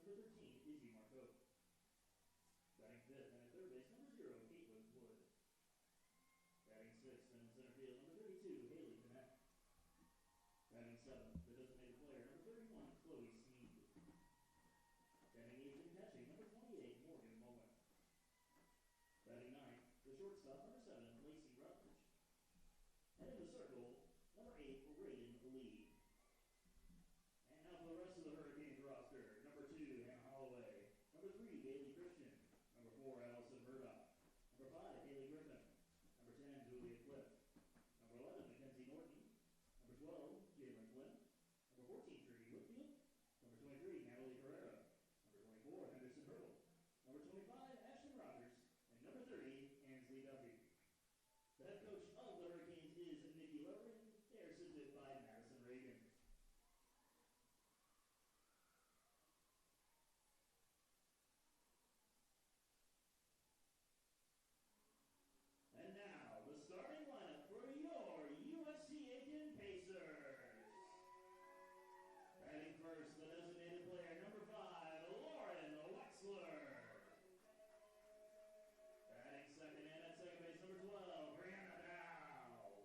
Batting fifth and at third base, number 0, Caitlyn Wood. Batting sixth and in center field, number 32, Haley Bennett. Batting seventh, the designated player, number 31, Chloe Sneed. Batting eighth and catching, number 28, Morgan Mullen. Batting ninth, the shortstop, number 7, Lacey Rutledge. And in the circle, number 8, Raiden Lee. And now for the rest of the Hurricanes roster, number 2, Hannah Holloway. Number 3, Bailey Christian. Number 4, Allison Murdoch. Number 5, Haley Griffin. Number 10, Julia Cliff. Number 11, Mackenzie Norton. Number 12, Jalen Flynn. Number 14, Trudy Whitfield. Number 23, Natalie Herrera. Number 24, Henderson Hurdle. Number 25, Ashton Rogers. And number 30, Ansley Duffy. The head coach of the Hurricanes is Nikki Levering. They are assisted by Madison Reagan. And now, the starting lineup for your USC Aiken Pacers. Batting first, the designated player, number 5, Lauren Wexler. Batting second and at second base, number 12, Brianna Dow.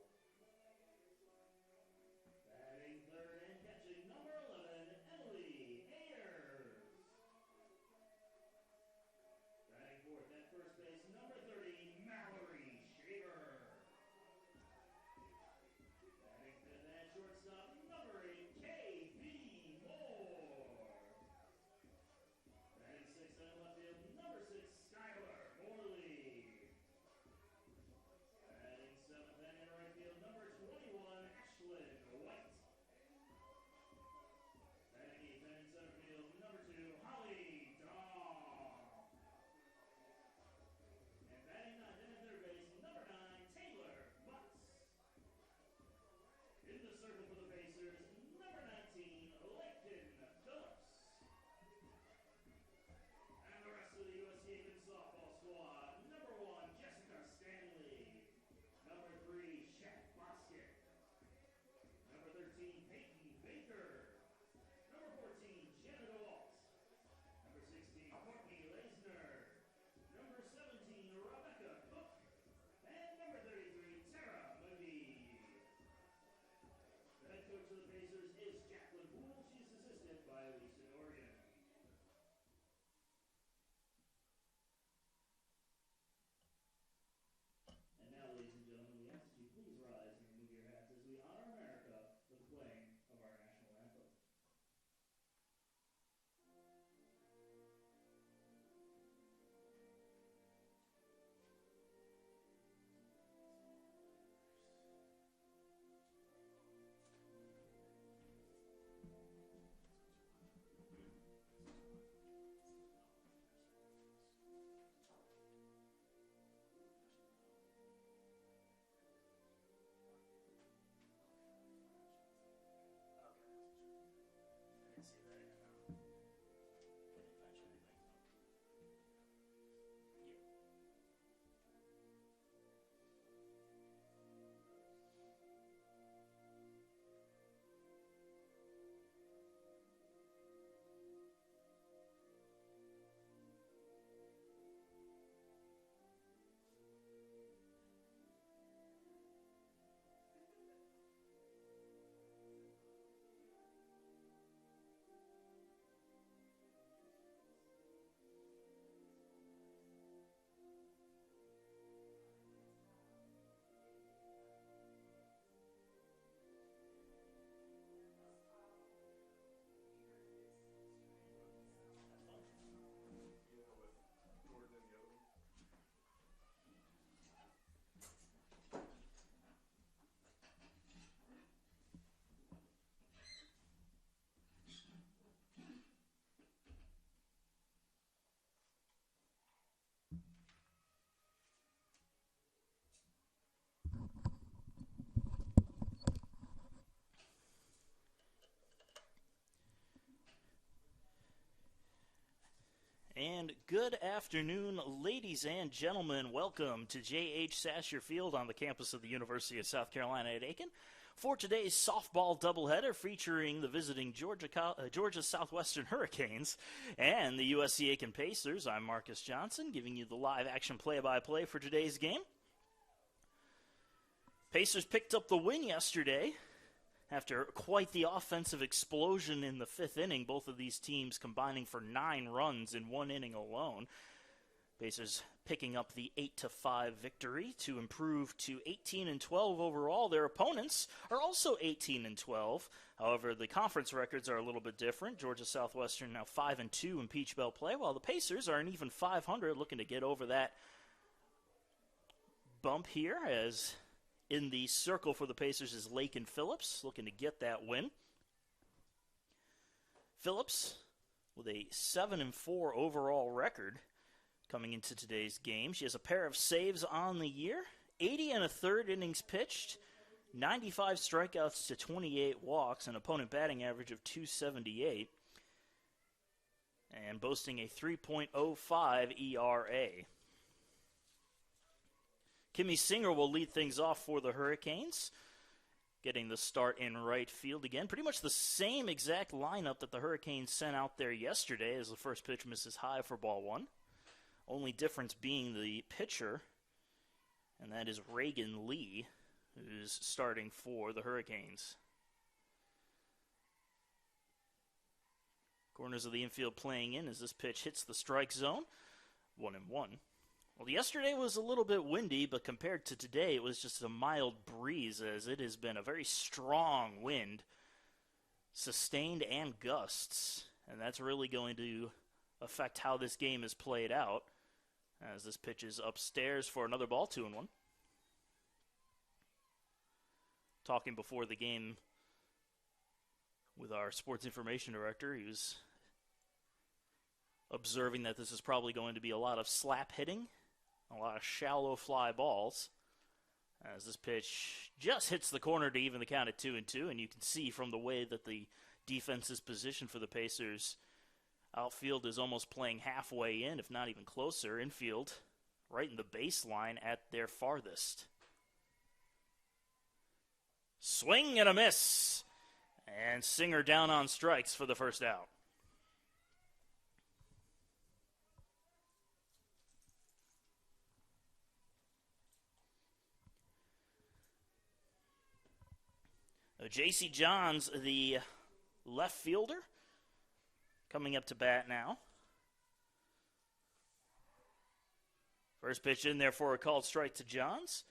Batting third and catching, number 11, Emily Ayers. Batting fourth at first base, number 30, Mallory Shaver. Batting fifth at shortstop, number 8, K.B. Moore. Batting sixth at left field, number 6, Skylar Morley. Batting seventh and in right field, number 21, Ashlyn White. Batting eighth and in center field, number 2, Holly Dawn. And batting ninth and in third base, number 9, Taylor Butts. In the circle for the Pacers, number 19, Lakin Phillips. And the rest of the USC Aiken softball squad, number 1, Jessica Stanley. Number 3, Shaq Bosket. Number 13, Peyton Baker. Number 14, Janet Walt. Number 16, Courtney Leisner. Number 17, Rebecca Cook. And number 33, Tara Moody. The head coach of the Pacers is Caitlyn Wood. She's assisted by Lisa Oregon. And now, ladies and gentlemen, we ask that you please rise and remove your hats as we honor America with the playing of our national anthem. I didn't see that. I didn't mention anything. Yeah. And good afternoon, ladies and gentlemen. Welcome to J.H. Sasher Field on the campus of the University of South Carolina at Aiken for today's softball doubleheader featuring the visiting Georgia Southwestern Hurricanes and the USC Aiken Pacers. I'm Marcus Johnson, giving you the live action play-by-play for today's game. Pacers picked up the win yesterday after quite the offensive explosion in the fifth inning, both of these teams combining for 9 runs in one inning alone. Pacers picking up the 8-5 victory to improve to 18-12 overall. Their opponents are also 18-12. However, the conference records are a little bit different. Georgia Southwestern now 5-2 in Peach Belt play, while the Pacers are an even 500, looking to get over that bump here, as in the circle for the Pacers is Lakin Phillips, looking to get that win. Phillips with a 7-4 overall record coming into today's game. She has a pair of saves on the year, 80 1/3 innings pitched, 95 strikeouts to 28 walks, an opponent batting average of .278, and boasting a 3.05 ERA. Kimmy Singer will lead things off for the Hurricanes, getting the start in right field again. Pretty much the same exact lineup that the Hurricanes sent out there yesterday, as the first pitch misses high for ball 1. Only difference being the pitcher, and that is Reagan Lee, who's starting for the Hurricanes. Corners of the infield playing in as this pitch hits the strike zone. 1-1. Well, yesterday was a little bit windy, but compared to today, it was just a mild breeze, as it has been a very strong wind, sustained and gusts, and that's really going to affect how this game is played out, as this pitch is upstairs for another ball, 2-1. Talking before the game with our sports information director, he was observing that this is probably going to be a lot of slap hitting, a lot of shallow fly balls, as this pitch just hits the corner to even the count at 2-2, and you can see from the way that the defense is positioned for the Pacers, outfield is almost playing halfway in, if not even closer. Infield, right in the baseline at their farthest. Swing and a miss. And Singer down on strikes for the first out. J.C. Johns, the left fielder, coming up to bat now. First pitch in there for a called strike to Johns.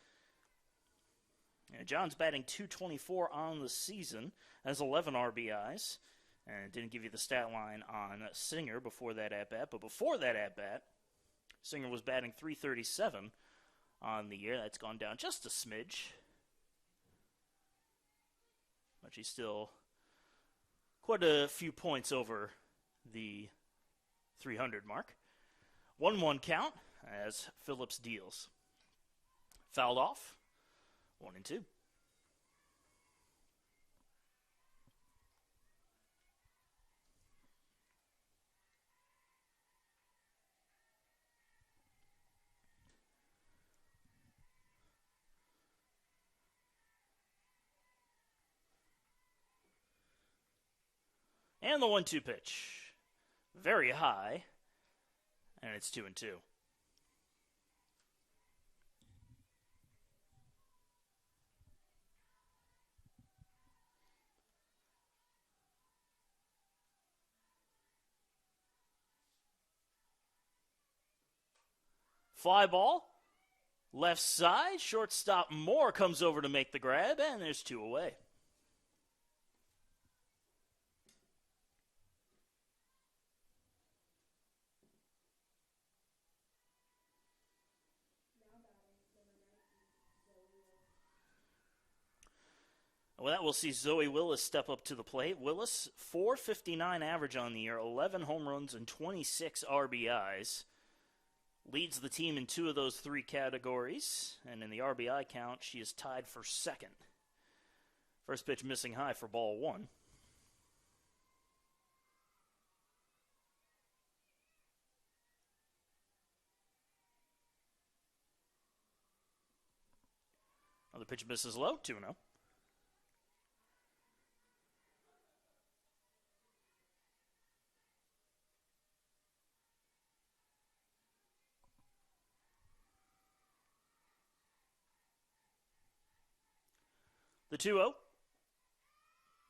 Johns batting .224 on the season, has 11 RBIs. And it didn't give you the stat line on Singer before that at-bat. But before that at-bat, Singer was batting .337 on the year. That's gone down just a smidge. But she's still quite a few points over the 300 mark. 1-1 count as Phillips deals. Fouled off. 1-2. And the 1-2 pitch. Very high. And it's 2-2. Fly ball. Left side. Shortstop Moore comes over to make the grab. And there's 2 away. Well, that we'll see Zoe Willis step up to the plate. Willis, .459 average on the year, 11 home runs and 26 RBIs. Leads the team in 2 of those 3 categories. And in the RBI count, she is tied for second. First pitch missing high for ball 1. Another pitch misses low, 2-0. The 2-0.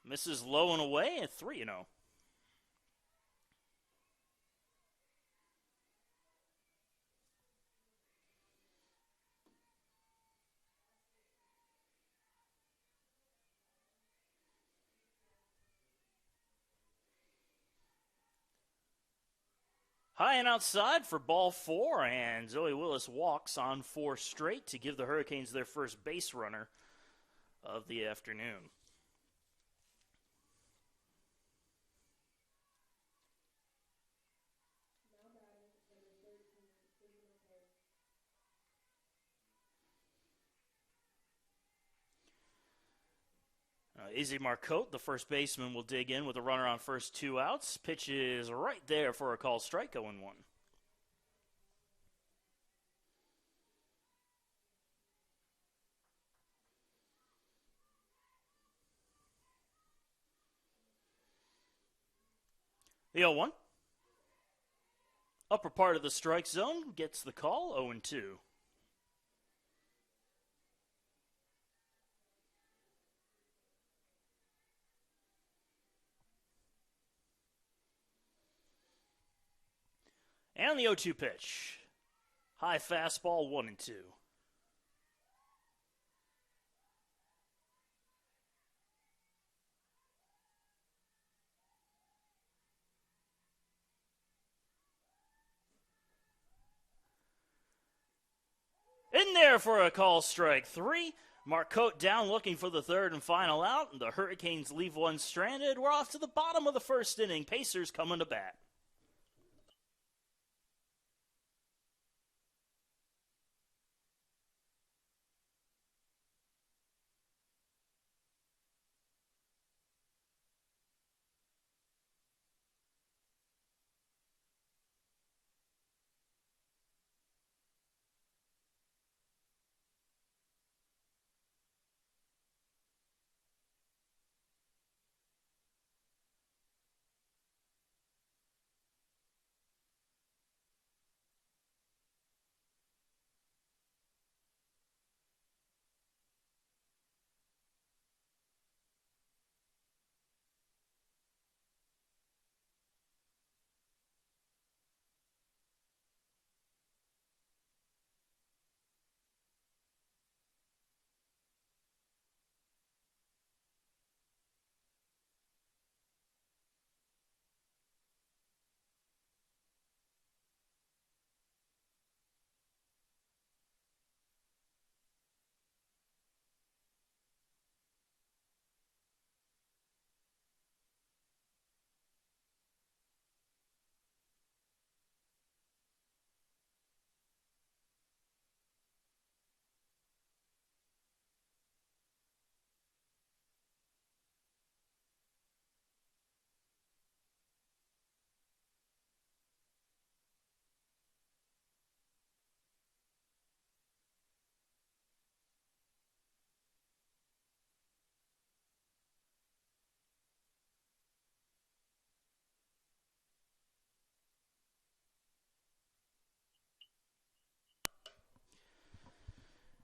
Misses low and away at 3-0. High and outside for ball 4, and Zoe Willis walks on 4 straight to give the Hurricanes their first base runner of the afternoon. Izzy Marcotte, the first baseman, will dig in with a runner on first 2 outs. Pitch is right there for a called strike, 0-1. The 0-1. Upper part of the strike zone gets the call, 0-2. And the 0-2 pitch. High fastball, 1-2. In there for a call strike 3. Marcotte down looking for the third and final out. The Hurricanes leave one stranded. We're off to the bottom of the first inning. Pacers coming to bat.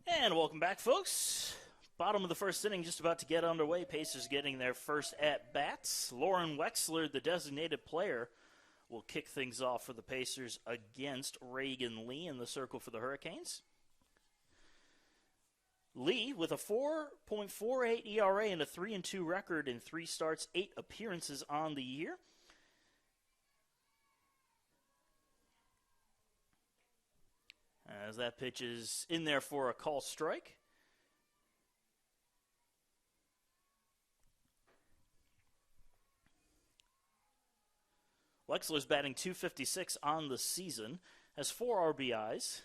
And welcome back, folks. Bottom of the first inning just about to get underway. Pacers getting their first at-bats. Lauren Wexler, the designated player, will kick things off for the Pacers against Reagan Lee in the circle for the Hurricanes. Lee, with a 4.48 ERA and a 3-2 record in 3 starts, 8 appearances on the year. As that pitch is in there for a call strike. Wexler's batting .256 on the season, has 4 RBIs.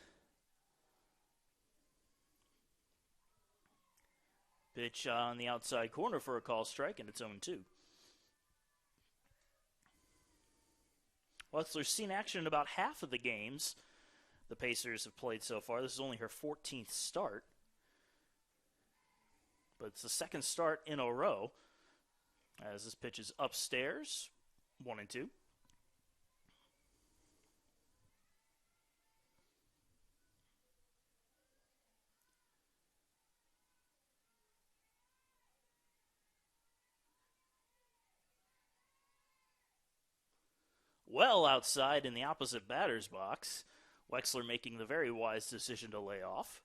Pitch on the outside corner for a call strike, and it's 0-2. Wexler's seen action in about half of the games the Pacers have played so far. This is only her 14th start. But it's the second start in a row. As this pitch is upstairs, 1-2. well outside in the opposite batter's box. Wexler making the very wise decision to lay off.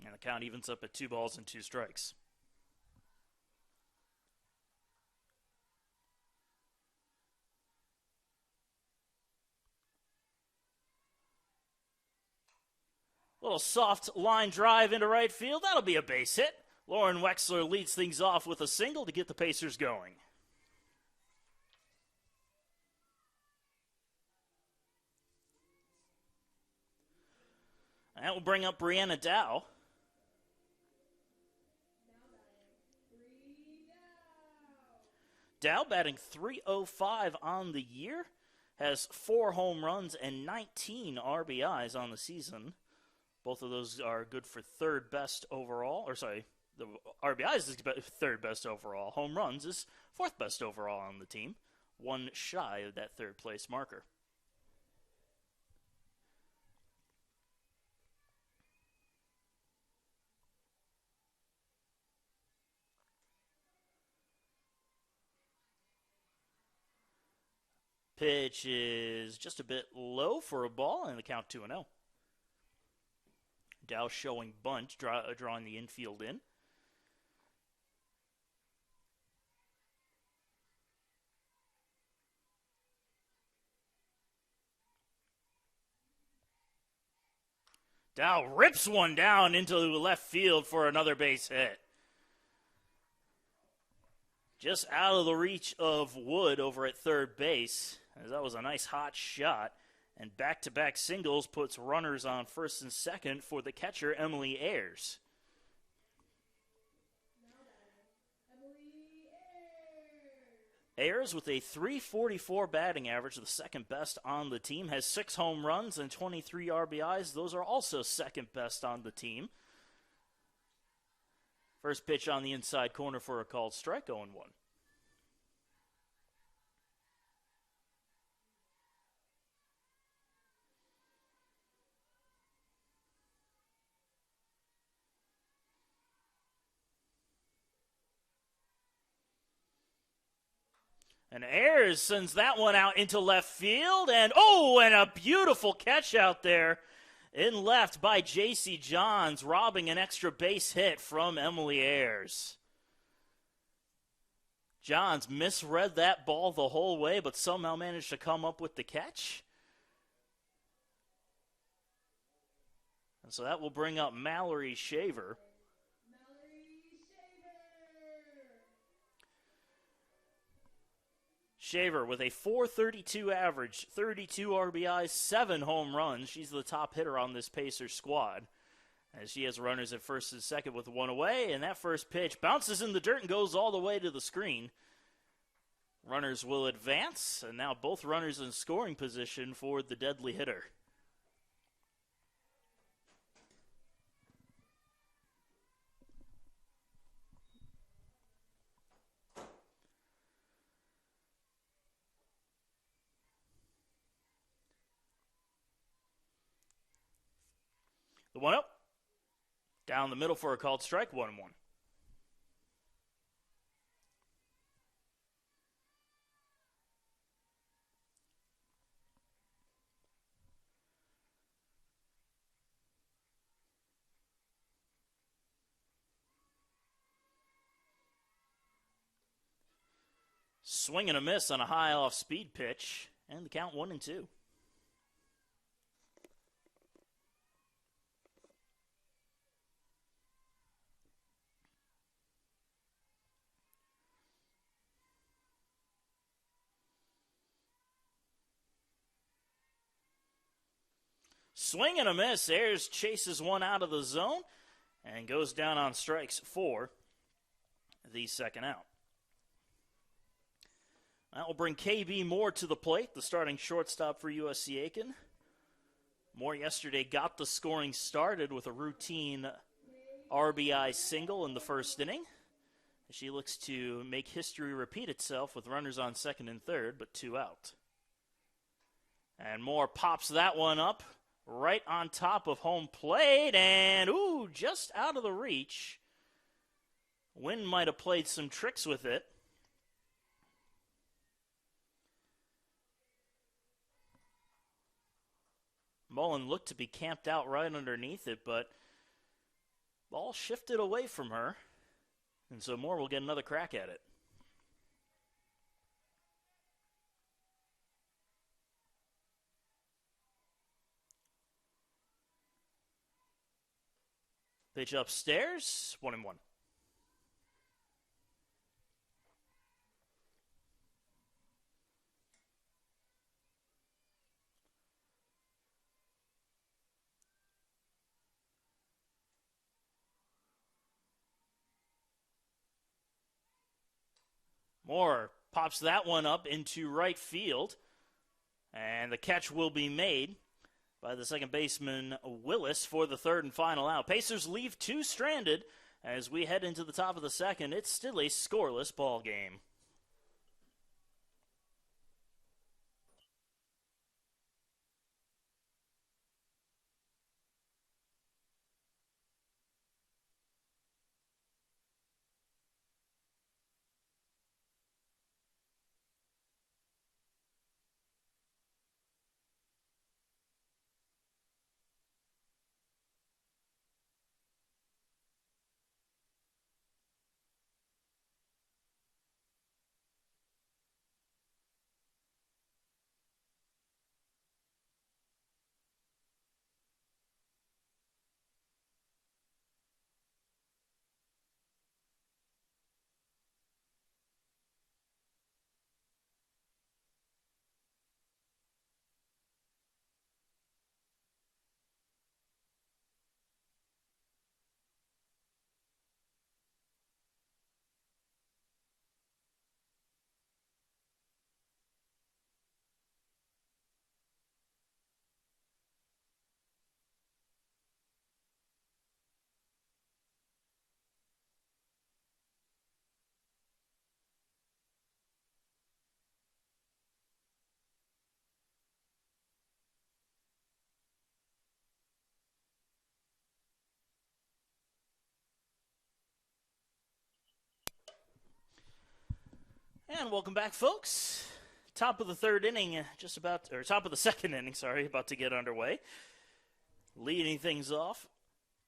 And the count evens up at 2 balls and 2 strikes. Little soft line drive into right field. That'll be a base hit. Lauren Wexler leads things off with a single to get the Pacers going. And that will bring up Brianna Dow. Dow batting .305 on the year, has 4 home runs and 19 RBIs on the season. Both of those are good for third best overall. The RBIs is third best overall. Home runs is 4th best overall on the team. 1 shy of that third place marker. Pitch is just a bit low for a ball, and the count 2-0. Dow showing bunt, drawing the infield in. Dow rips one down into left field for another base hit. Just out of the reach of Wood over at third base, as that was a nice hot shot. And back-to-back singles puts runners on first and second for the catcher, Emily Ayers. Ayers with a .344 batting average, the second best on the team, has 6 home runs and 23 RBIs. Those are also second best on the team. First pitch on the inside corner for a called strike, 0-1. And Ayers sends that one out into left field. And a beautiful catch out there in left by J.C. Johns, robbing an extra base hit from Emily Ayers. Johns misread that ball the whole way, but somehow managed to come up with the catch. And so that will bring up Mallory Shaver. Shaver with a .432 average, 32 RBIs, 7 home runs. She's the top hitter on this Pacers squad, as she has runners at first and second with 1 away. And that first pitch bounces in the dirt and goes all the way to the screen. Runners will advance, and now both runners in scoring position for the deadly hitter. The 1-0. Down the middle for a called strike, 1-1. Swing and a miss on a high off-speed pitch, and the count 1-2. Swing and a miss. Ayers chases one out of the zone and goes down on strikes for the second out. That will bring KB Moore to the plate, the starting shortstop for USC Aiken. Moore yesterday got the scoring started with a routine RBI single in the first inning. She looks to make history repeat itself with runners on second and third, but 2 out. And Moore pops that one up right on top of home plate, and just out of the reach. Wind might have played some tricks with it. Mullen looked to be camped out right underneath it, but ball shifted away from her, and so Moore will get another crack at it. Pitch upstairs, 1-1. Moore pops that one up into right field, and the catch will be made by the second baseman Willis for the third and final out. Pacers leave two stranded as we head into the top of the second. It's still a scoreless ball game. And welcome back, folks. Top of the third inning, top of the second inning, about to get underway. Leading things off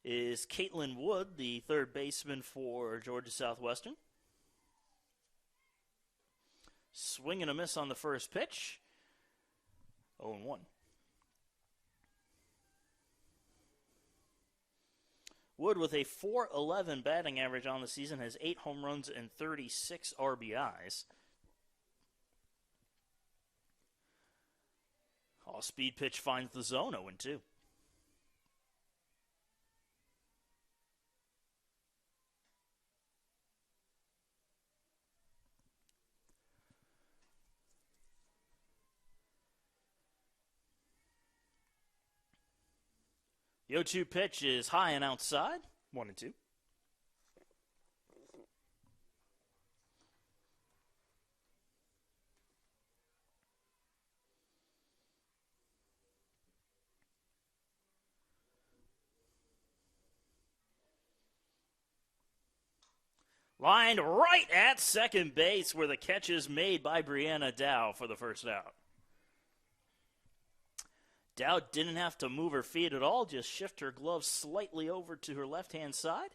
is Caitlyn Wood, the third baseman for Georgia Southwestern. Swing and a miss on the first pitch. 0-1. Wood, with a .411 batting average on the season, has 8 home runs and 36 RBIs. Off-speed pitch finds the zone, 0-2. The 0-2 pitch is high and outside, 1-2. Lined right at second base, where the catch is made by Brianna Dow for the first out. Dow didn't have to move her feet at all, just shift her glove slightly over to her left-hand side.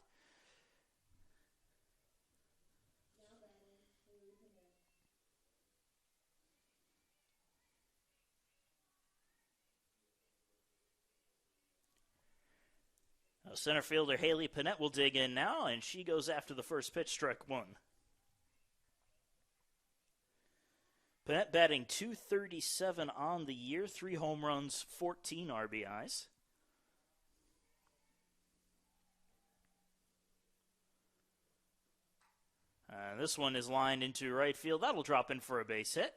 Center fielder Haley Panett will dig in now, and she goes after the first pitch, strike one. Panett batting .237 on the year, 3 home runs, 14 RBIs. This one is lined into right field. That'll drop in for a base hit.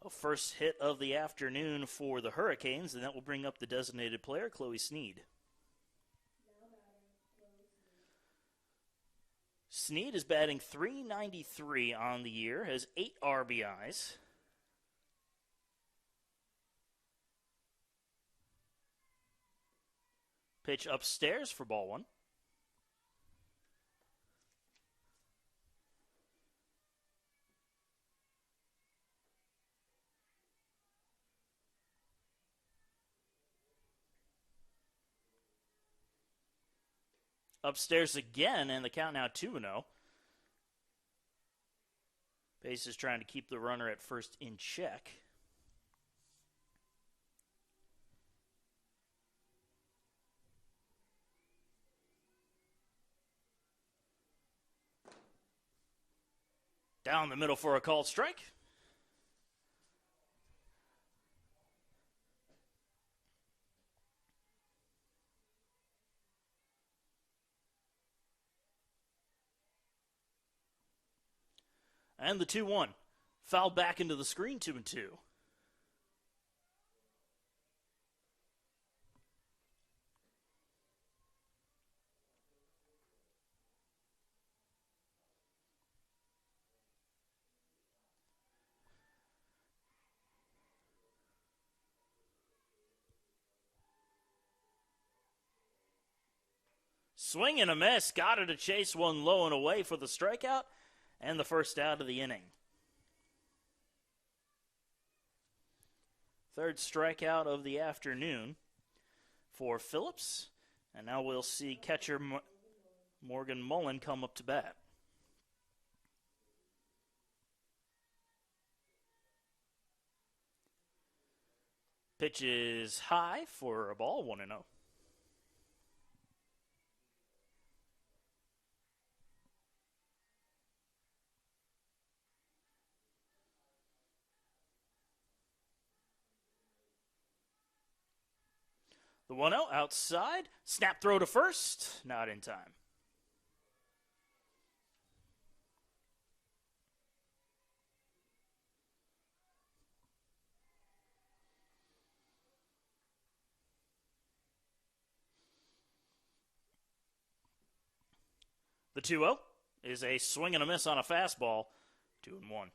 First hit of the afternoon for the Hurricanes, and that will bring up the designated player, Chloe Sneed. Sneed is batting .393 on the year, has 8 RBIs. Pitch upstairs for ball one. Upstairs again, and the count now 2-0. Base is trying to keep the runner at first in check. Down the middle for a called strike. And the 2-1. Fouled back into the screen, 2-2. Swing and a miss. Got it to chase one low and away for the strikeout and the first out of the inning. Third strikeout of the afternoon for Phillips. And now we'll see catcher Morgan Mullen come up to bat. Pitch is high for a ball, 1-0. The 1-0 outside. Snap throw to first. Not in time. The 2-0 is a swing and a miss on a fastball. 2-1.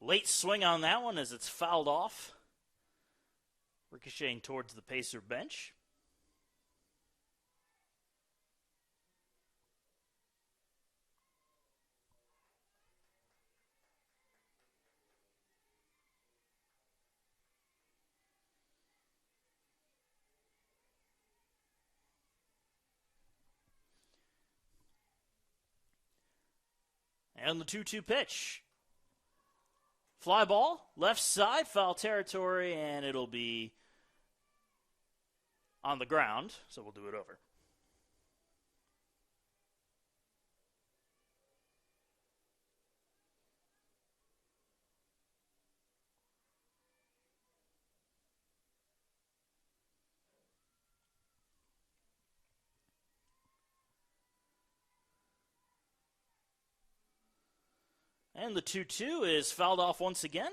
Late swing on that one as it's fouled off. Ricocheting towards the Pacer bench. And the 2-2 pitch. Fly ball, left side, foul territory, and it'll be on the ground, so we'll do it over. And the 2-2 is fouled off once again.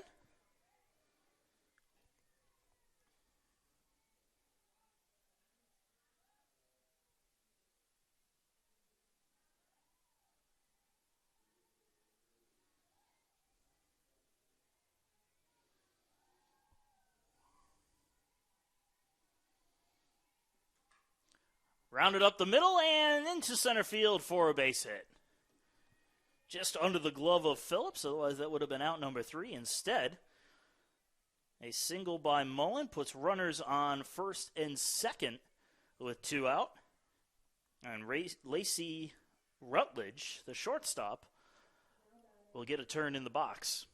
Rounded up the middle and into center field for a base hit. Just under the glove of Phillips, otherwise that would have been out number 3 instead. A single by Mullen puts runners on first and second with 2 out. And Lacey Rutledge, the shortstop, will get a turn in the box.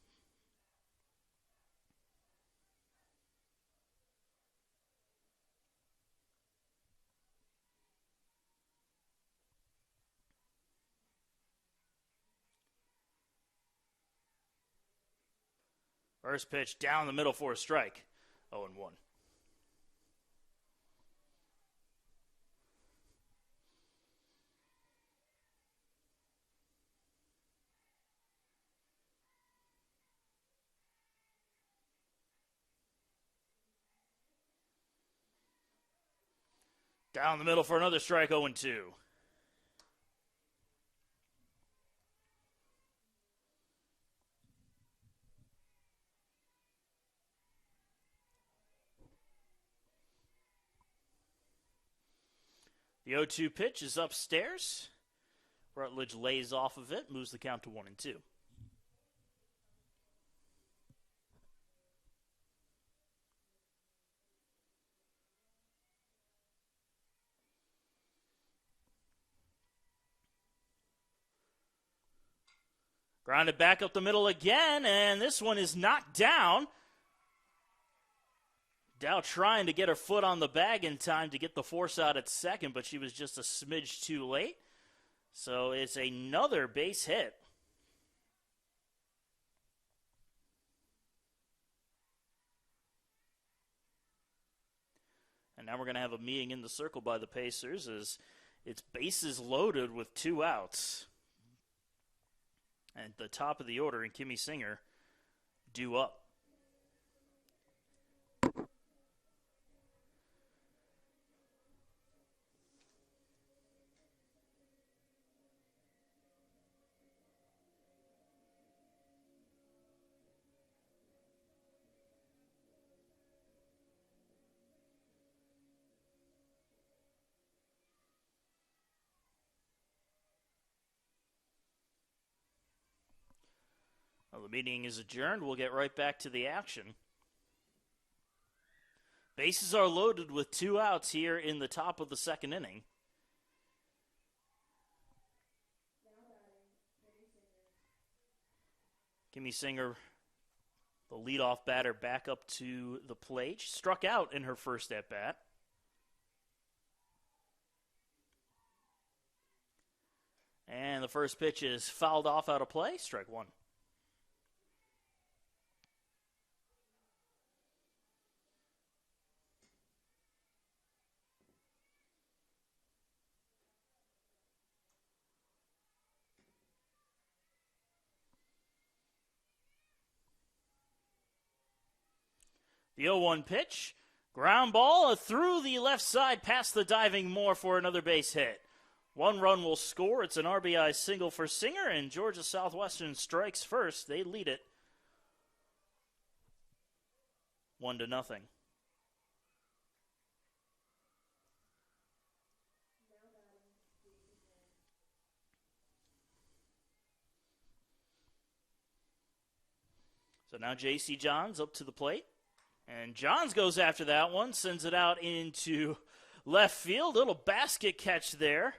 First pitch down the middle for a strike. 0-1. Down the middle for another strike, 0-2. The 0-2 pitch is upstairs. Rutledge lays off of it, moves the count to 1-2. Grounded back up the middle again, and this one is knocked down. Dow trying to get her foot on the bag in time to get the force out at second, but she was just a smidge too late. So it's another base hit. And now we're going to have a meeting in the circle by the Pacers as it's bases loaded with 2 outs. At the top of the order, and Kimmy Singer due up. Well, the meeting is adjourned. We'll get right back to the action. Bases are loaded with 2 outs here in the top of the second inning. Kimmy Singer, the leadoff batter, back up to the plate. She struck out in her first at-bat. And the first pitch is fouled off out of play. Strike 1. The 0-1 pitch, ground ball through the left side past the diving Moore for another base hit. 1 run will score. It's an RBI single for Singer, and Georgia Southwestern strikes first. They lead it 1-0. So now J.C. Johns up to the plate. And Johns goes after that one, sends it out into left field. Little basket catch there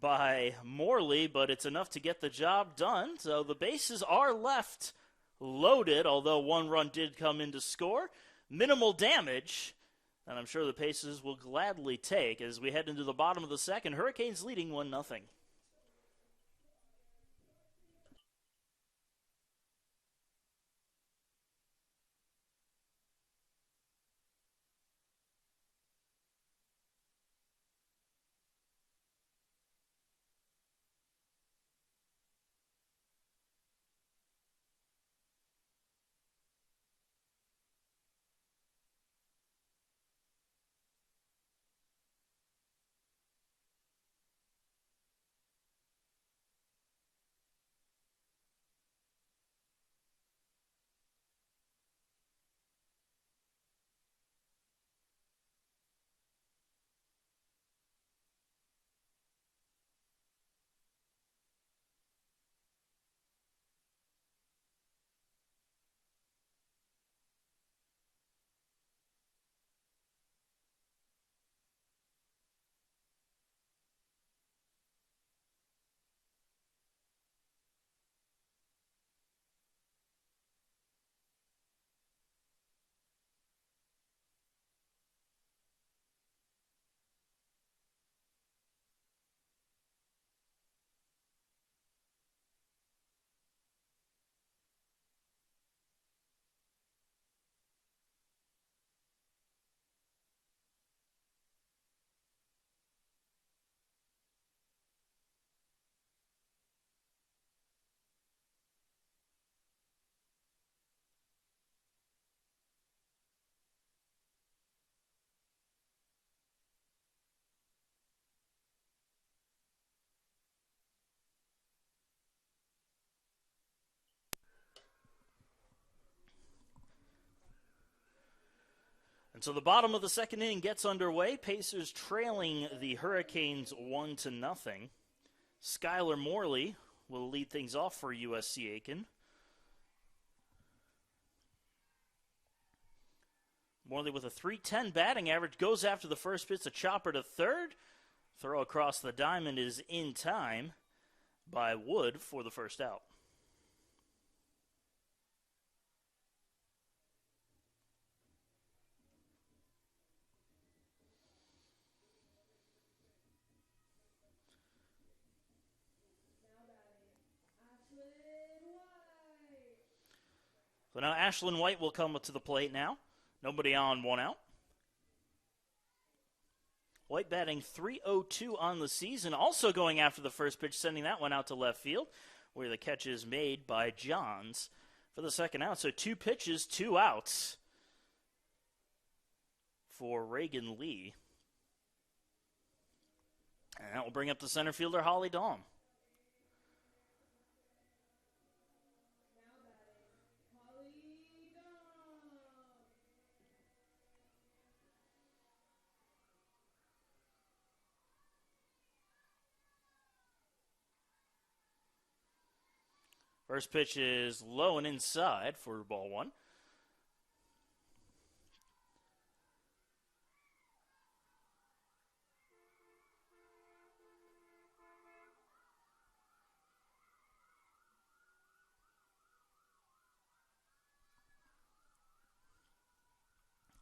by Morley, but it's enough to get the job done. So the bases are left loaded, although 1 run did come in to score. Minimal damage, and I'm sure the Pacers will gladly take as we head into the bottom of the second. Hurricanes leading 1-0. So the bottom of the second inning gets underway. Pacers trailing the Hurricanes 1-0. Skylar Morley will lead things off for USC Aiken. Morley with a .310 batting average goes after the first pitch, a chopper to third. Throw across the diamond is in time by Wood for the first out. So now Ashlyn White will come to the plate now. Nobody on, one out. White batting .302 on the season, also going after the first pitch, sending that one out to left field, where the catch is made by Johns for the second out. So 2 pitches, 2 outs for Reagan Lee. And that will bring up the center fielder, Holly Dahm. First pitch is low and inside for ball 1.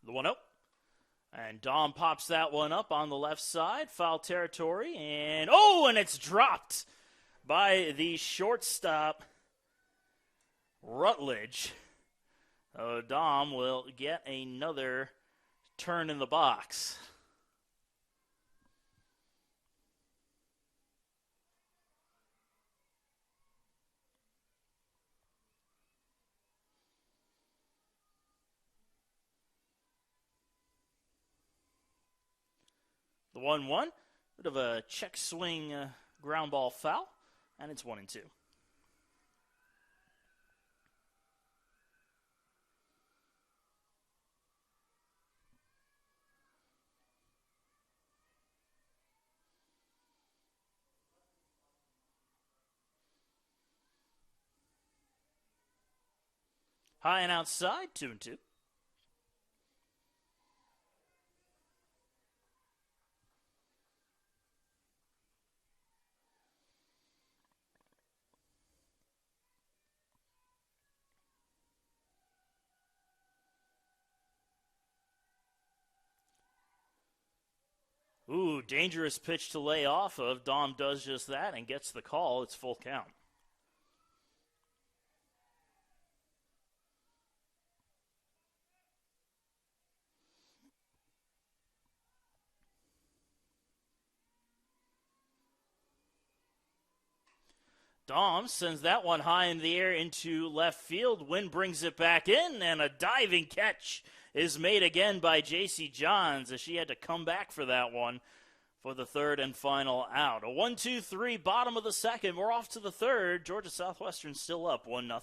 The 1-0. And Dahm pops that one up on the left side, foul territory, and it's dropped by the shortstop, Rutledge. Dahm will get another turn in the box. The 1-1, bit of a check swing ground ball foul, and it's 1-2. High and outside, 2-2. Ooh, dangerous pitch to lay off of. Dahm does just that and gets the call. It's full count. Dahm sends that one high in the air into left field. Wynn brings it back in, and a diving catch is made again by J.C. Johns as she had to come back for that one for the third and final out. A 1-2-3, bottom of the second. We're off to the third. Georgia Southwestern still up 1-0.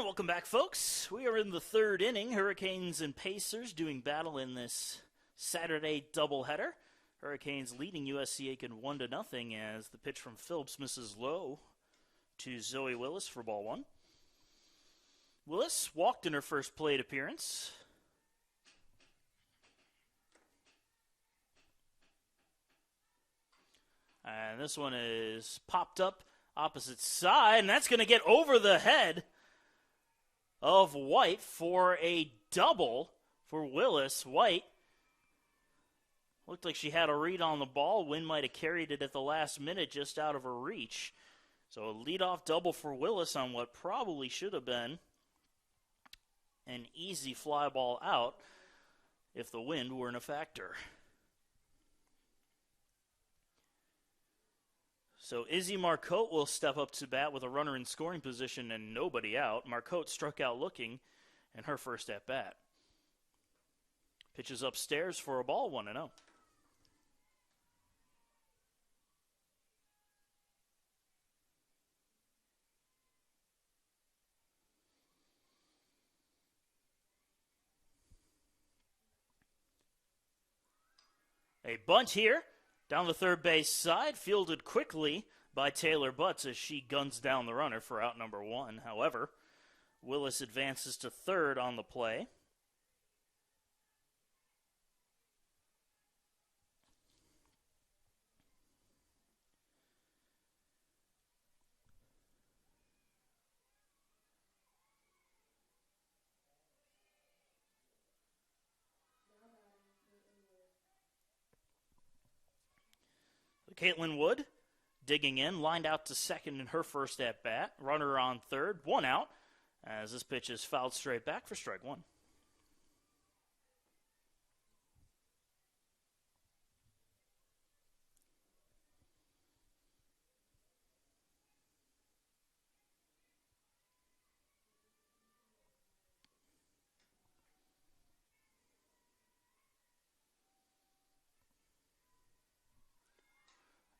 And welcome back, folks. We are in the third inning. Hurricanes and Pacers doing battle in this Saturday doubleheader. Hurricanes leading USC Aiken 1-0 as the pitch from Phillips misses low to Zoe Willis for ball one. Willis walked in her first plate appearance. And this one is popped up opposite side, and that's going to get over the head of White for a double for Willis. White looked like she had a read on the ball. Wind might have carried it at the last minute just out of her reach. So a leadoff double for Willis on what probably should have been an easy fly ball out if the wind weren't a factor. So Izzy Marcotte will step up to bat with a runner in scoring position and nobody out. Marcotte struck out looking in her first at-bat. Pitches upstairs for a ball, 1-0. A bunt here. Down the third base side, fielded quickly by Taylor Butts as she guns down the runner for out number one. However, Willis advances to third on the play. Caitlyn Wood digging in, lined out to second in her first at-bat. Runner on third, one out, as this pitch is fouled straight back for strike one.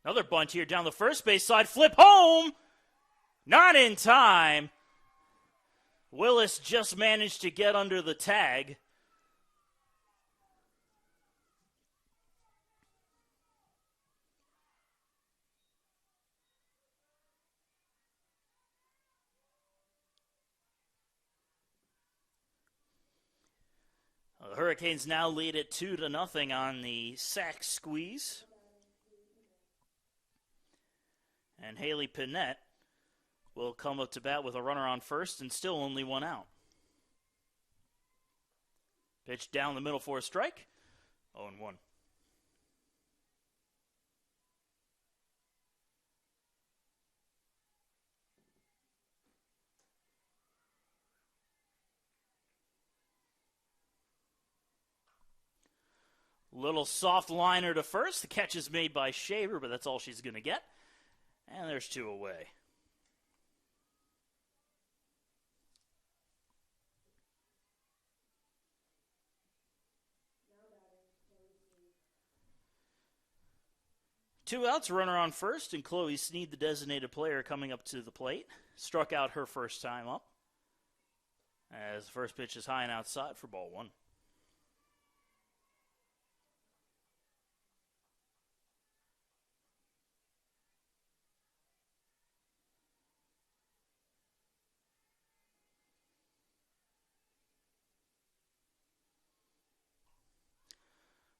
Another bunt here down the first base side. Flip home. Not in time. Willis just managed to get under the tag. The Hurricanes now lead it 2-0 on the sack squeeze. And Haley Pinette will come up to bat with a runner on first and still only one out. Pitch down the middle for a strike. 0-1. Little soft liner to first. The catch is made by Shaver, but that's all she's going to get. And there's two away. Two outs, runner on first, and Chloe Sneed, the designated player, coming up to the plate. Struck out her first time up. As the first pitch is high and outside for ball one.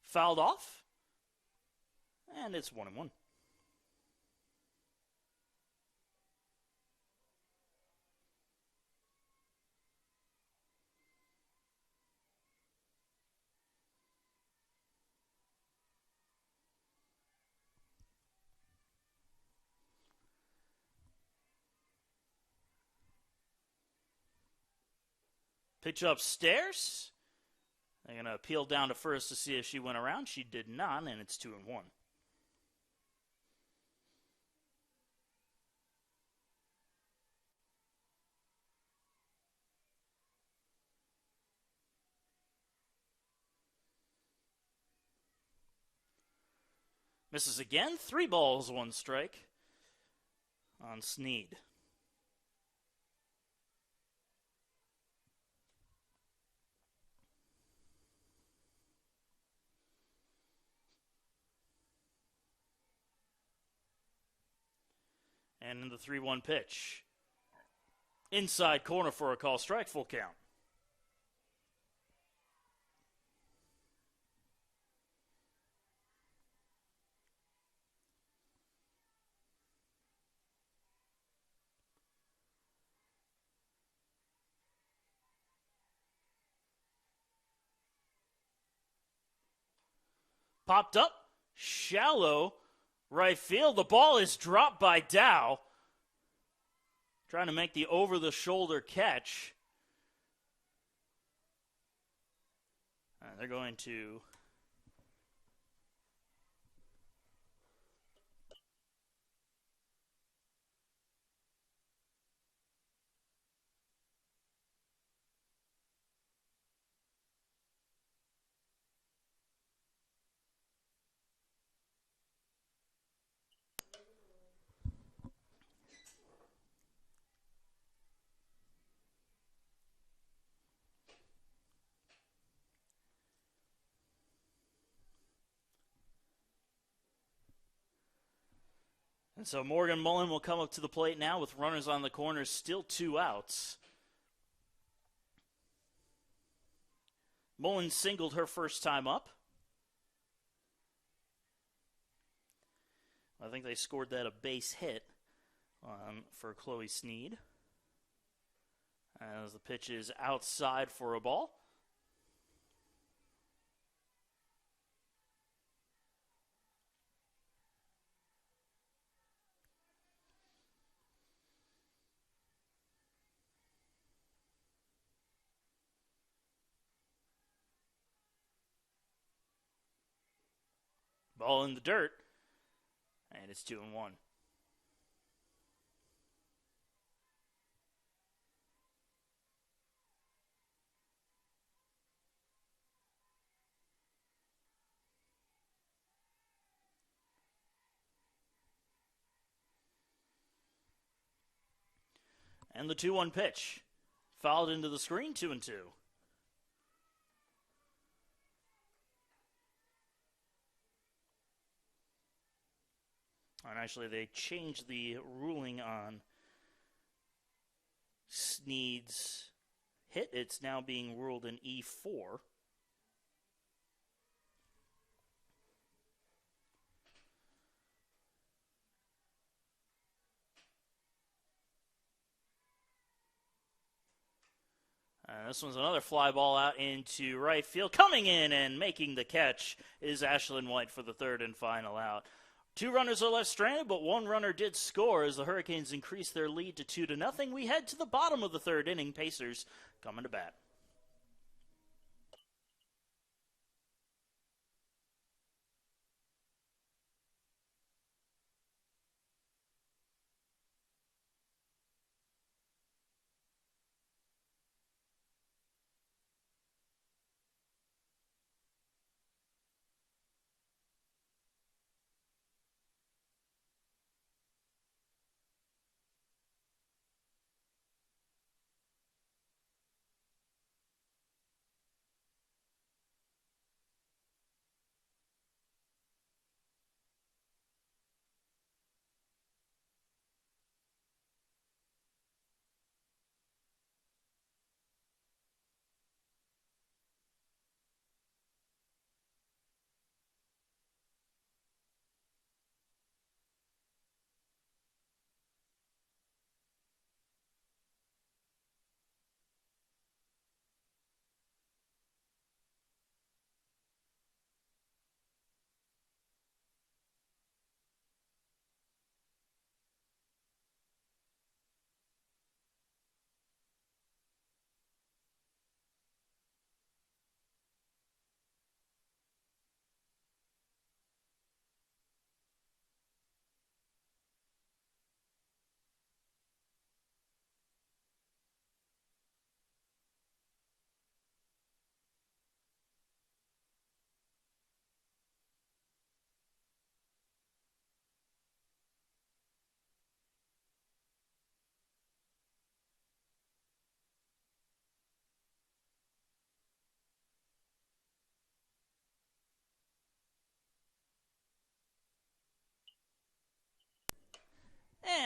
Fouled off, and it's 1-1. Pitch upstairs. They're going to appeal down to first to see if she went around. She did not, and it's 2-1. Misses again. 3 balls, 1 strike on Sneed. And in the 3-1 pitch. Inside corner for a call strike, full count. Popped up, shallow right field. The ball is dropped by Dow. Trying to make the over-the-shoulder catch. They're going to And so Morgan Mullen will come up to the plate now with runners on the corners, still 2 outs. Mullen singled her first time up. I think they scored that a base hit for Chloe Sneed. As the pitch is outside for a ball. Ball in the dirt, and it's 2-1. And the 2-1 pitch, fouled into the screen, 2-2. And actually, they changed the ruling on Sneed's hit. It's now being ruled an E4. This one's another fly ball out into right field. Coming in and making the catch is Ashlyn White for the third and final out. 2 runners are left stranded, but 1 runner did score as the Hurricanes increase their lead to 2-0. We head to the bottom of the third inning. Pacers coming to bat.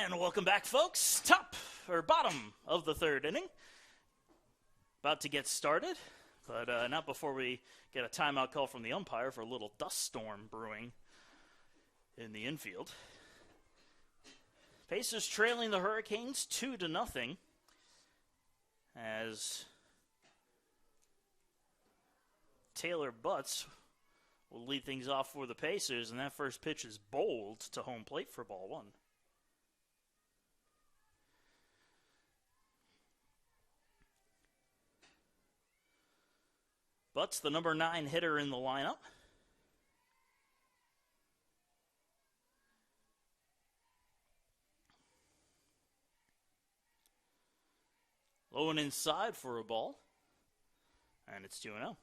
And welcome back, folks. Bottom of the third inning. About to get started, but not before we get a timeout call from the umpire for a little dust storm brewing in the infield. Pacers trailing the Hurricanes 2-0 as Taylor Butts will lead things off for the Pacers, and that first pitch is bowled to home plate for ball one. Butts, the number 9 hitter in the lineup. Low and inside for a ball. And it's 2-0.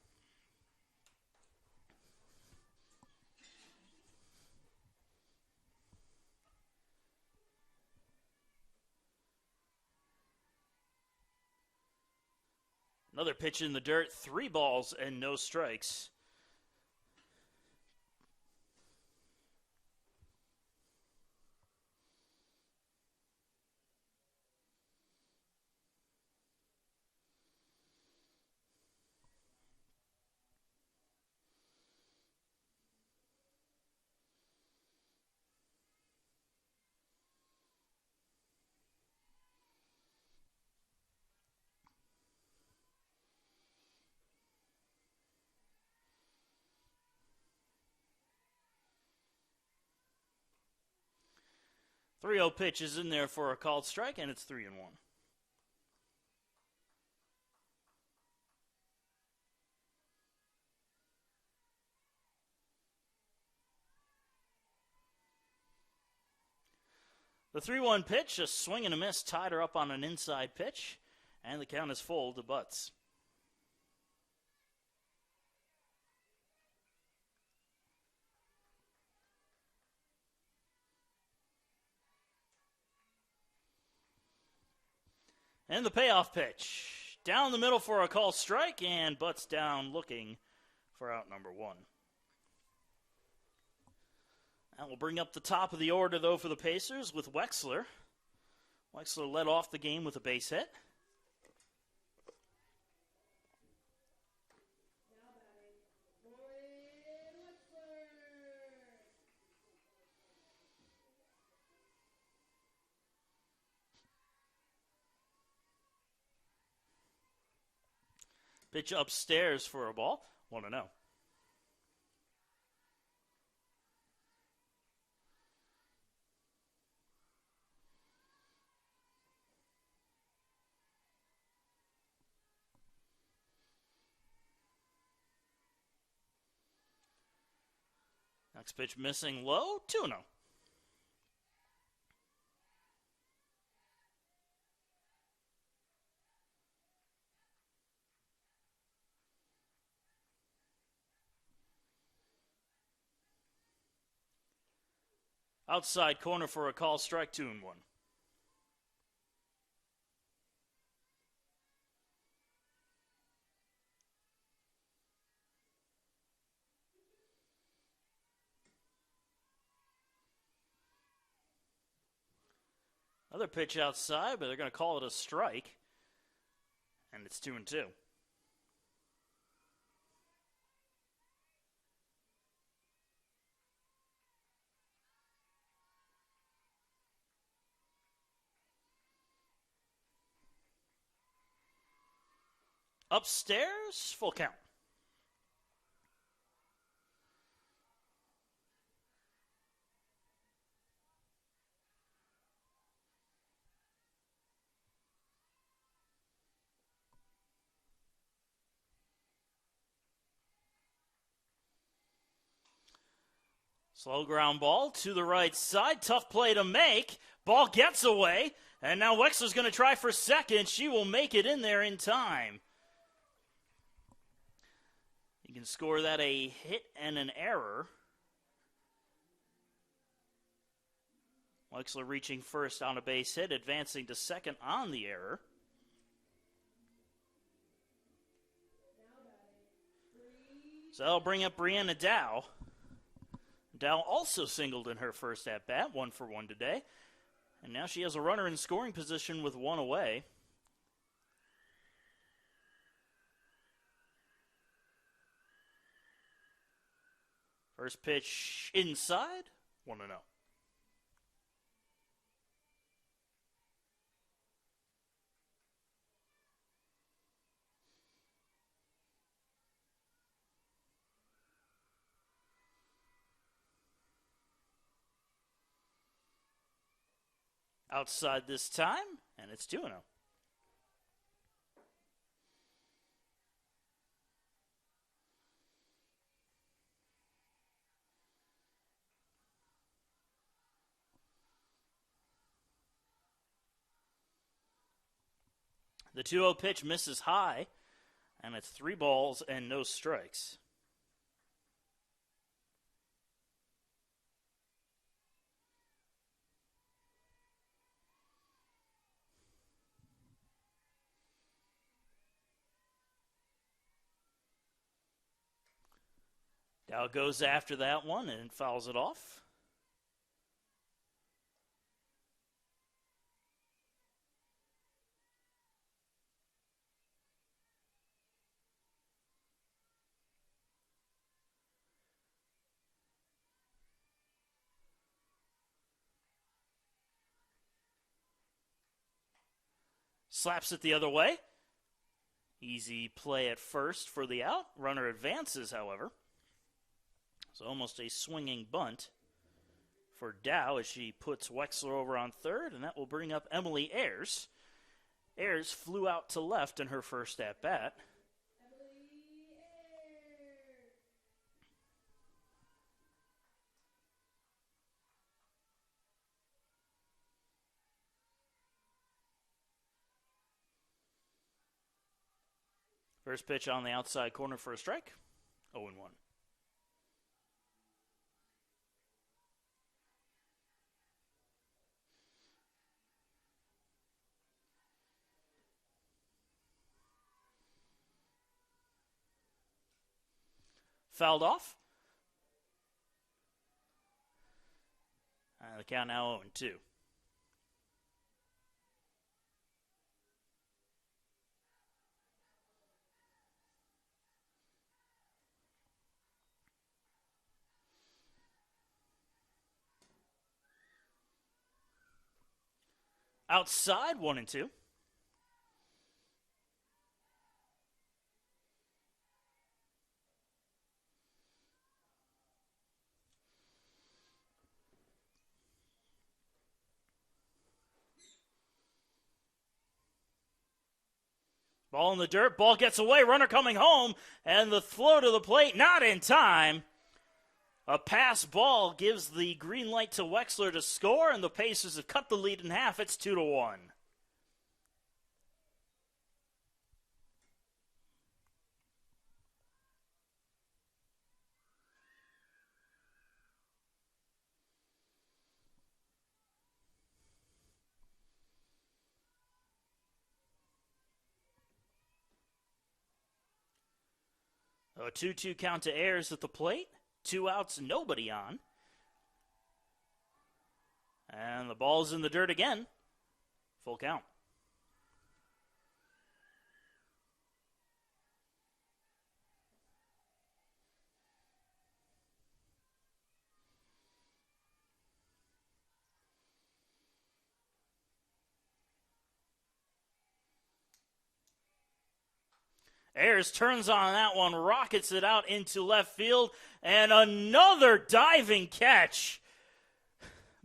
Another pitch in the dirt, 3 balls and no strikes. Three-0 pitch is in there for a called strike, and it's 3-1. The 3-1 pitch, a swing and a miss, tied her up on an inside pitch, and the count is full to Butts. And the payoff pitch. Down the middle for a call strike, and Butts down looking for out number 1. That will bring up the top of the order, though, for the Pacers with Wexler. Wexler led off the game with a base hit. Pitch upstairs for a ball. 1-0. Next pitch missing low. 2-0. Outside corner for a call strike, 2-1. Another pitch outside, but they're going to call it a strike. And it's 2-2. Upstairs, full count. Slow ground ball to the right side. Tough play to make. Ball gets away. And now Wexler's going to try for second. She will make it in there in time. You can score that a hit and an error. Wexler reaching first on a base hit, advancing to second on the error. So that'll bring up Brianna Dow. Dow also singled in her first at-bat, 1 for 1 today. And now she has a runner in scoring position with one away. First pitch inside, 1-0. Outside this time, and it's 2-0. The 2-0 pitch misses high, and it's 3 balls and no strikes. Dow goes after that one and fouls it off. Slaps it the other way. Easy play at first for the out. Runner advances, however. So almost a swinging bunt for Dow as she puts Wexler over on third, and that will bring up Emily Ayers. Ayers flew out to left in her first at-bat. First pitch on the outside corner for a strike. 0-1. Fouled off. The count now 0-2. Outside, 1-2. Ball in the dirt, ball gets away, runner coming home, and the throw to the plate, not in time. A pass ball gives the green light to Wexler to score, and the Pacers have cut the lead in half. It's 2-1. A 2-2 count to Ayers at the plate. 2 outs, nobody on. And the ball's in the dirt again. Full count. Ayers turns on that one, rockets it out into left field, and another diving catch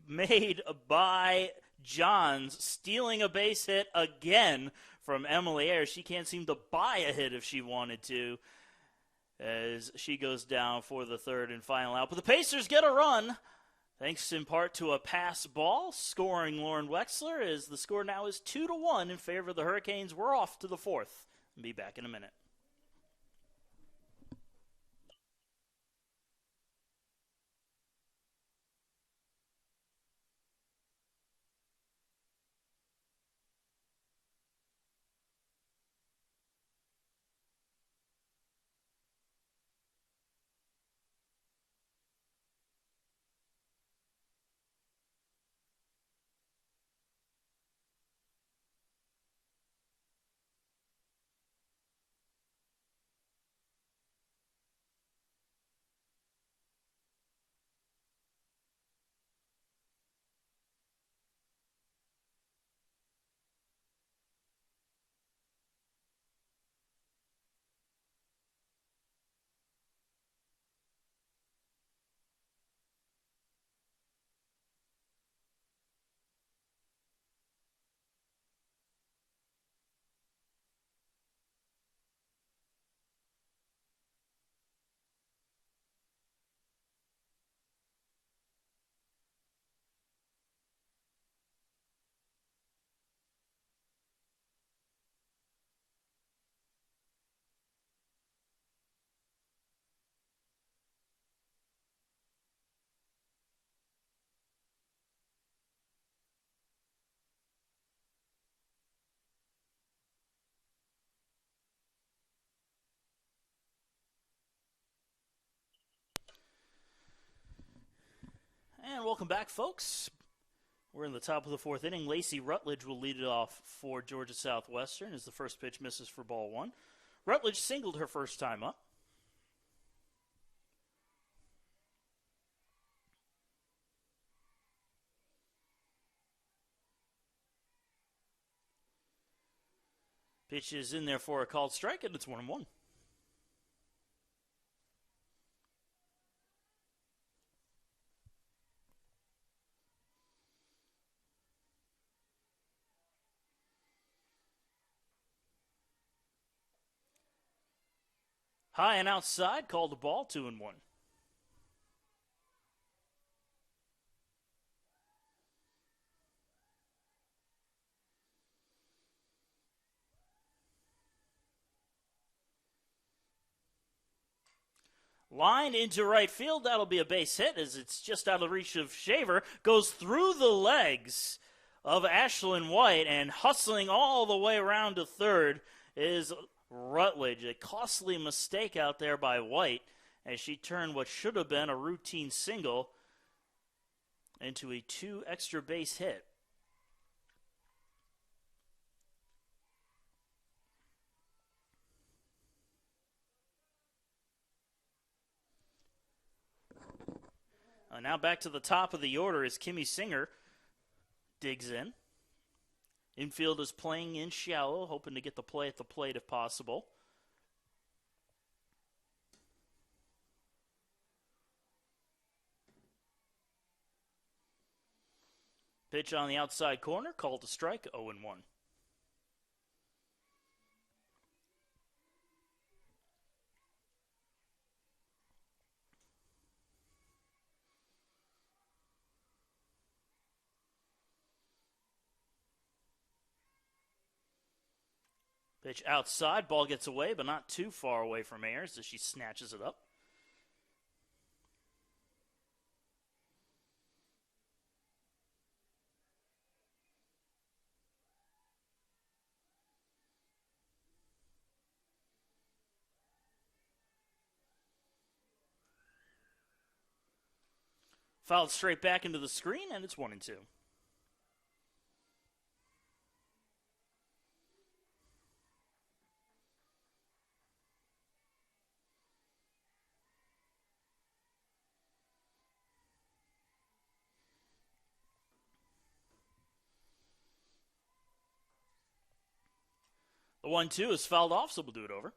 made by Johns, stealing a base hit again from Emily Ayers. She can't seem to buy a hit if she wanted to, as she goes down for the third and final out. But the Pacers get a run, thanks in part to a pass ball, scoring Lauren Wexler, as the score now is 2-1 in favor of the Hurricanes. We're off to the fourth. I'll be back in a minute. welcome back, folks. We're in the top of the fourth inning. Lacey Rutledge will lead it off for Georgia Southwestern as the first pitch misses for ball one. Rutledge singled her first time up. Pitch is in there for a called strike, and it's 1-1. High and outside, called the ball, 2-1. Line into right field. That'll be a base hit as it's just out of reach of Shaver. Goes through the legs of Ashlyn White, and hustling all the way around to third is Rutledge. A costly mistake out there by White as she turned what should have been a routine single into a 2 extra base hit. Now back to the top of the order as Kimmy Singer digs in. Infield is playing in shallow, hoping to get the play at the plate if possible. Pitch on the outside corner, called to strike, 0-1. Pitch outside, ball gets away, but not too far away from Ayers as she snatches it up. Fouled straight back into the screen, and it's 1-2. The 1-2 is fouled off, so we'll do it over.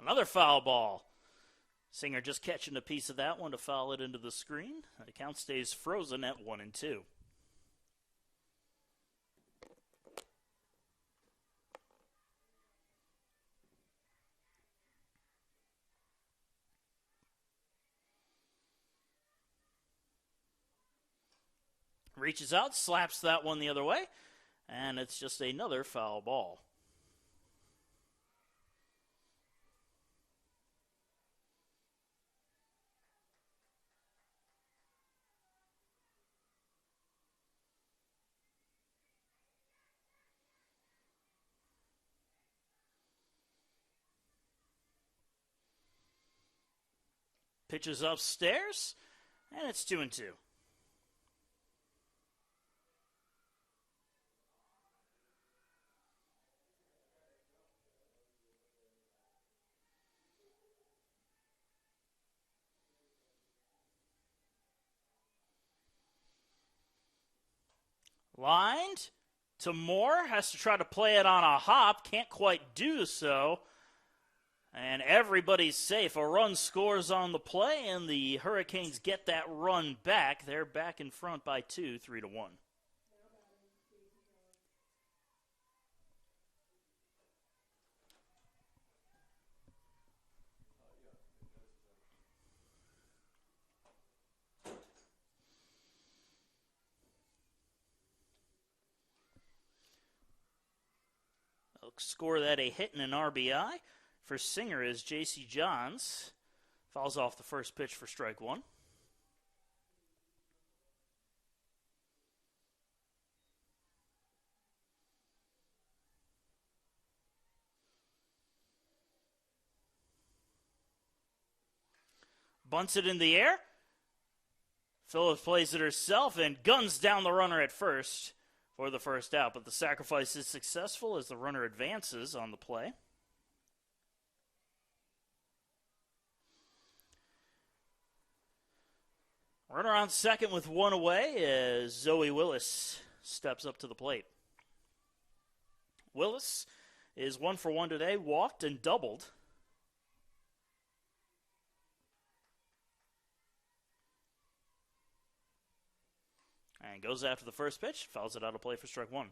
Another foul ball. Singer just catching a piece of that one to foul it into the screen. The count stays frozen at 1-2. Reaches out, slaps that one the other way, and it's just another foul ball. Pitches upstairs, and it's 2-2. Lined to Moore, has to try to play it on a hop, can't quite do so. And everybody's safe. A run scores on the play, and the Hurricanes get that run back. They're back in front by 2, 3-1. They'll score that a hit and an RBI. for Singer is J.C. Johns. Fouls off the first pitch for strike one. Bunts it in the air. Phillips plays it herself and guns down the runner at first for the first out. But the sacrifice is successful as the runner advances on the play. Runner on second with one away as Zoe Willis steps up to the plate. Willis is 1 for 1 today, walked and doubled. And goes after the first pitch, fouls it out of play for strike one.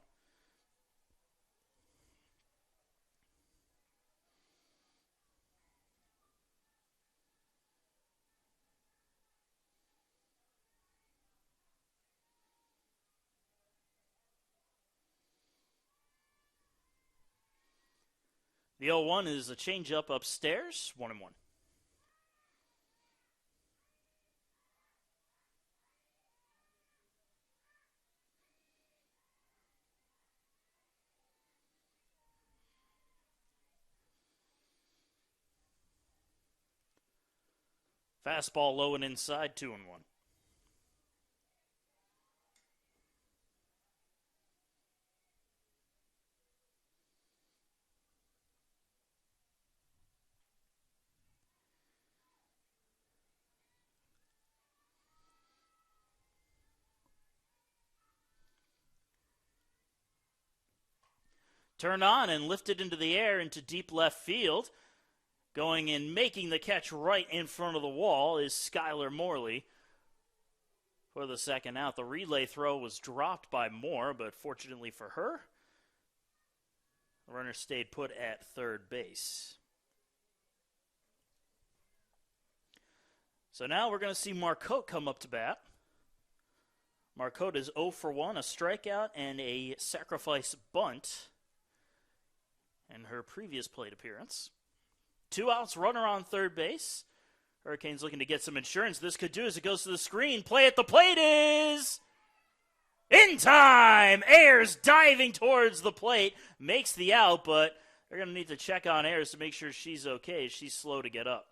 The 0-1 is a changeup upstairs, 1-1. Fastball low and inside, 2-1. Turned on and lifted into the air into deep left field. Going and making the catch right in front of the wall is Skylar Morley for the second out. The relay throw was dropped by Moore, but fortunately for her, the runner stayed put at third base. So now we're going to see Marcotte come up to bat. Marcotte is 0 for 1, a strikeout and a sacrifice bunt in her previous plate appearance. 2 outs, runner on third base. Hurricanes looking to get some insurance. This could do as it goes to the screen. Play at the plate is in time. Ayers diving towards the plate. Makes the out, but they're going to need to check on Ayers to make sure she's okay. She's slow to get up.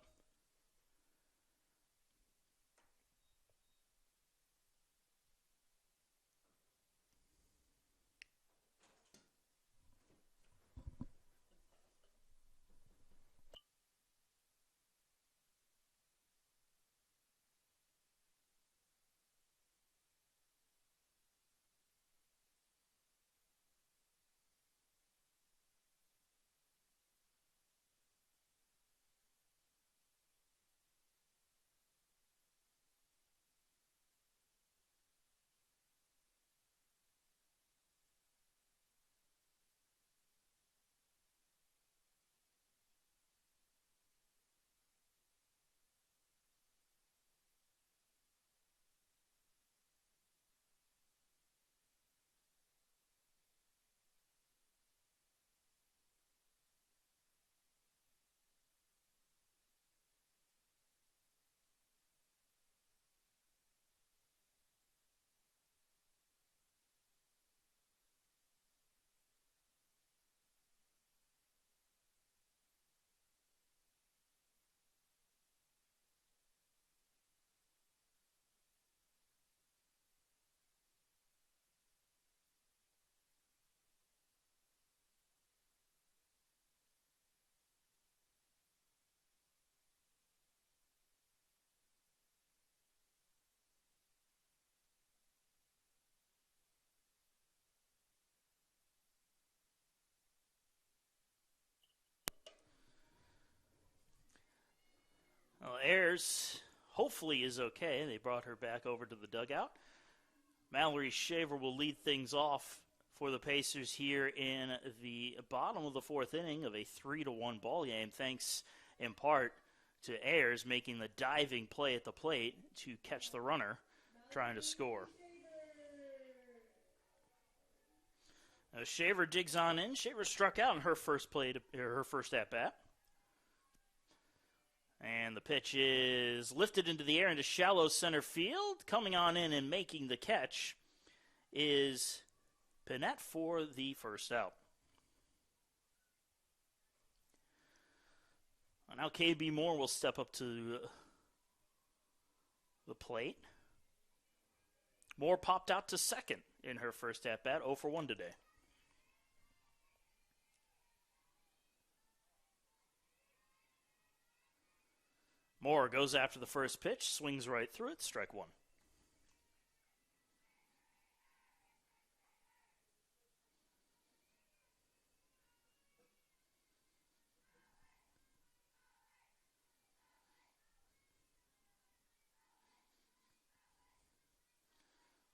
Well, Ayers hopefully is okay. They brought her back over to the dugout. Mallory Shaver will lead things off for the Pacers here in the bottom of the fourth inning of a 3-1 ball game, thanks in part to Ayers making the diving play at the plate to catch the runner trying to score. Shaver digs on in. Shaver struck out in her first at bat. And the pitch is lifted into the air into shallow center field. Coming on in and making the catch is Pinette for the first out. Now KB Moore will step up to the plate. Moore popped out to second in her first at-bat, 0 for 1 today. Moore goes after the first pitch, swings right through it, strike one.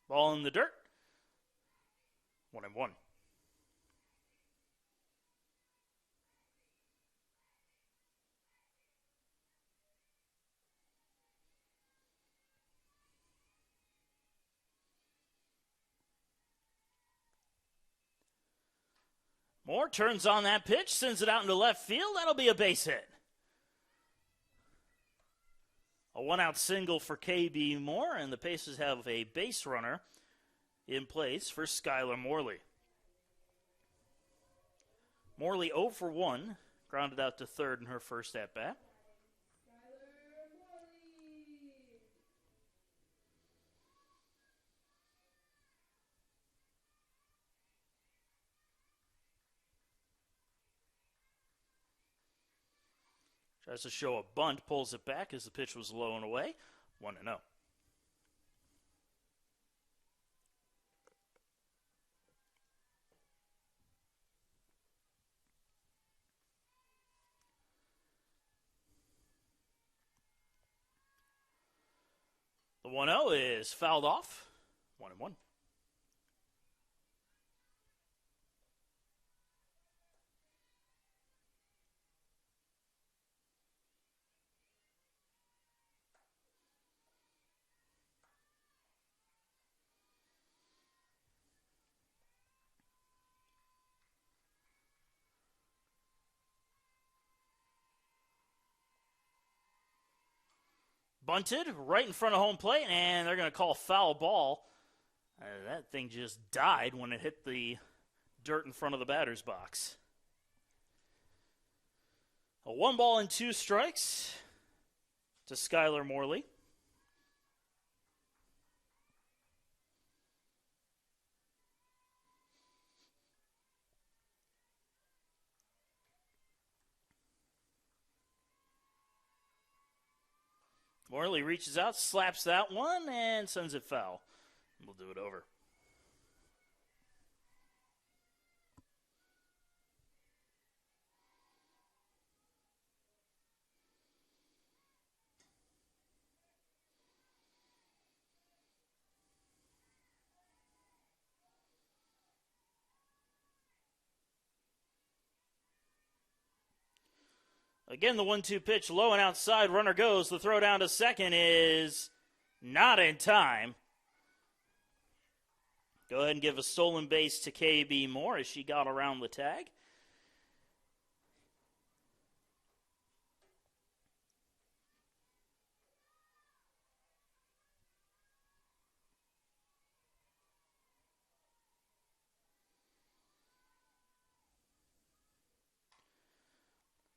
Ball in the dirt. 1-1. Moore turns on that pitch, sends it out into left field. That'll be a base hit. A one-out single for KB Moore, and the Pacers have a base runner in place for Skylar Morley. Morley 0 for 1, grounded out to third in her first at-bat. Tries to show a bunt, pulls it back as the pitch was low and away. 1-0. The 1-0 is fouled off. 1-1. Bunted right in front of home plate, and they're going to call foul ball. That thing just died when it hit the dirt in front of the batter's box. A 1-2 strikes to Skylar Morley. Morley reaches out, slaps that one, and sends it foul. We'll do it over. Again, the 1-2 pitch, low and outside, runner goes. The throw down to second is not in time. Go ahead and give a stolen base to KB Moore as she got around the tag.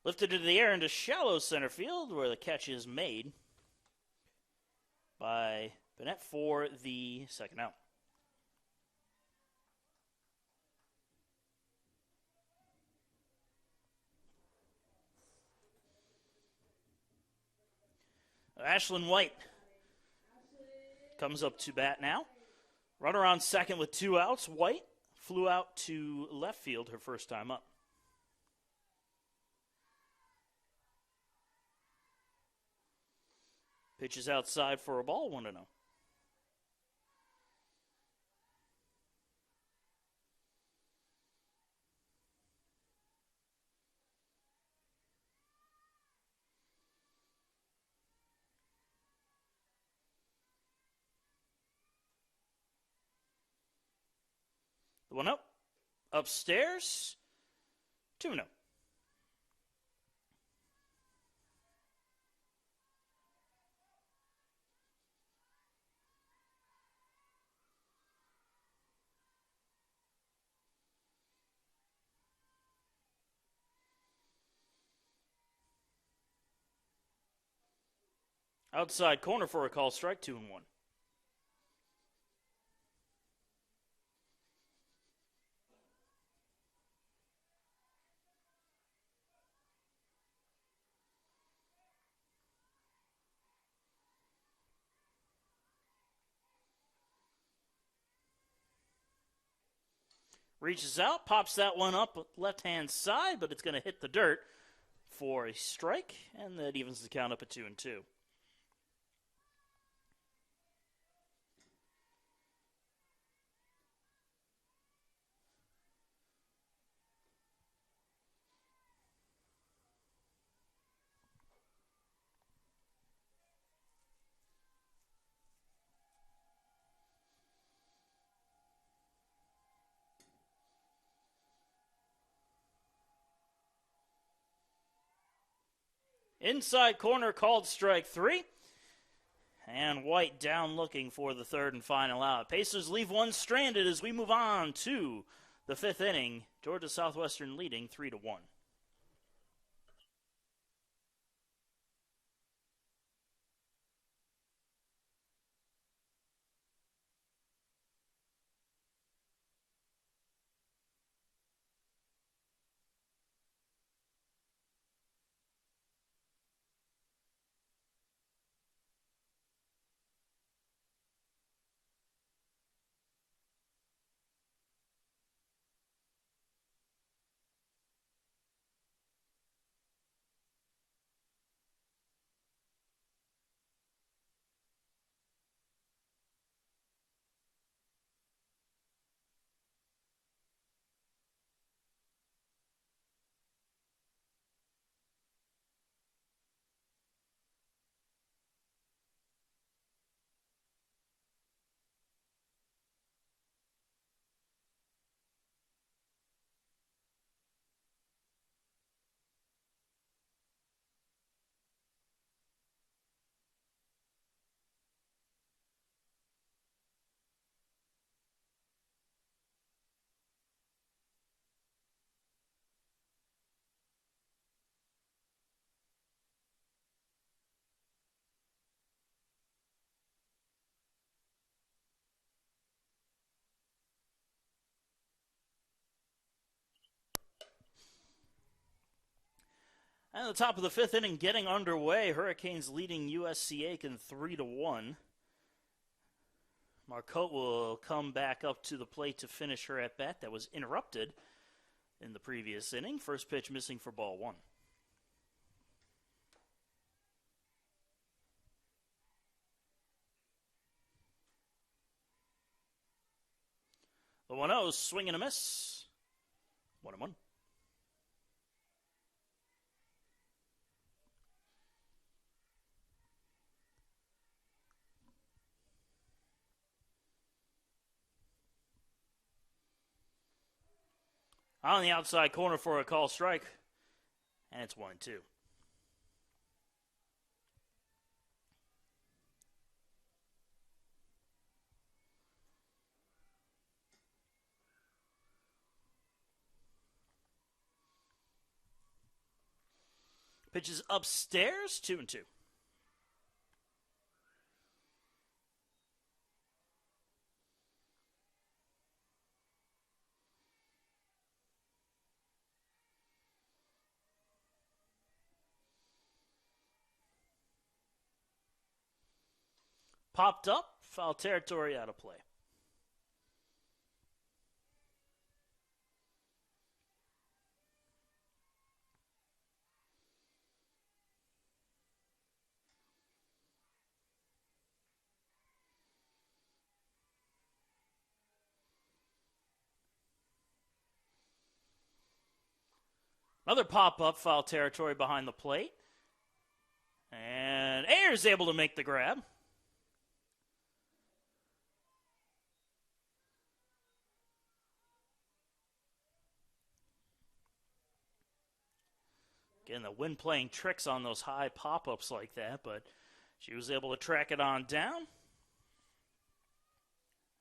Lifted into the air into shallow center field where the catch is made by Bennett for the second out. Ashlyn White comes up to bat now. Runner on second with 2 outs. White flew out to left field her first time up. Pitches outside for a ball, 1-0. The 1-0. Upstairs, 2-0. Outside corner for a call strike, 2-1. Reaches out, pops that one up left-hand side, but it's going to hit the dirt for a strike, and that evens the count up at 2-2. Inside corner called strike 3. And White down looking for the third and final out. Pacers leave one stranded as we move on to the fifth inning. Georgia Southwestern leading 3-1. And the top of the fifth inning getting underway. Hurricanes leading USC Aiken 3-1. Marcotte will come back up to the plate to finish her at bat. That was interrupted in the previous inning. First pitch missing for ball 1. The 1-0, swing and a miss. 1-1. On the outside corner for a call strike, and it's 1-2. Pitches upstairs, 2-2. Popped up, foul territory, out of play. Another pop-up, foul territory behind the plate. And Ayers able to make the grab. Again, the wind playing tricks on those high pop-ups like that, but she was able to track it on down.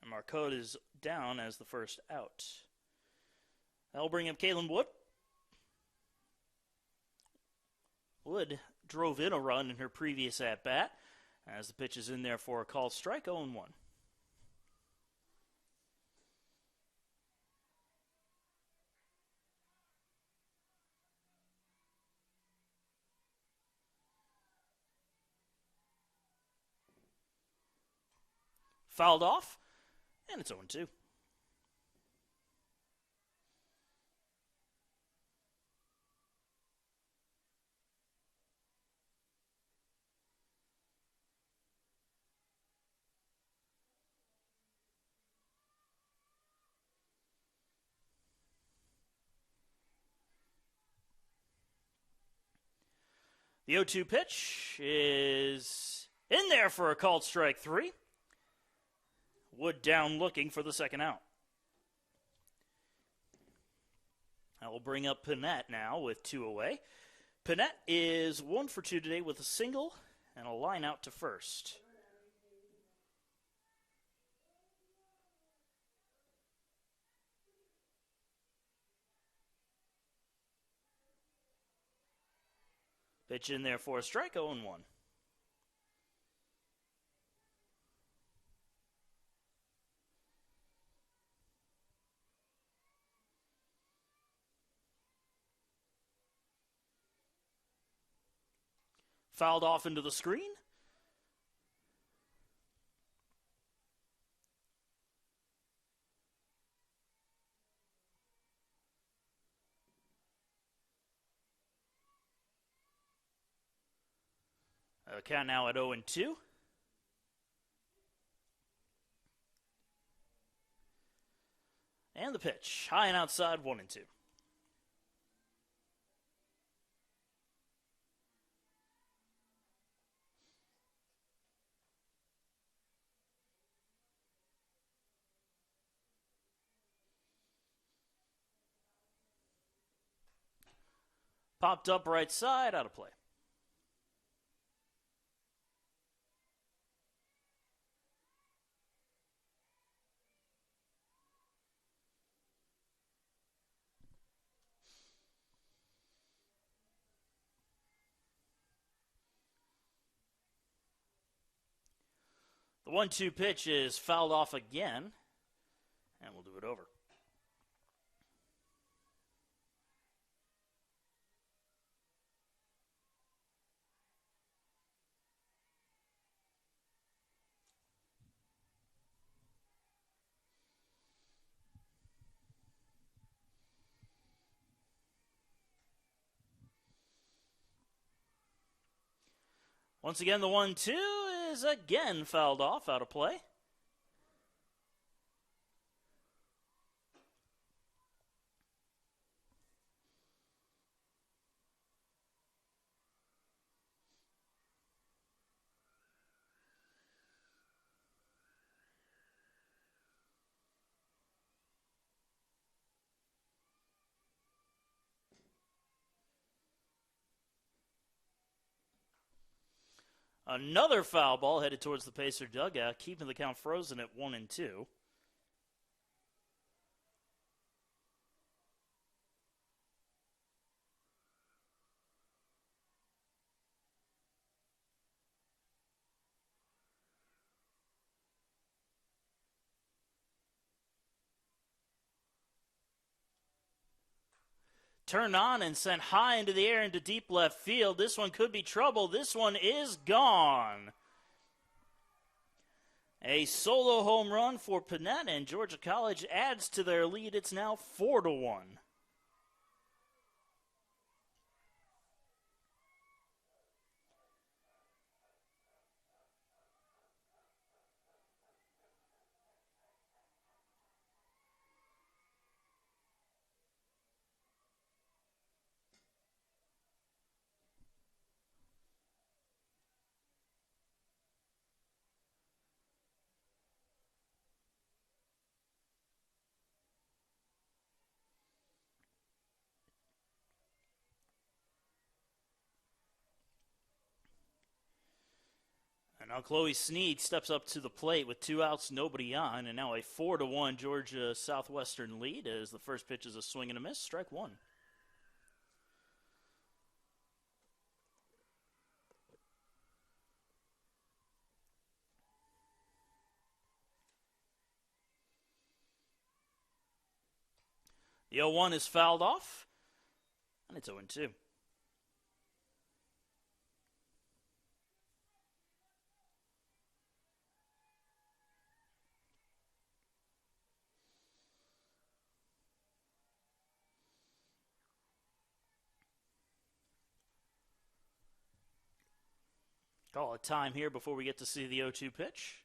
And Marcotte is down as the first out. That'll bring up Caitlyn Wood. Wood drove in a run in her previous at-bat. As the pitch is in there for a called strike, 0-1. Fouled off, and it's 0-2. The 0-2 pitch is in there for a called strike 3. Wood down looking for the second out. That will bring up Panette now with 2 away. Panette is 1 for 2 today with a single and a line out to first. Pitch in there for a strike, 0-1. Fouled off into the screen. Count now at 0-2. And the pitch, high and outside, 1-2. Popped up right side, out of play. The 1-2 pitch is fouled off again, and we'll do it over. Once again, the 1-2 is again fouled off, out of play. Another foul ball headed towards the Pacer dugout, keeping the count frozen at 1-2. Turned on and sent high into the air into deep left field. This one could be trouble. This one is gone. A solo home run for Panette, and Georgia College adds to their lead. It's now 4-1. And now Chloe Sneed steps up to the plate with 2 outs, nobody on, and now a 4-1 Georgia Southwestern lead as the first pitch is a swing and a miss, strike 1. The 0-1 is fouled off, and it's 0-2. Call a time here before we get to see the 0-2 pitch.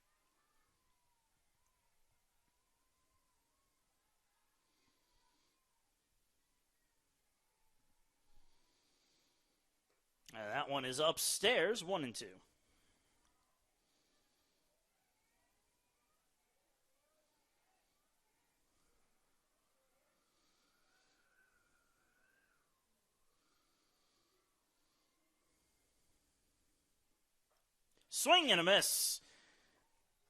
And that one is upstairs, 1-2. Swing and a miss.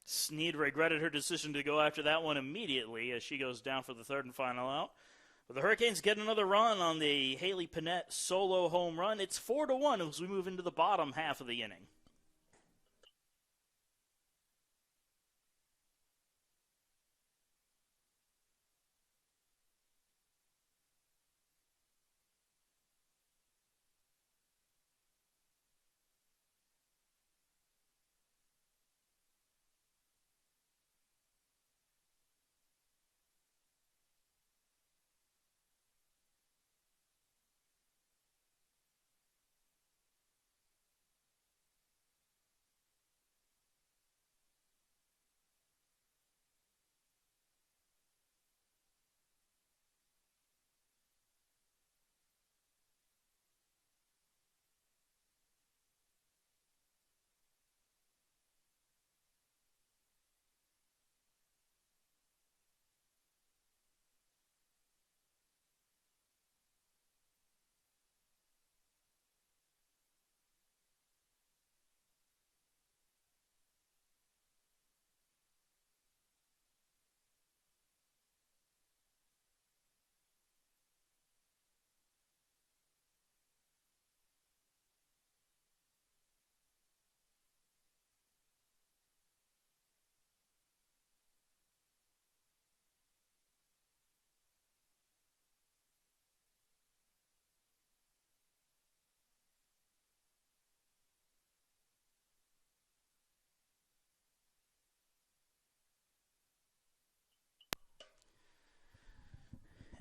Snead regretted her decision to go after that one immediately as she goes down for the third and final out. But the Hurricanes get another run on the Haley Panette solo home run. It's 4-1 as we move into the bottom half of the inning.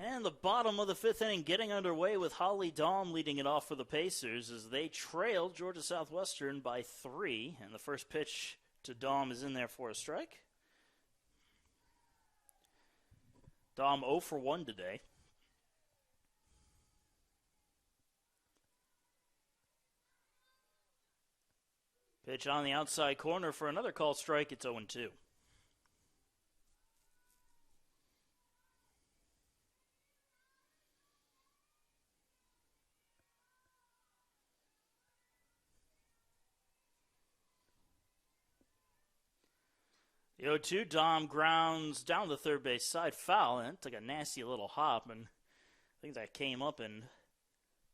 And the bottom of the fifth inning getting underway with Holly Dahm leading it off for the Pacers as they trail Georgia Southwestern by 3. And the first pitch to Dahm is in there for a strike. Dahm 0 for 1 today. Pitch on the outside corner for another called strike. It's 0-2. The 0-2, Dahm grounds down the third base side, foul, and it took a nasty little hop, and I think that came up and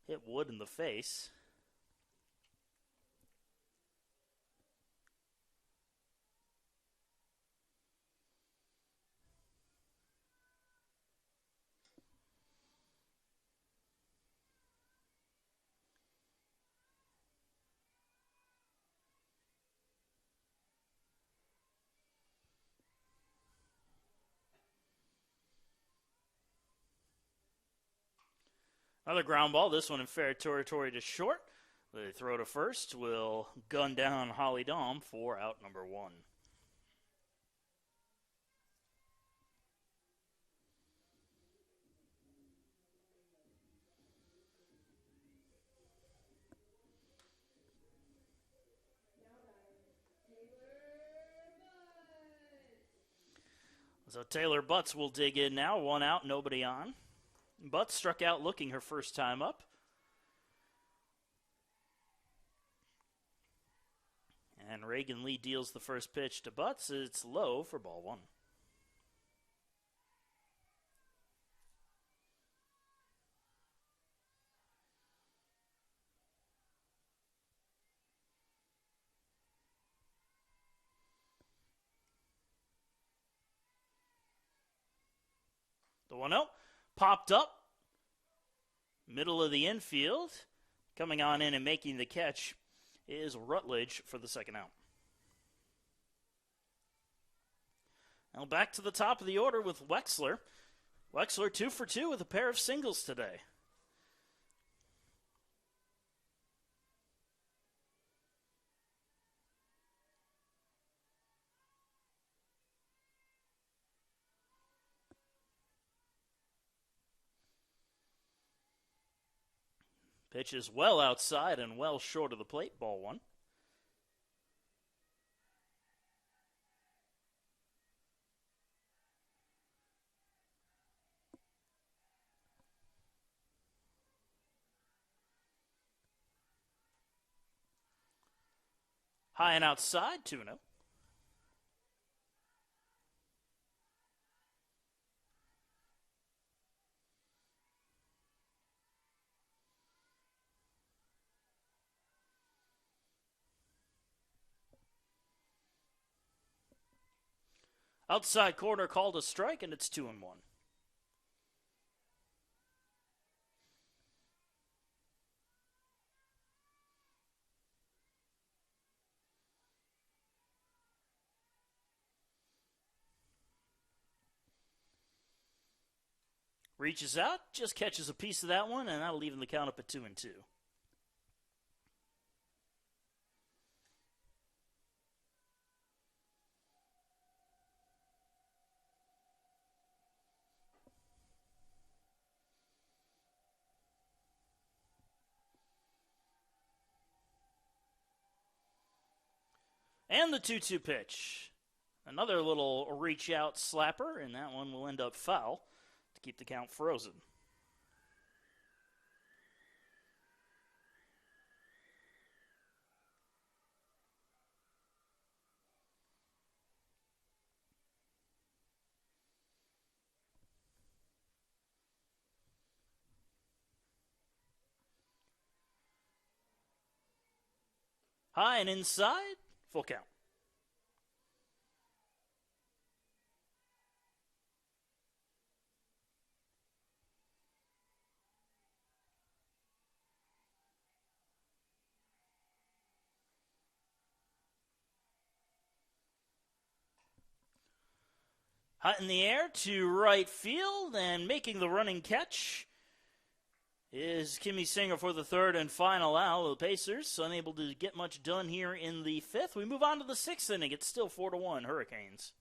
hit Wood in the face. Another ground ball, this one in fair territory to short. The throw to first will gun down Holly Dahm for out number 1. So Taylor Butts will dig in now. 1 out, nobody on. Butts struck out looking her first time up. And Reagan Lee deals the first pitch to Butts. It's low for ball 1. The 1-0. Popped up. Middle of the infield. Coming on in and making the catch is Rutledge for the second out. Now back to the top of the order with Wexler. Wexler 2 for 2 with a pair of singles today. Pitch is well outside and well short of the plate, ball one. High and outside, 2-0. Outside corner called a strike, and it's 2-1. Reaches out, just catches a piece of that one, and that'll leave the count up at 2-2. And the 2-2 pitch. Another little reach out slapper, and that one will end up foul to keep the count frozen. High and inside, full count. Hot in the air to right field, and making the running catch is Kimmy Singer for the third and final out. The Pacers unable to get much done here in the fifth. We move on to the sixth inning. It's still 4-1 Hurricanes.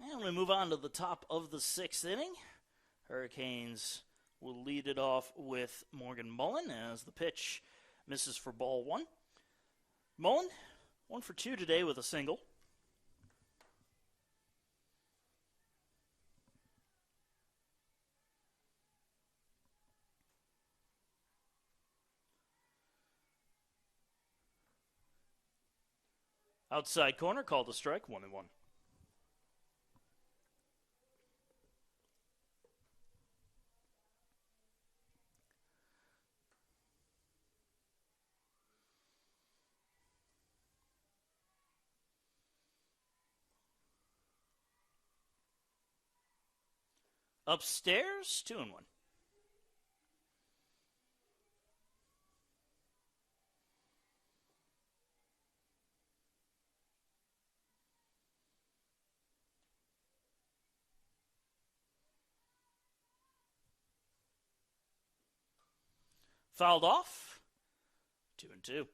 And we move on to the top of the sixth inning. Hurricanes will lead it off with Morgan Mullen as the pitch misses for ball one. Mullen, 1 for 2 today with a single. Outside corner called a strike, 1-1. Upstairs, 2-1. Fouled off, 2-2.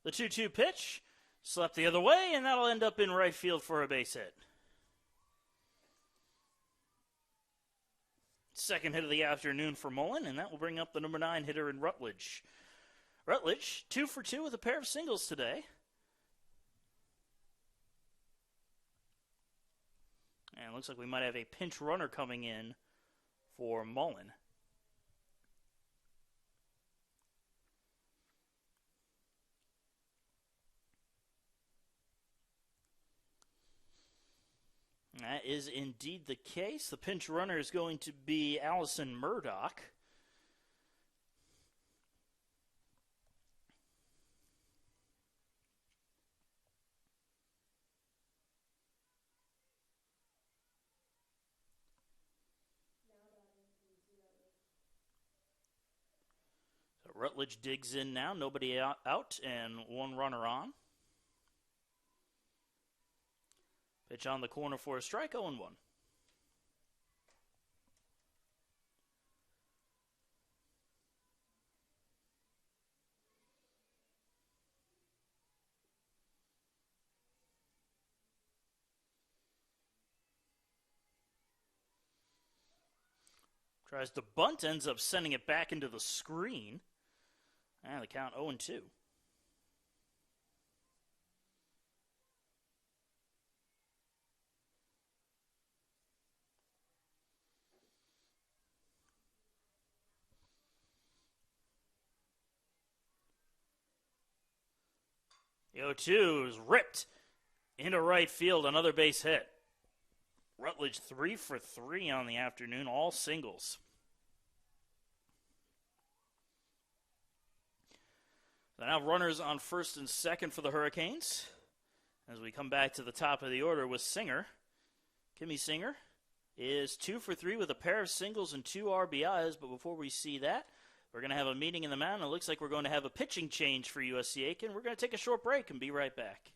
The 2-2 pitch slept the other way, and that'll end up in right field for a base hit. Second hit of the afternoon for Mullen, and that will bring up the number 9 hitter in Rutledge. Rutledge, 2 for 2 with a pair of singles today. And it looks like we might have a pinch runner coming in for Mullen. That is indeed the case. The pinch runner is going to be Allison Murdoch. So Rutledge digs in now. Nobody out and one runner on. Pitch on the corner for a strike, 0-1. Tries to bunt, ends up sending it back into the screen. And the count 0-2. The 0-2 is ripped into right field, another base hit. Rutledge 3 for 3 on the afternoon, all singles. So now runners on first and second for the Hurricanes. As we come back to the top of the order with Singer. Kimmy Singer is 2 for 3 with a pair of singles and 2 RBIs, but before we see that, we're going to have a meeting in the mound. It looks like we're going to have a pitching change for USC Aiken. We're going to take a short break and be right back.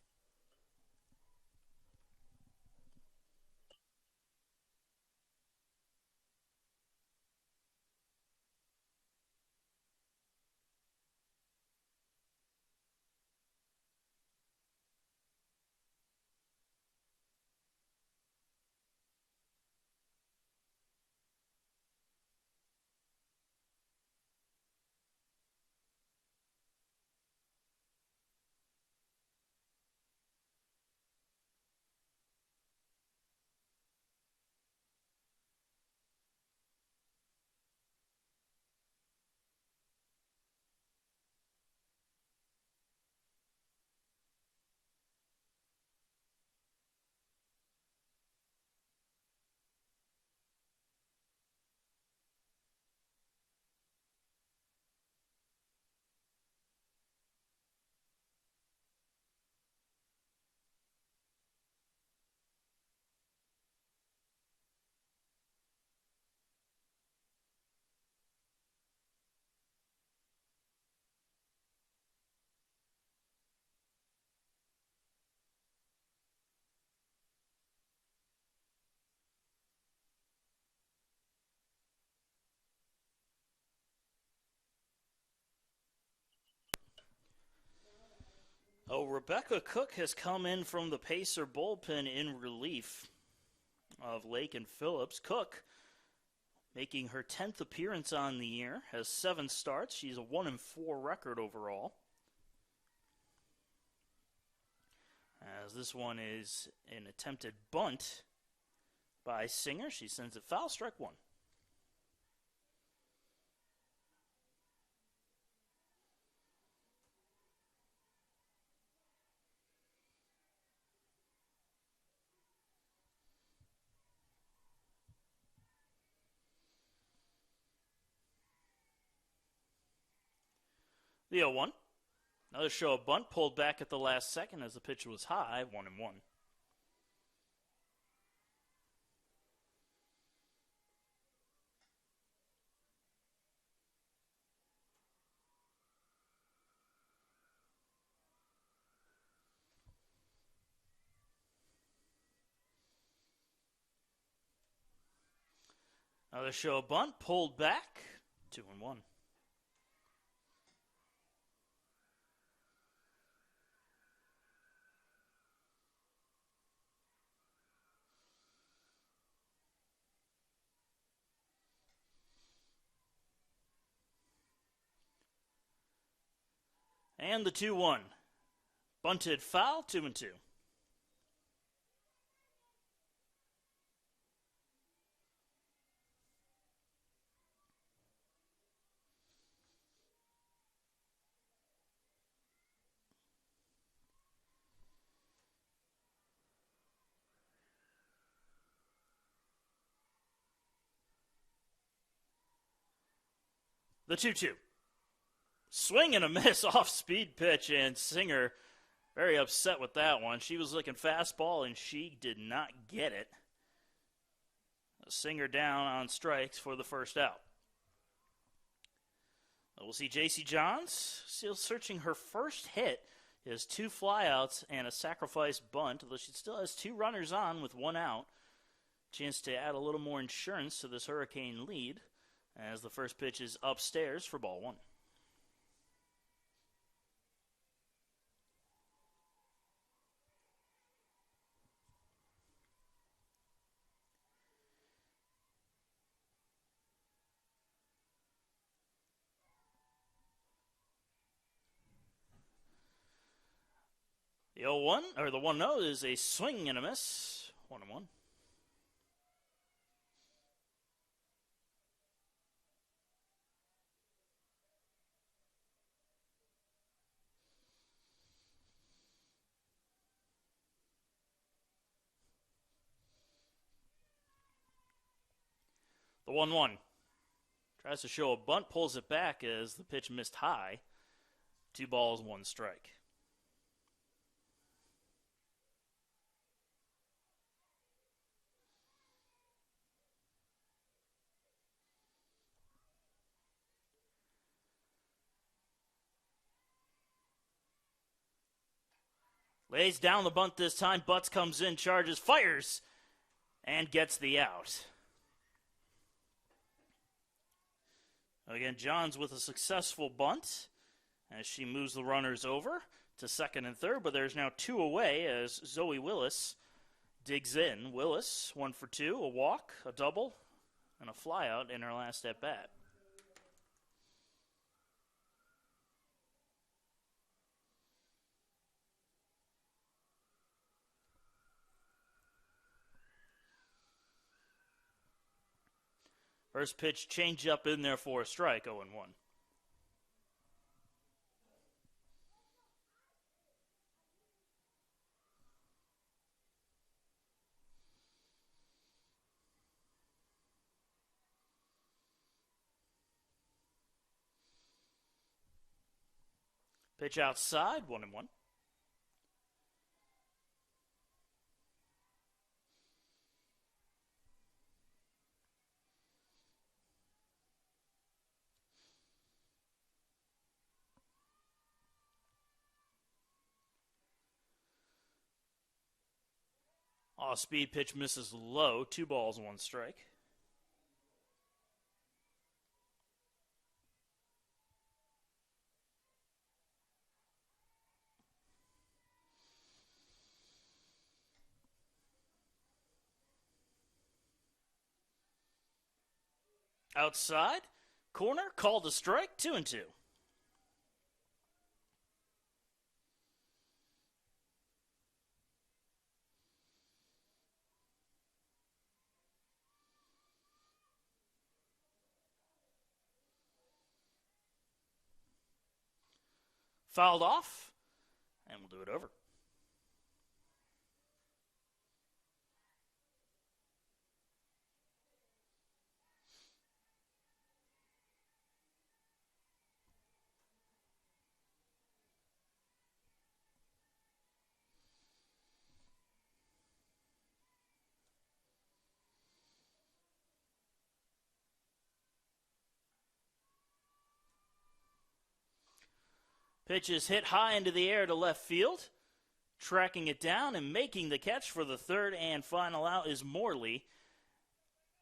Oh, Rebecca Cook has come in from the Pacer bullpen in relief of Lake and Phillips. Cook, making her 10th appearance on the year, has 7 starts. She's a 1-4 record overall. As this one is an attempted bunt by Singer. She sends it foul, strike 1. The 0-1. Another show of bunt pulled back at the last second as the pitch was high, 1-1. Another show of bunt pulled back, 2-1. And the 2-1. Bunted foul, 2-2. The 2-2. Swing and a miss off speed pitch, and Singer very upset with that one. She was looking fastball, and she did not get it. Singer down on strikes for the first out. We'll see J.C. Johns still searching her first hit. He has 2 flyouts and a sacrifice bunt, although she still has 2 runners on with 1 out. Chance to add a little more insurance to this Hurricane lead as the first pitch is upstairs for ball 1. The 0-1, or the 1-0 is a swing and a miss, 1-1. The 1-1 tries to show a bunt, pulls it back as the pitch missed high. 2 balls, 1 strike. Lays down the bunt this time. Butts comes in, charges, fires, and gets the out. Again, Johns with a successful bunt as she moves the runners over to second and third, but there's now 2 away as Zoe Willis digs in. Willis, 1 for 2, a walk, a double, and a flyout in her last at bat. First pitch, change up in there for a strike, 0-1. Pitch outside, 1-1. Off-speed pitch misses low. 2 balls, 1 strike. Outside, corner, called a strike, 2-2. Fouled off, and we'll do it over. Pitch is hit high into the air to left field. Tracking it down and making the catch for the third and final out is Morley,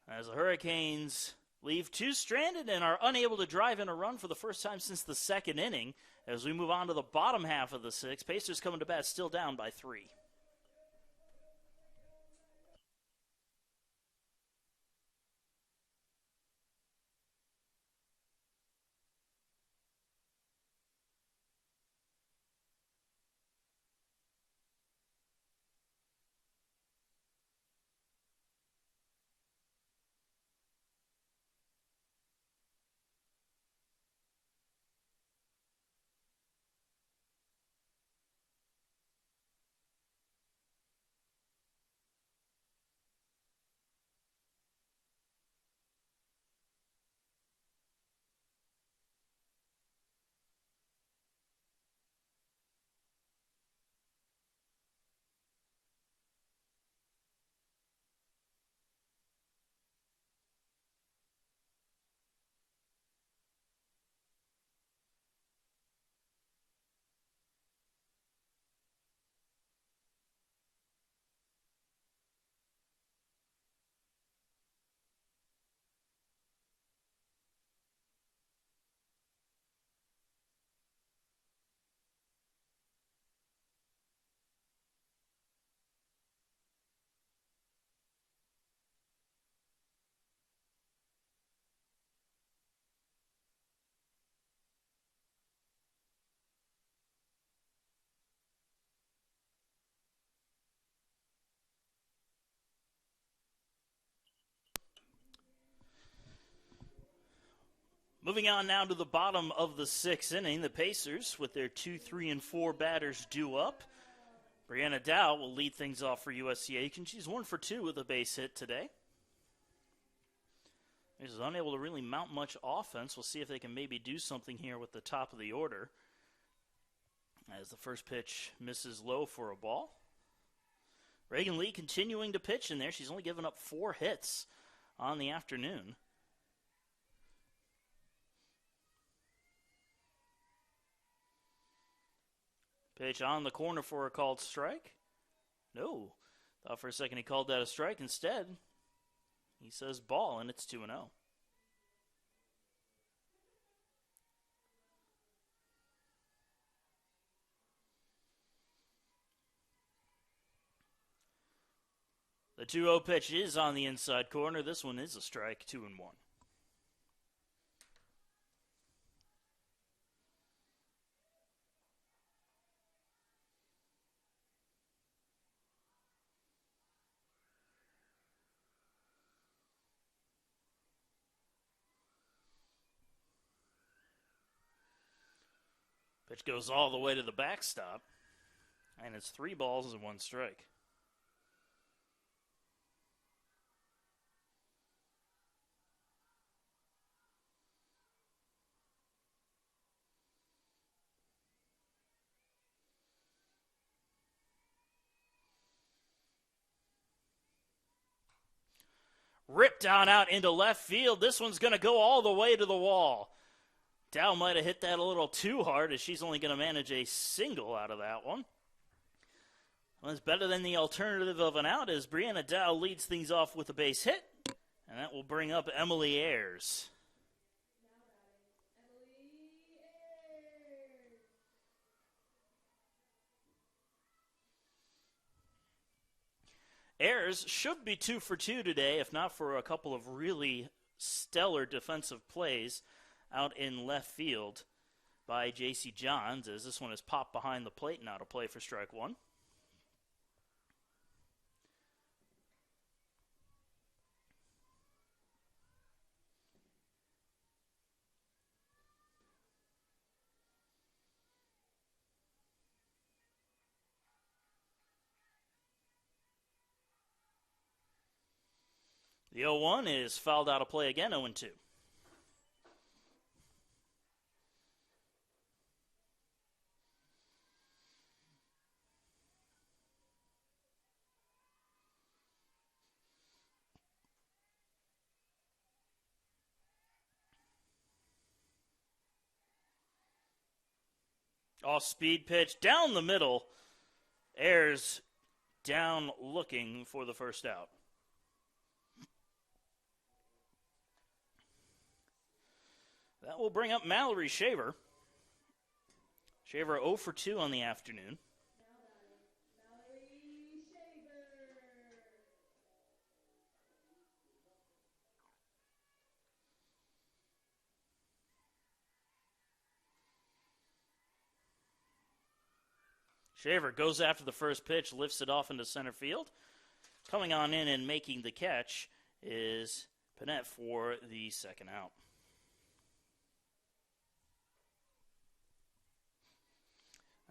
as the Hurricanes leave two stranded and are unable to drive in a run for the first time since the second inning. As we move on to the bottom half of the sixth, Pacers coming to bat still down by 3. Moving on now to the bottom of the sixth inning, the Pacers, with their 2, 3, and 4 batters due up. Brianna Dow will lead things off for USC Aiken. She's 1 for 2 with a base hit today. She's unable to really mount much offense. We'll see if they can maybe do something here with the top of the order, as the first pitch misses low for a ball. Reagan Lee continuing to pitch in there. She's only given up 4 hits on the afternoon. Pitch on the corner for a called strike. No. Thought for a second he called that a strike. Instead, he says ball, and it's 2-0. The 2-0 pitch is on the inside corner. This one is a strike, 2-1. Pitch goes all the way to the backstop, and it's 3 balls and 1 strike. Ripped down out into left field. This one's going to go all the way to the wall. Dow might have hit that a little too hard, as she's only going to manage a single out of that one. Well, it's better than the alternative of an out, as Brianna Dow leads things off with a base hit. And that will bring up Emily Ayers. Ayers should be 2 for 2 today, if not for a couple of really stellar defensive plays out in left field by J.C. Johns, as this one is popped behind the plate and out of play for strike 1. The 0-1 is fouled out of play again, 0-2. Off-speed pitch down the middle. Ayers down looking for the first out. That will bring up Mallory Shaver. Shaver 0 for 2 on the afternoon. Shaver goes after the first pitch, lifts it off into center field. Coming on in and making the catch is Panette for the second out.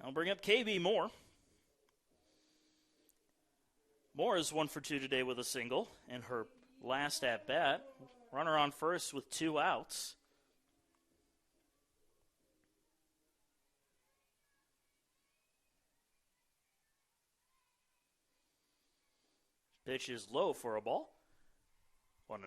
I'll bring up KB Moore. Moore is 1 for 2 today with a single in her last at bat. Runner on first with 2 outs. Pitch is low for a ball. 1-0.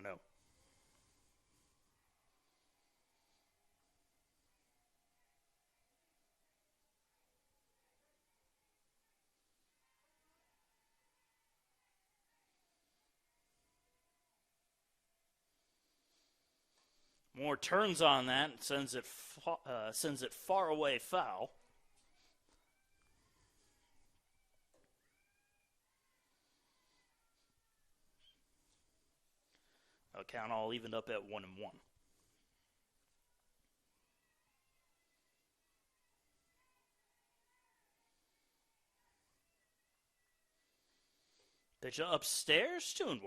Moore turns on that and sends it far away foul. A count all evened up at 1-1. Pitch upstairs, 2-1.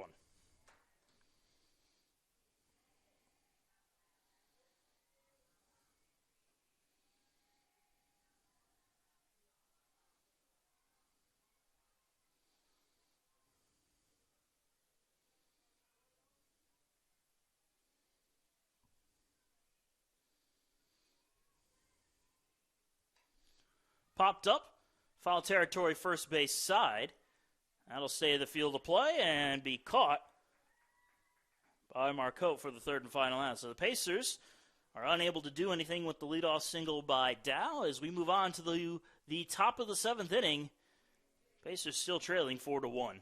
Popped up, foul territory first base side. That'll stay the field of play and be caught by Marcotte for the third and final out. So the Pacers are unable to do anything with the leadoff single by Dow as we move on to the top of the 7th inning. Pacers still trailing 4-1.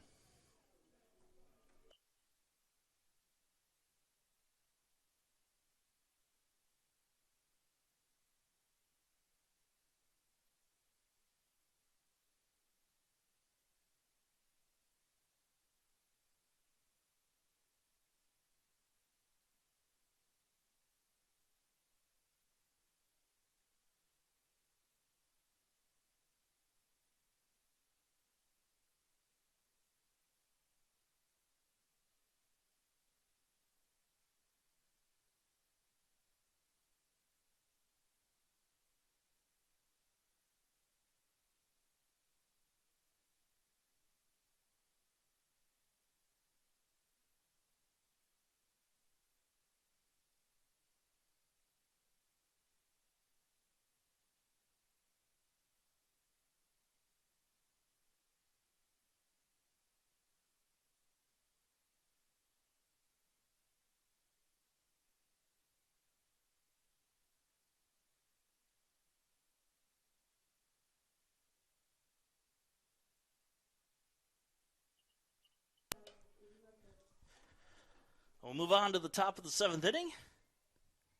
We'll move on to the top of the 7th inning.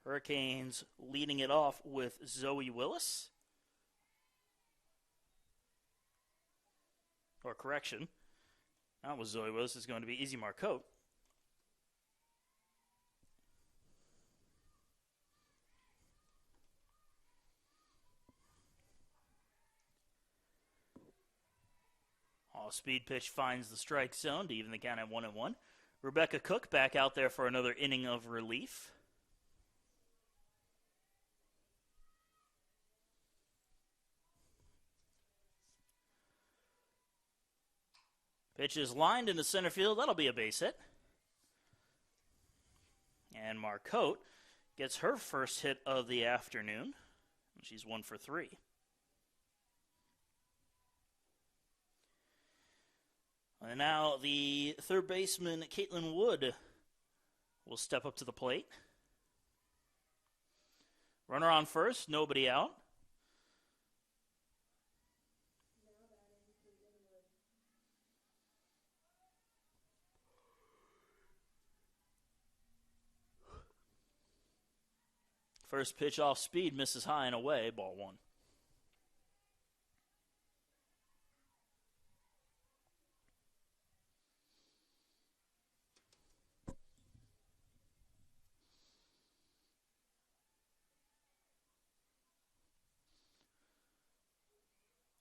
Hurricanes leading it off with Zoe Willis. Or correction, not with Zoe Willis, it's going to be Izzy Marcotte. Off-speed pitch finds the strike zone to even the count at 1-1. Rebecca Cook back out there for another inning of relief. Pitch is lined into center field. That'll be a base hit. And Marcotte gets her first hit of the afternoon. She's 1 for 3. And now the third baseman, Caitlyn Wood, will step up to the plate. Runner on first, nobody out. First pitch off speed, misses high and away, ball one.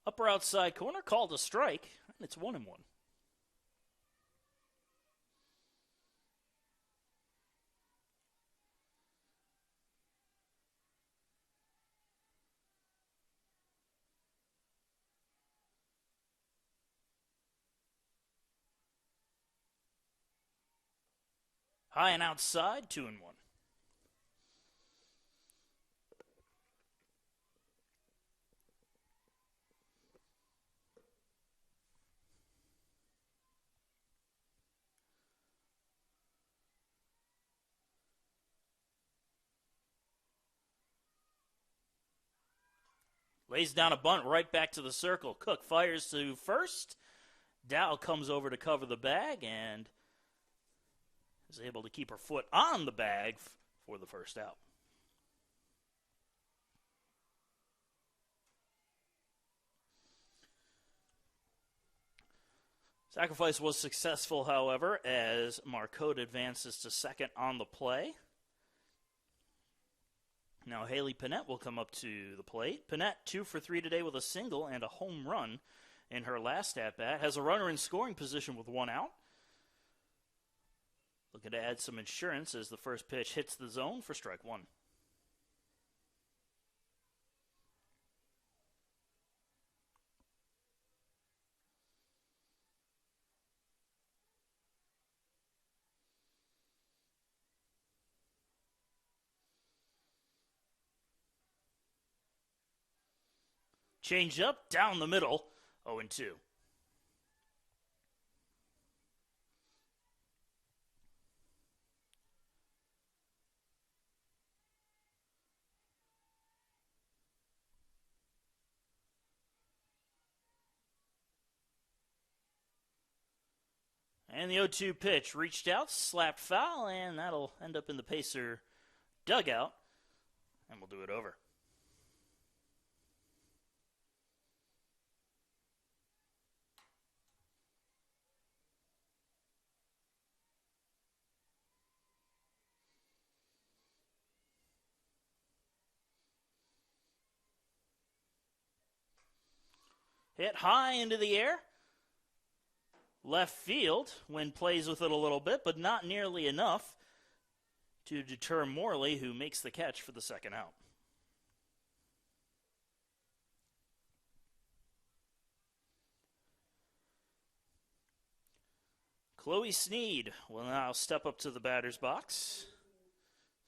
Upper outside corner, called a strike, and it's 1-1. High and outside, 2-1. Lays down a bunt right back to the circle. Cook fires to first. Dow comes over to cover the bag and is able to keep her foot on the bag for the first out. Sacrifice was successful, however, as Marcotte advances to second on the play. Now Haley Panette will come up to the plate. Panette 2 for 3 today with a single and a home run in her last at-bat. Has a runner in scoring position with 1 out. Looking to add some insurance as the first pitch hits the zone for strike 1. Change up, down the middle, 0-2. And the 0-2 pitch reached out, slapped foul, and that'll end up in the Pacer dugout, and we'll do it over. Hit high into the air. Left field. Wind plays with it a little bit, but not nearly enough to deter Morley, who makes the catch for the second out. Chloe Sneed will now step up to the batter's box.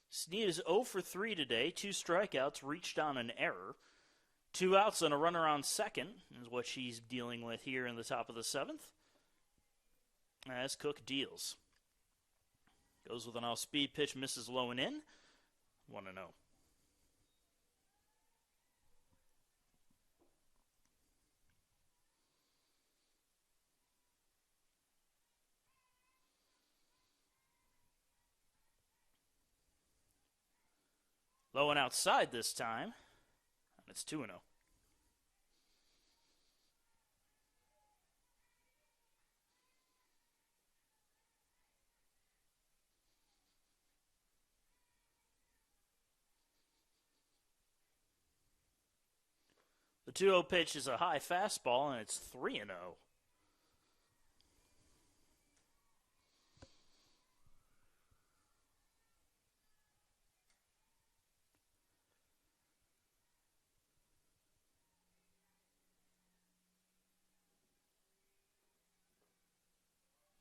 Sneed is 0 for 3 today. 2 strikeouts, reached on an error. 2 outs and a runner on second is what she's dealing with here in the top of the 7th. As Cook deals. Goes with an off-speed pitch, misses low and in. 1-0. Low and outside this time. And it's 2-0. The 2-0 pitch is a high fastball, and it's 3-0.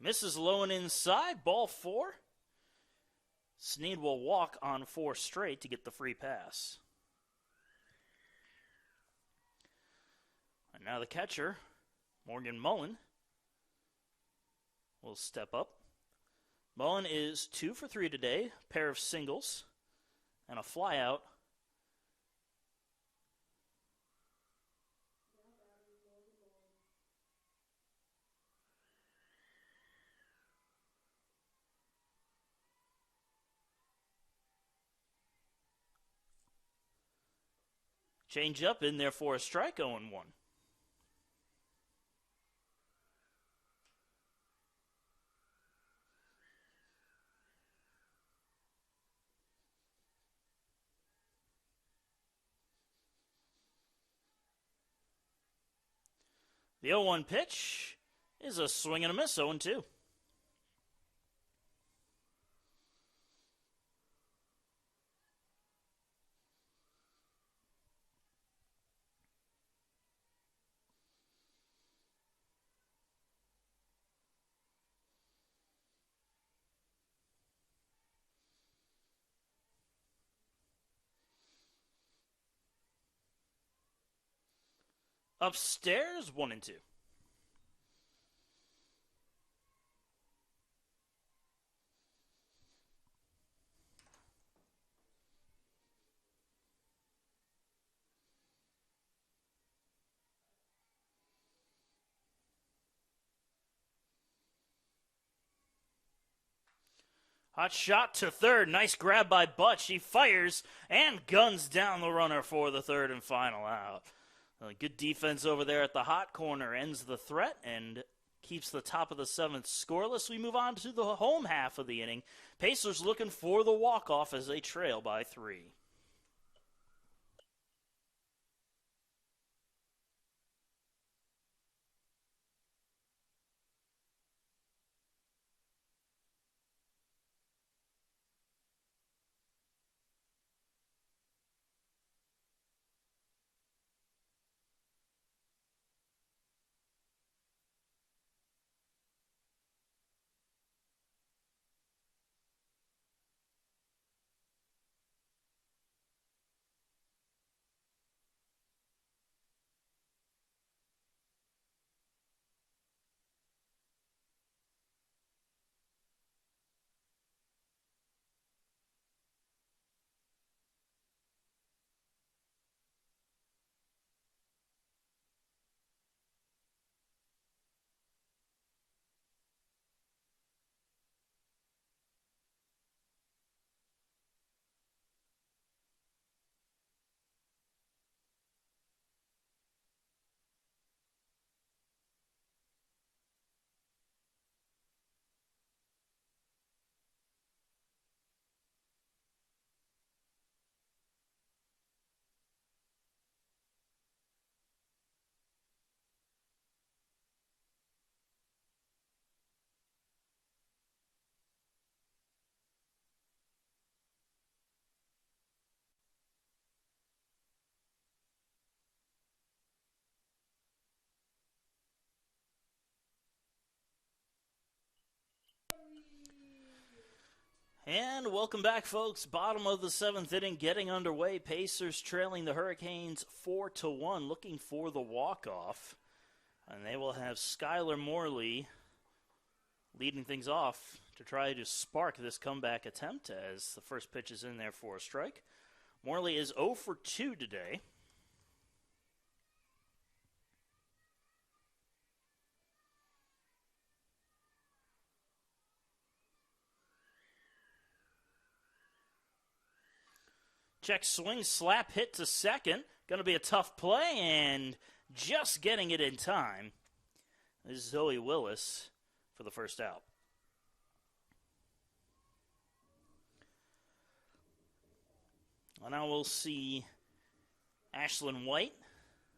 Misses low and inside, ball 4. Sneed will walk on 4 straight to get the free pass. And now the catcher, Morgan Mullen, will step up. Mullen is 2 for 3 today, pair of singles, and a flyout. Change up in there for a strike, 0-1. The 0-1 pitch is a swing and a miss, 0-2. Upstairs, 1-2. Hot shot to third. Nice grab by Butch. He fires and guns down the runner for the third and final out. Good defense over there at the hot corner ends the threat and keeps the top of the seventh scoreless. We move on to the home half of the inning. Pacers looking for the walk-off as they trail by 3. And welcome back, folks. Bottom of the seventh inning getting underway. Pacers trailing the Hurricanes 4-1, looking for the walk-off. And they will have Skylar Morley leading things off to try to spark this comeback attempt as the first pitch is in there for a strike. Morley is 0 for 2 today. Check swing, slap hit to second. Going to be a tough play, and just getting it in time is Zoe Willis for the first out. Well, now we'll see Ashlyn White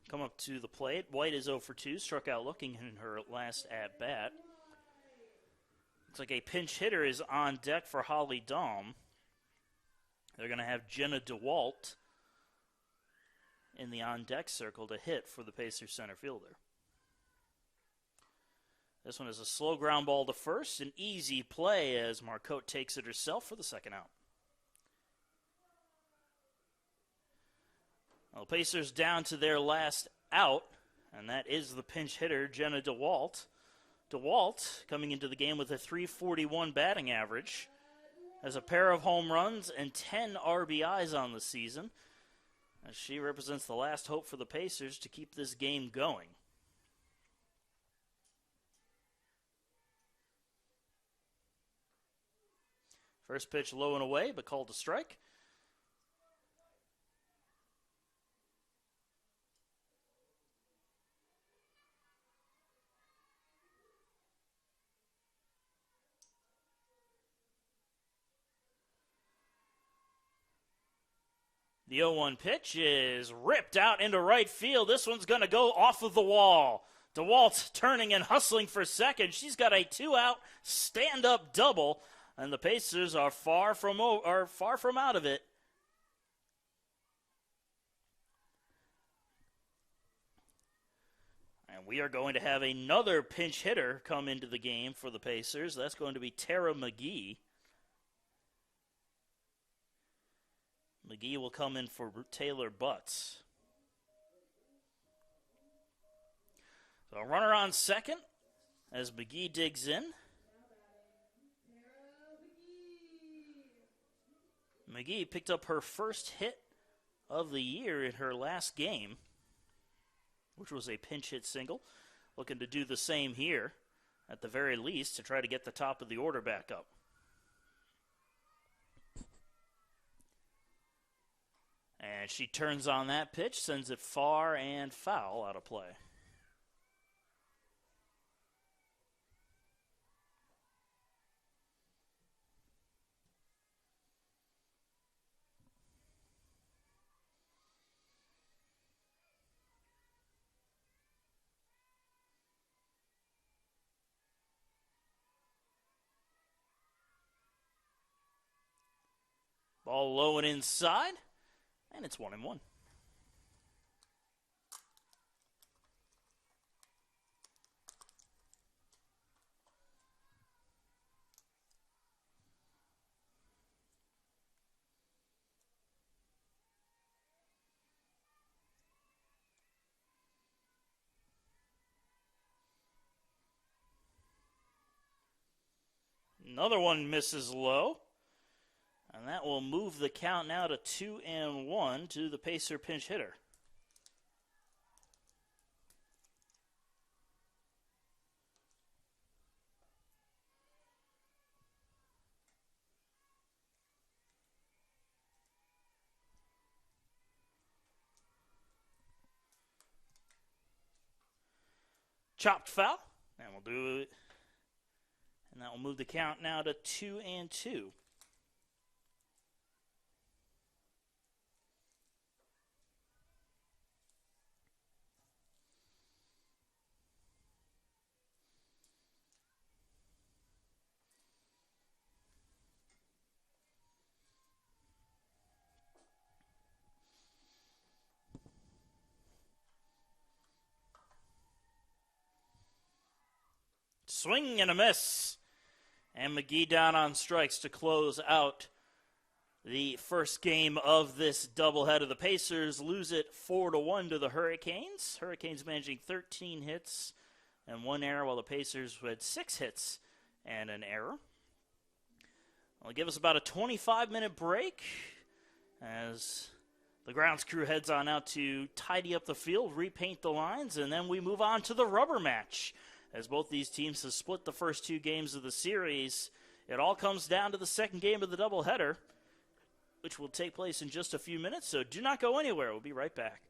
come up to the plate. White is 0 for 2, struck out looking in her last at-bat. Looks like a pinch hitter is on deck for Holly Dahm. They're going to have Jenna DeWalt in the on-deck circle to hit for the Pacers center fielder. This one is a slow ground ball to first, an easy play as Marcotte takes it herself for the second out. Well, Pacers down to their last out, and that is the pinch hitter, Jenna DeWalt. DeWalt coming into the game with a .341 batting average. Has a pair of home runs and 10 RBIs on the season, as she represents the last hope for the Pacers to keep this game going. First pitch low and away, but called a strike. The 0-1 pitch is ripped out into right field. This one's going to go off of the wall. DeWalt turning and hustling for second. She's got a 2-out stand-up double, and the Pacers are far from out of it. And we are going to have another pinch hitter come into the game for the Pacers. That's going to be Tara McGee. McGee will come in for Taylor Butts. So a runner on second as McGee digs in. McGee picked up her first hit of the year in her last game, which was a pinch hit single. Looking to do the same here, at the very least, to try to get the top of the order back up. And she turns on that pitch, sends it far and foul out of play. Ball low and inside, and it's 1-1. Another one misses low. And that will move the count now to 2-1 to the Pacer pinch hitter. Chopped foul, and we'll do it. And that will move the count now to 2-2. Swing and a miss. And McGee down on strikes to close out the first game of this doubleheader. The Pacers lose it 4-1 to the Hurricanes. Hurricanes managing 13 hits and 1 error, while the Pacers had 6 hits and an error. It'll give us about a 25-minute break as the grounds crew heads on out to tidy up the field, repaint the lines, and then we move on to the rubber match. As both these teams have split the first 2 games of the series, it all comes down to the second game of the doubleheader, which will take place in just a few minutes, so do not go anywhere. We'll be right back.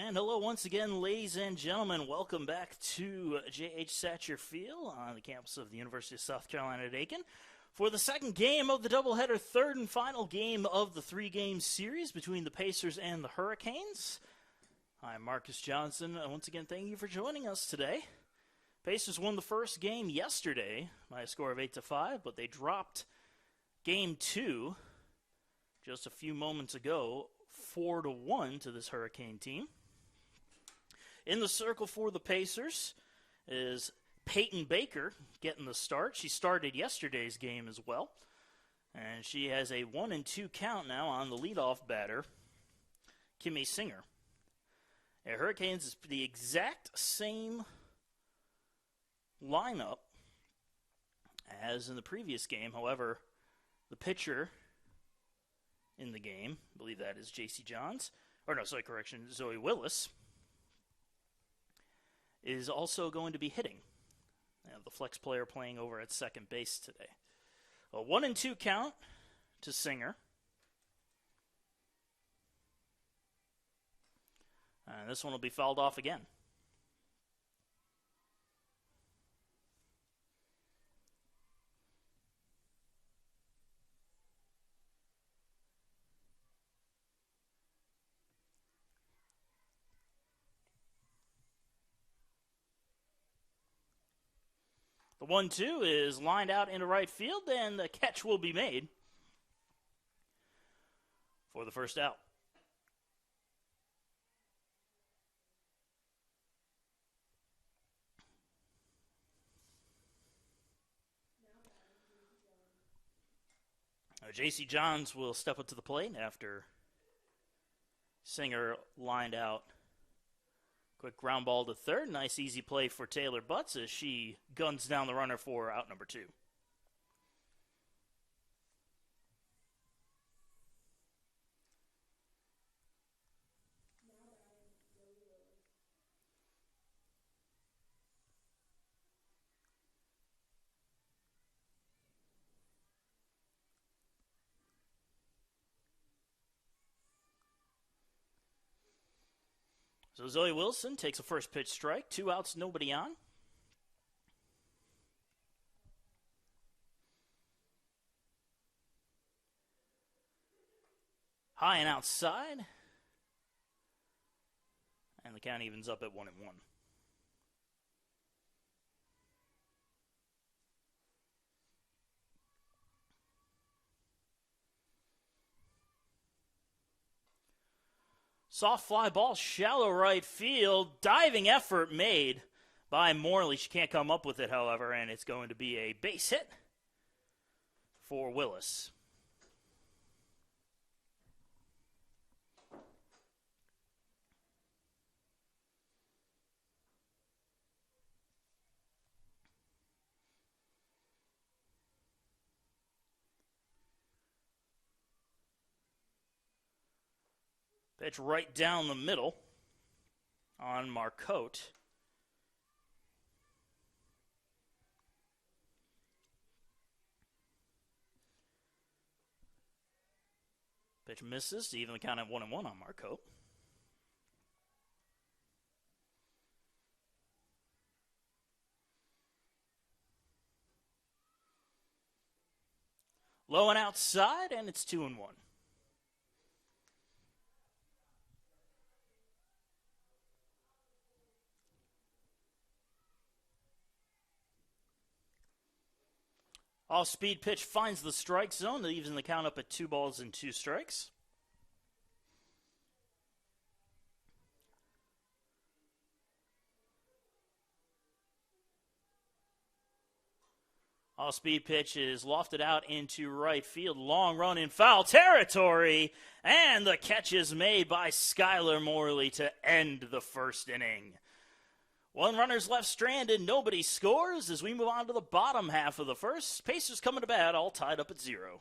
And hello once again, ladies and gentlemen. Welcome back to J.H. Satcher Field on the campus of the University of South Carolina at Aiken for the second game of the doubleheader, third and final game of the three-game series between the Pacers and the Hurricanes. I'm Marcus Johnson. Once again, thank you for joining us today. Pacers won the first game yesterday by a score of 8-5, but they dropped game two just a few moments ago, 4-1 to this Hurricane team. In the circle for the Pacers is Peyton Baker getting the start. She started yesterday's game as well. And she has a 1-2 count now on the leadoff batter, Kimmy Singer. Hurricanes is the exact same lineup as in the previous game. However, the pitcher in the game, I believe that is Zoe Willis, is also going to be hitting. The flex player playing over at second base today. A 1-2 count to Singer. And this one will be fouled off again. The 1-2 is lined out into right field, and the catch will be made for the first out. J.C. Johns will step up to the plate after Singer lined out. Quick ground ball to third. Nice easy play for Taylor Butts as she guns down the runner for out number two. So Zoe Wilson takes a first pitch strike. 2 outs, nobody on. High and outside. And the count evens up at 1-1. Soft fly ball, shallow right field. Diving effort made by Morley. She can't come up with it, however, and it's going to be a base hit for Willis. Pitch right down the middle on Marcotte. Pitch misses to even the count at 1-1 on Marcotte. Low and outside, and it's 2-1. Off-speed pitch finds the strike zone. That evens the count up at 2-2 strikes. Off-speed pitch is lofted out into right field. Long run in foul territory. And the catch is made by Skylar Morley to end the first inning. 1 runner's left stranded, nobody scores as we move on to the bottom half of the first. Pacers coming to bat, all tied up at 0.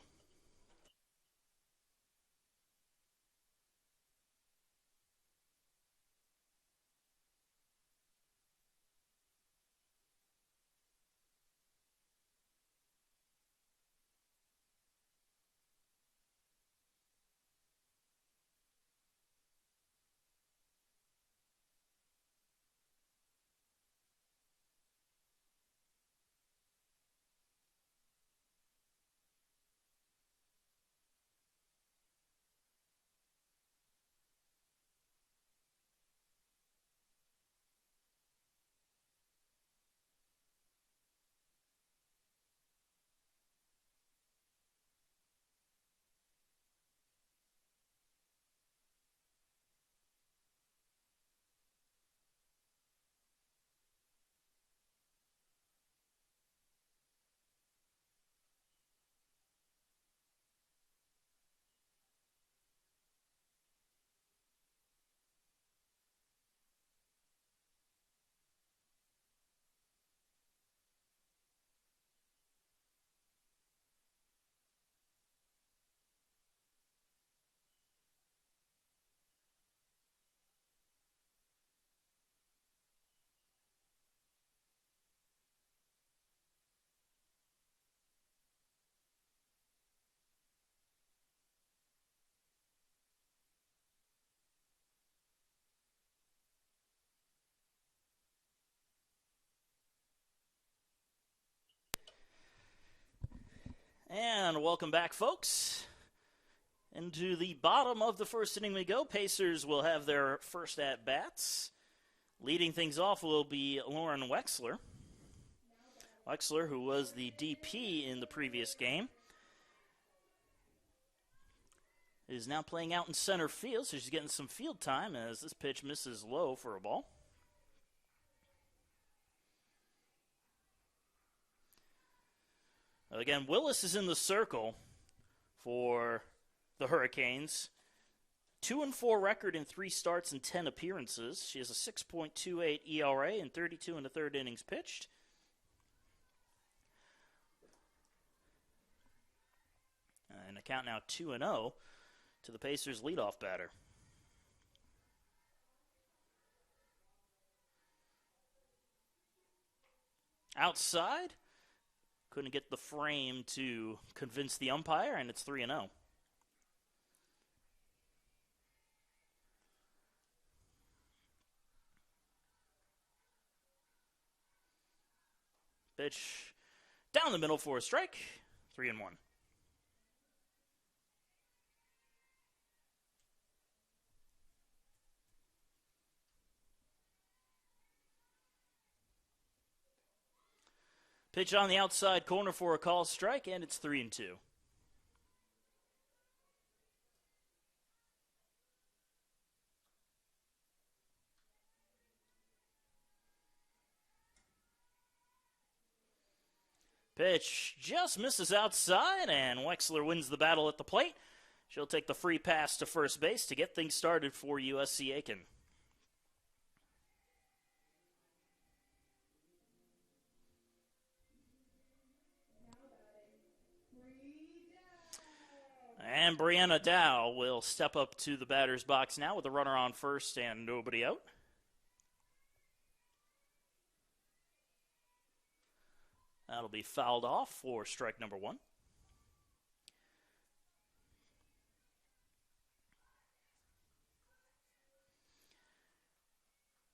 And welcome back, folks. Into the bottom of the first inning we go. Pacers will have their first at-bats. Leading things off will be Lauren Wexler. Wexler, who was the DP in the previous game, is now playing out in center field, so she's getting some field time as this pitch misses low for a ball. Again, Willis is in the circle for the Hurricanes. 2-4 record in 3 starts and 10 appearances. She has a 6.28 ERA and 32 in the third innings pitched. And a count now 2-0 to the Pacers' leadoff batter. Outside, couldn't get the frame to convince the umpire, and it's 3-0. Pitch down the middle for a strike, 3-1. Pitch on the outside corner for a call strike, and it's 3-2. Pitch just misses outside, and Wexler wins the battle at the plate. She'll take the free pass to first base to get things started for USC Aiken. And Brianna Dow will step up to the batter's box now with a runner on first and nobody out. That'll be fouled off for strike number 1.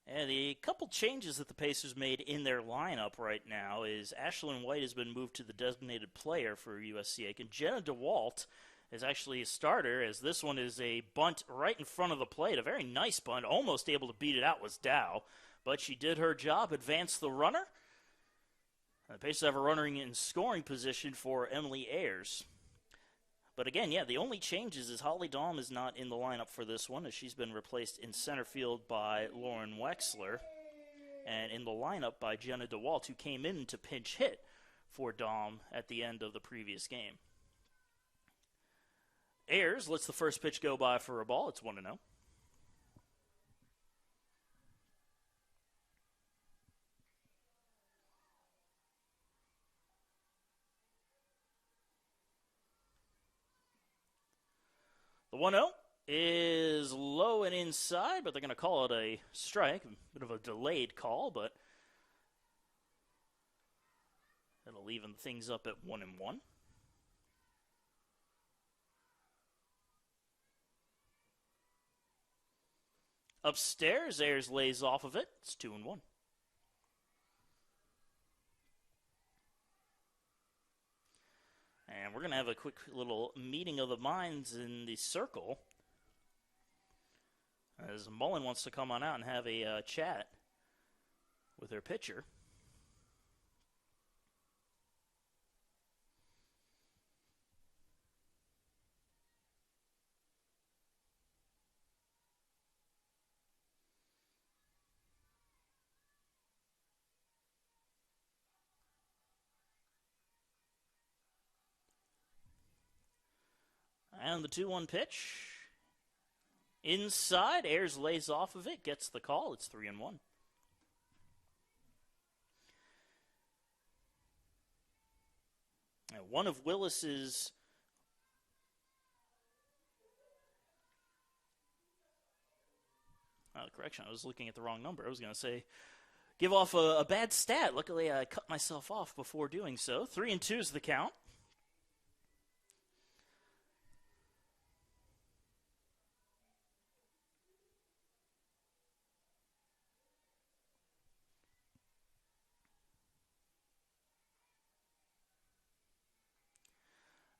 And the couple changes that the Pacers made in their lineup right now is Ashlyn White has been moved to the designated player for USC Aiken. Jenna DeWalt is actually a starter, as this one is a bunt right in front of the plate. A very nice bunt. Almost able to beat it out was Dow, but she did her job, advanced the runner. The Pacers have a runner in scoring position for Emily Ayers. But again, the only changes is Holly Dahm is not in the lineup for this one, as she's been replaced in center field by Lauren Wexler, and in the lineup by Jenna DeWalt, who came in to pinch hit for Dahm at the end of the previous game. Ayers lets the first pitch go by for a ball. It's 1-0. The 1-0 is low and inside, but they're going to call it a strike. A bit of a delayed call, but it'll even things up at 1-1. Upstairs, Ayers lays off of it. It's 2-1. And we're going to have a quick little meeting of the minds in the circle, as Mullen wants to come on out and have a chat with her pitcher. And the 2-1 pitch. Inside, Ayers lays off of it, gets the call. It's 3-1. And one of Willis's correction, I was looking at the wrong number. I was going to say, give off a bad stat. Luckily, I cut myself off before doing so. 3-2 is the count.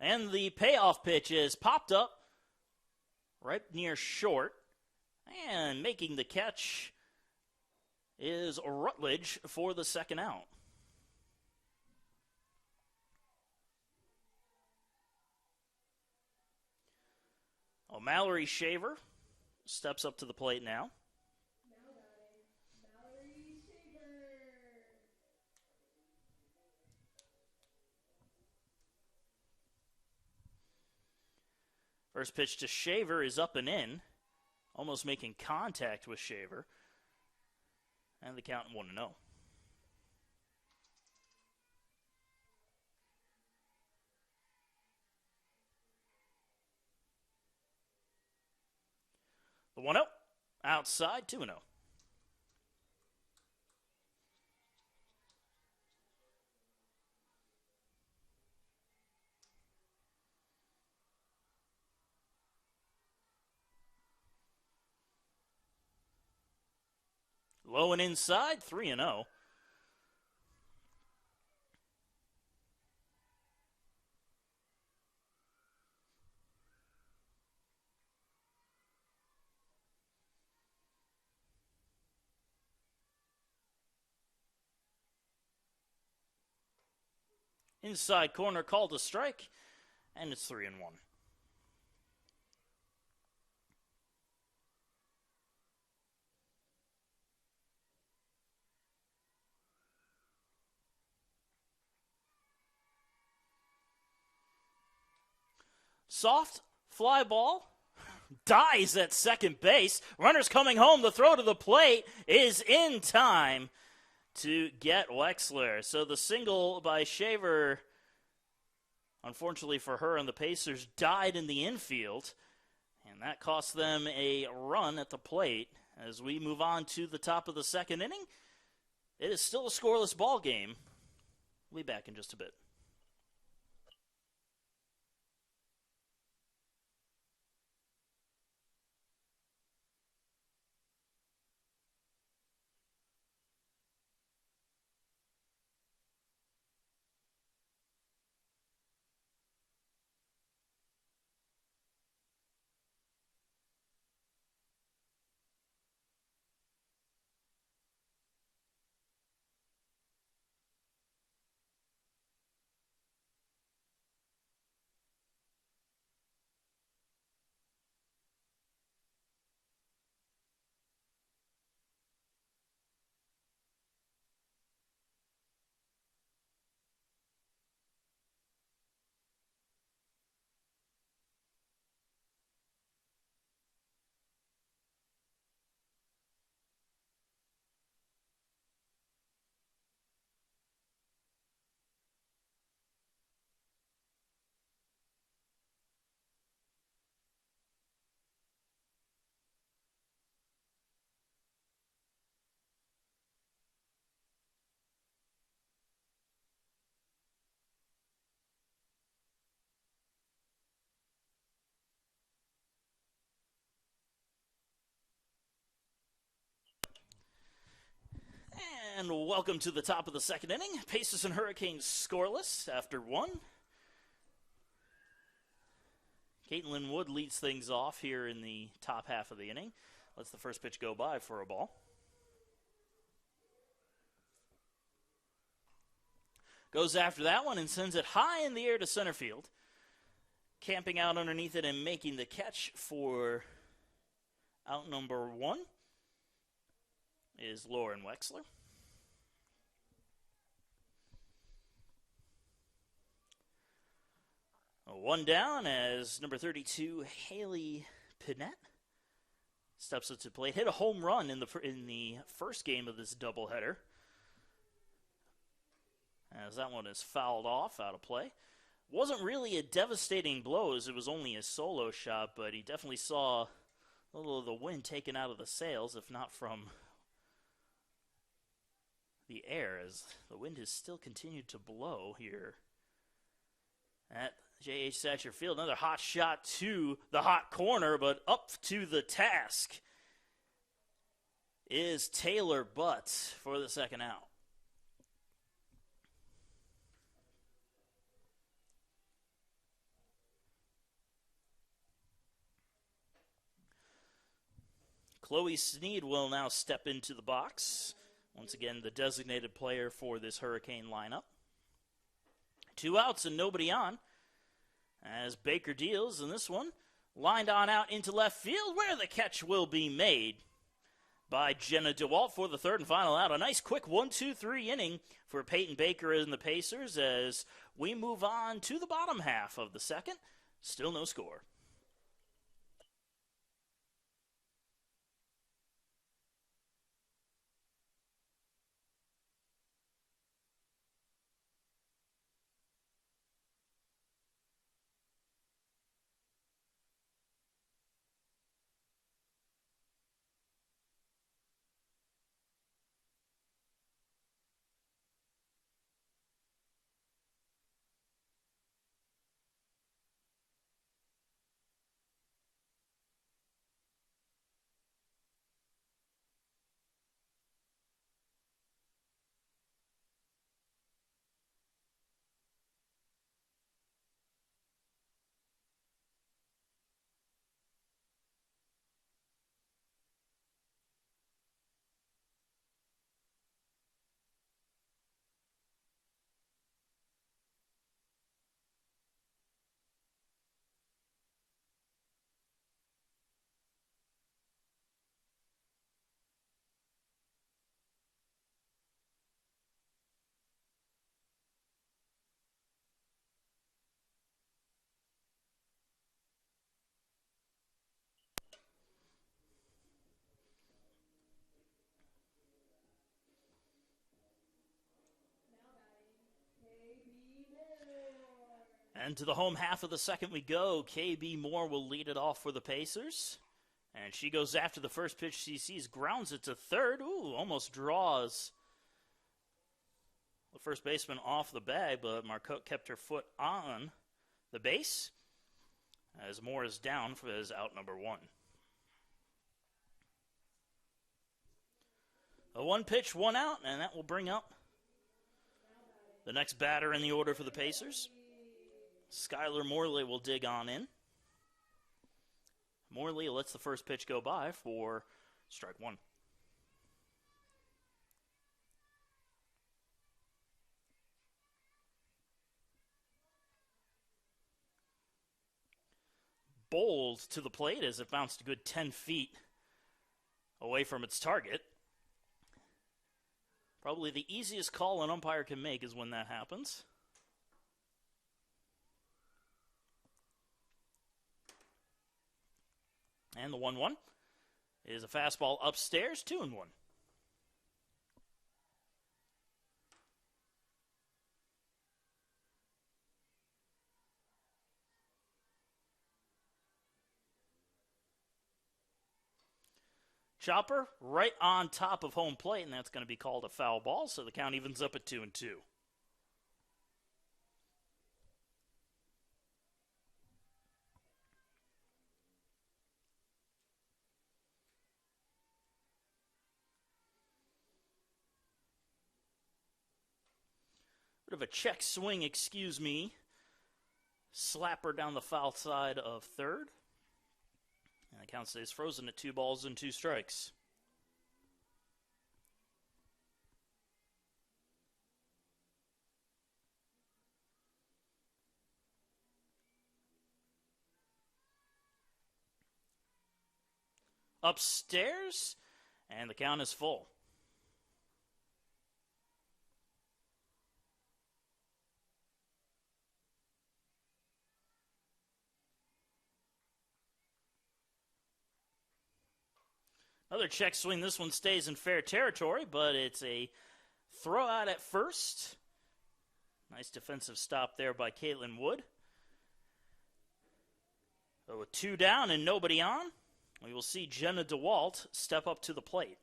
And the payoff pitch is popped up right near short. And making the catch is Rutledge for the second out. Mallory Shaver steps up to the plate now. First pitch to Shaver is up and in, almost making contact with Shaver. And the count 1-0. The 1-0, outside, 2-0. Low and inside, 3-0. Inside corner called a strike, and it's 3-1. Soft fly ball dies at second base. Runners coming home. The throw to the plate is in time to get Wexler. So the single by Shaver, unfortunately for her and the Pacers, died in the infield. And that cost them a run at the plate. As we move on to the top of the second inning, it is still a scoreless ball game. We'll be back in just a bit. And welcome to the top of the second inning. Pacers and Hurricanes scoreless after one. Caitlyn Wood leads things off here in the top half of the inning. Lets the first pitch go by for a ball. Goes after that one and sends it high in the air to center field. Camping out underneath it and making the catch for out number one is Lauren Wexler. One down as number 32, Haley Pinette, steps up to plate. Hit a home run in the first game of this doubleheader, as that one is fouled off, out of play. Wasn't really a devastating blow, as it was only a solo shot, but he definitely saw a little of the wind taken out of the sails, if not from the air, as the wind has still continued to blow here at J.H. Thatcher Field. Another hot shot to the hot corner, but up to the task is Taylor Butts for the second out. Chloe Sneed will now step into the box. Once again, the designated player for this Hurricane lineup. 2 outs and nobody on as Baker deals, and this one lined on out into left field where the catch will be made by Jenna DeWalt for the third and final out. A nice quick 1-2-3 inning for Peyton Baker and the Pacers as we move on to the bottom half of the second. Still no score. And to the home half of the second we go. KB Moore will lead it off for the Pacers. And she goes after the first pitch she sees, grounds it to third. Ooh, almost draws the first baseman off the bag, but Marcotte kept her foot on the base as Moore is down for his out number 1. A 1 pitch, 1 out, and that will bring up the next batter in the order for the Pacers. Skylar Morley will dig on in. Morley lets the first pitch go by for strike 1. Bowled to the plate as it bounced a good 10 feet away from its target. Probably the easiest call an umpire can make is when that happens. And the 1-1 is a fastball upstairs, 2-1. Chopper right on top of home plate, and that's going to be called a foul ball, so the count evens up at 2-2. Bit of a check swing, excuse me. Slapper down the foul side of third. And the count stays frozen at 2 balls and 2 strikes. Upstairs, and the count is full. Another check swing. This one stays in fair territory, but it's a throw out at first. Nice defensive stop there by Caitlyn Wood. So with 2 down and nobody on, we will see Jenna DeWalt step up to the plate.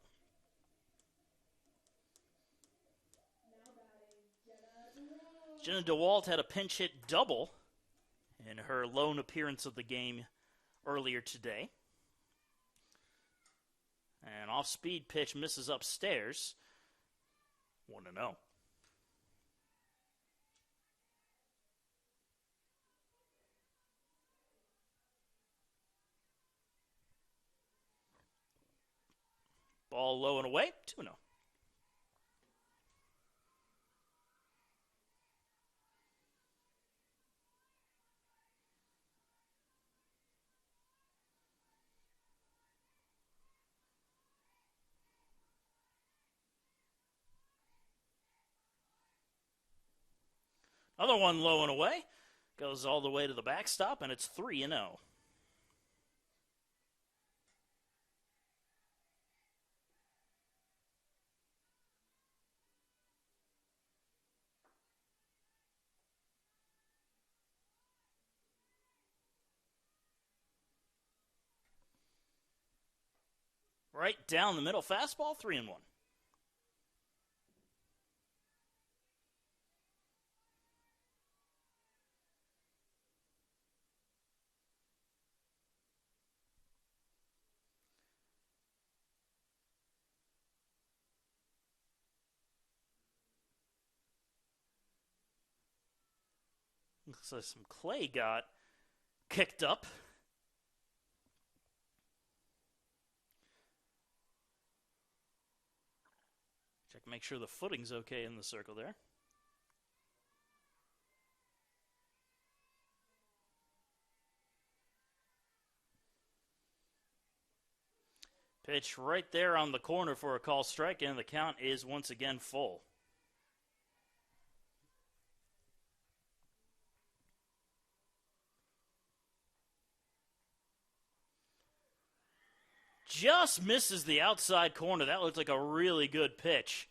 Jenna DeWalt had a pinch hit double in her lone appearance of the game earlier today. And off-speed pitch misses upstairs. 1-0. Ball low and away, 2-0. Another one low and away. Goes all the way to the backstop, and it's 3-0. Right down the middle fastball, 3-1. Looks like some clay got kicked up. Check, make sure the footing's okay in the circle there. Pitch right there on the corner for a call strike, and the count is once again full. Just misses the outside corner. That looked like a really good pitch.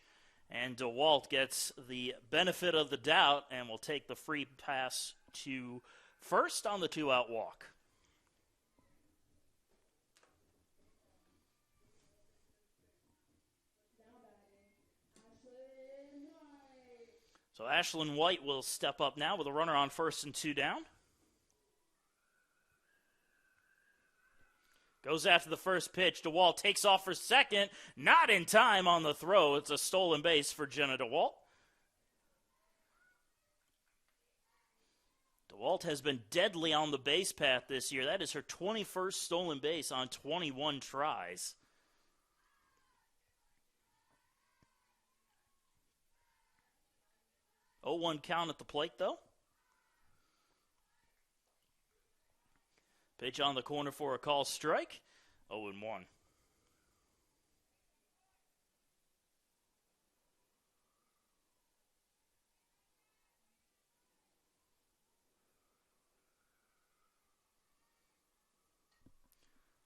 And DeWalt gets the benefit of the doubt and will take the free pass to first on the 2-out walk. So Ashlyn White will step up now with a runner on first and 2 down. Goes after the first pitch. DeWalt takes off for second. Not in time on the throw. It's a stolen base for Jenna DeWalt. DeWalt has been deadly on the base path this year. That is her 21st stolen base on 21 tries. Oh, 1 count at the plate, though. Pitch on the corner for a call strike. 0-1.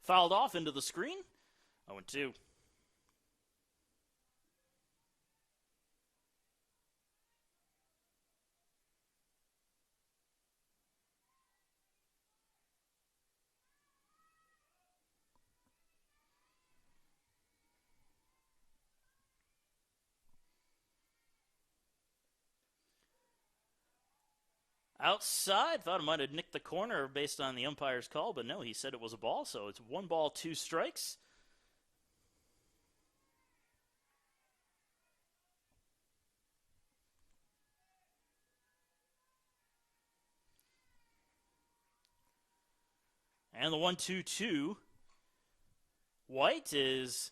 Fouled off into the screen. 0-2. Outside, thought it might have nicked the corner based on the umpire's call, but no, he said it was a ball, so it's 1 ball, 2 strikes. And the 1-2-2. White is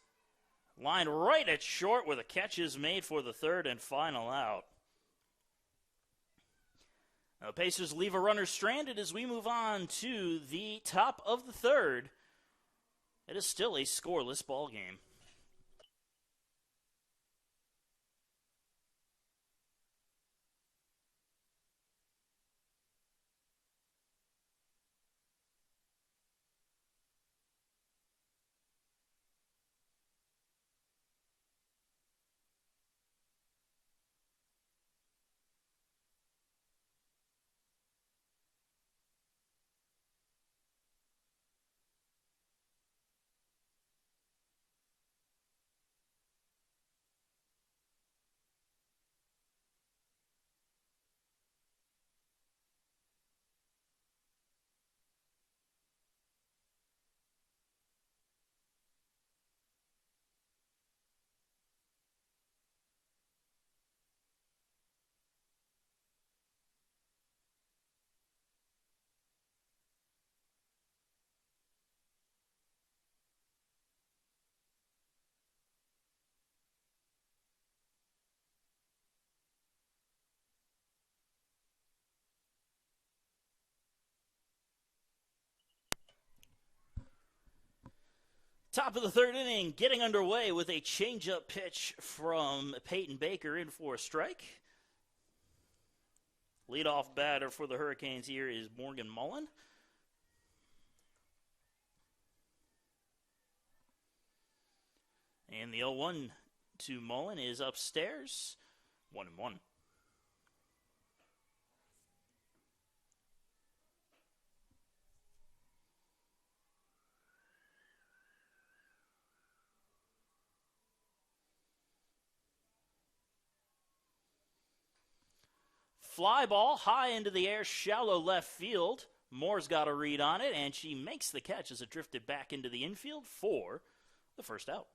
lined right at short where the catch is made for the third and final out. Now the Pacers leave a runner stranded as we move on to the top of the third. It is still a scoreless ball game. Top of the third inning, getting underway with a changeup pitch from Peyton Baker in for a strike. Leadoff batter for the Hurricanes here is Morgan Mullen. And the 0-1 to Mullen is upstairs, 1-1. Fly ball high into the air, shallow left field. Moore's got a read on it, and she makes the catch as it drifted back into the infield for the first out.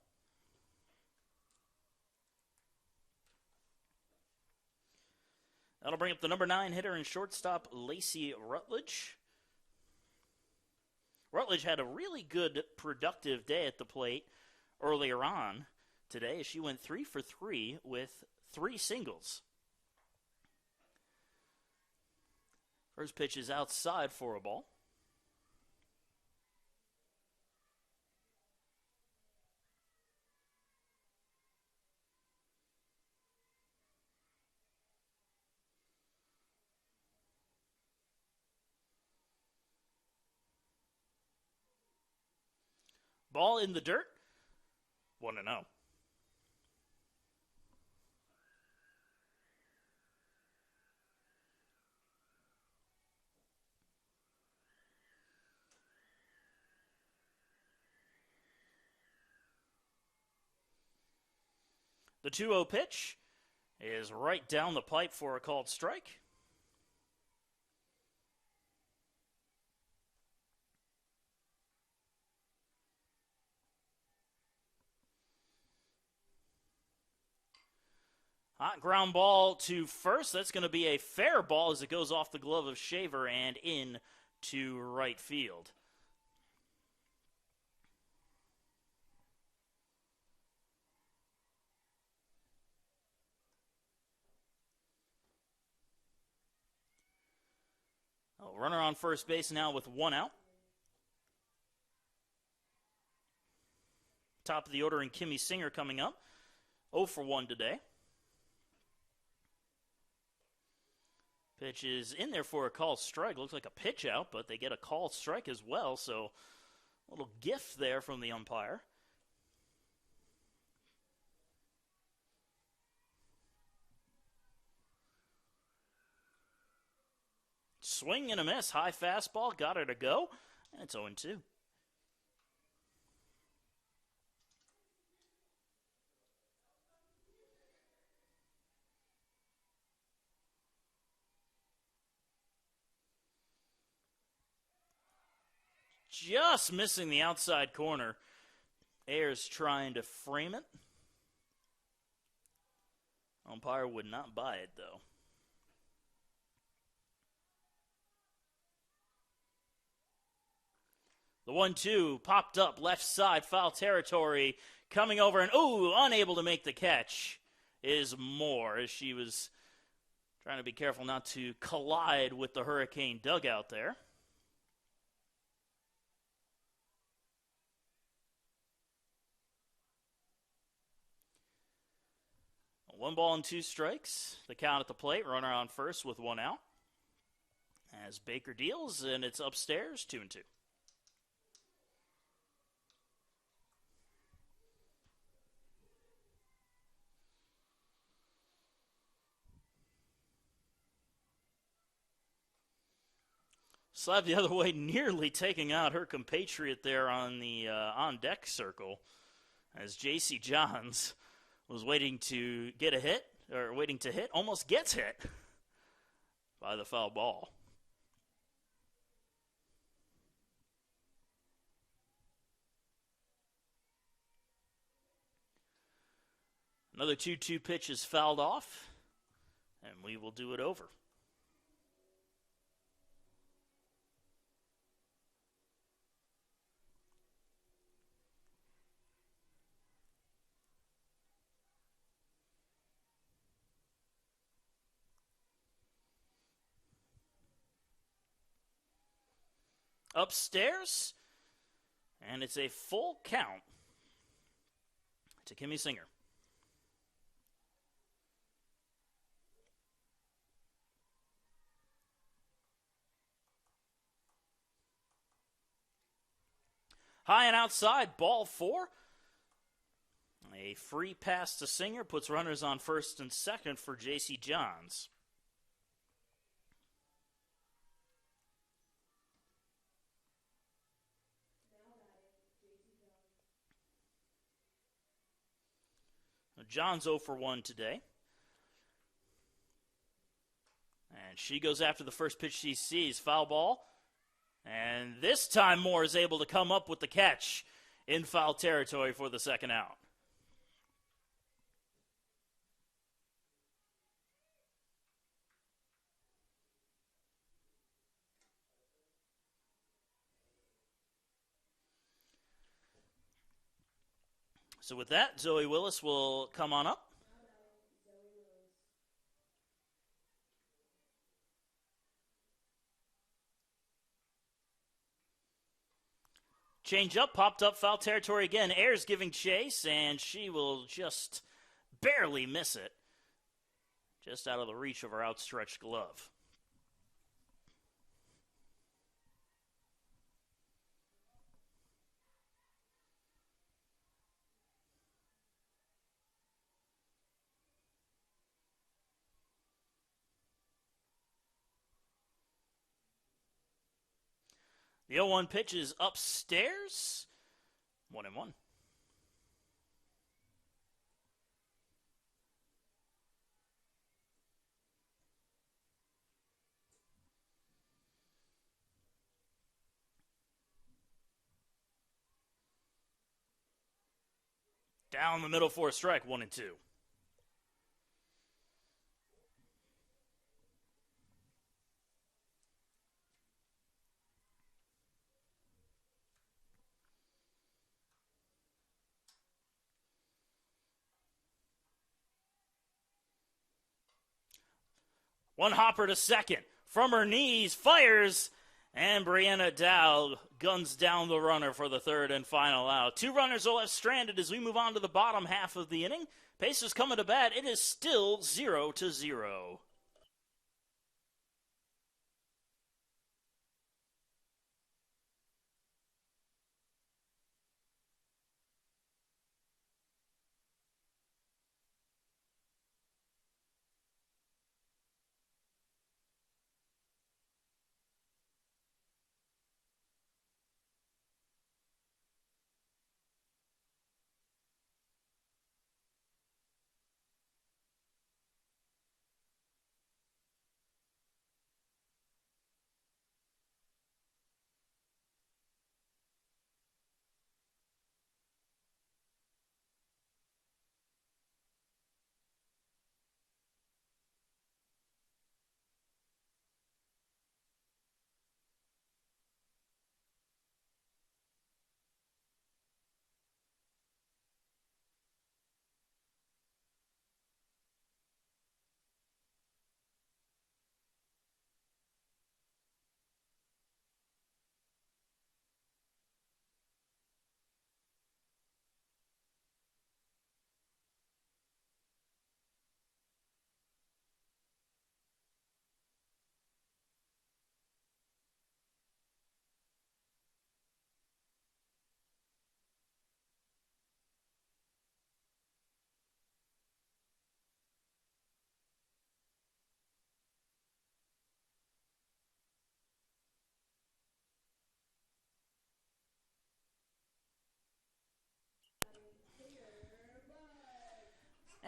That'll bring up the number 9 hitter and shortstop, Lacey Rutledge. Rutledge had a really good, productive day at the plate earlier on today as she went 3 for 3 with 3 singles. First pitch is outside for a ball. Ball in the dirt, 1-0. The 2-0 pitch is right down the pipe for a called strike. Hot ground ball to first. That's going to be a fair ball as it goes off the glove of Shaver and in to right field. Runner on first base now with 1 out. Top of the order in Kimmy Singer coming up. 0 for 1 today. Pitch is in there for a called strike. Looks like a pitch out, but they get a called strike as well. So a little gift there from the umpire. Swing and a miss. High fastball. Got her to go. And it's 0-2. Just missing the outside corner. Ayers trying to frame it. Umpire would not buy it, though. The 1-2 popped up left side, foul territory, coming over and, unable to make the catch is Moore as she was trying to be careful not to collide with the Hurricane dugout there. One ball and 2 strikes. The count at the plate, runner on first with 1 out. As Baker deals, and it's upstairs, 2-2. Slide the other way, nearly taking out her compatriot there on the on-deck circle as J.C. Johns was waiting to get a hit, or waiting to hit, almost gets hit by the foul ball. Another 2-2 pitch is fouled off, and we will do it over. Upstairs, And it's a full count to Kimmy Singer. High and outside, ball 4. A free pass to Singer puts runners on first and second for J.C. Johns. Johns 0 for 1 today. And she goes after the first pitch she sees. Foul ball. And this time Moore is able to come up with the catch in foul territory for the second out. So with that, Zoe Willis will come on up. Change up, popped up, foul territory again. Ayers giving chase, and she will just barely miss it. Just out of the reach of her outstretched glove. The 0-1 pitch is upstairs. 1-1. Down the middle for a strike, 1-2. One hopper to second. From her knees, fires, and Brianna Dow guns down the runner for the third and final out. 2 runners are left stranded as we move on to the bottom half of the inning. Pacers coming to bat. It is still 0-0.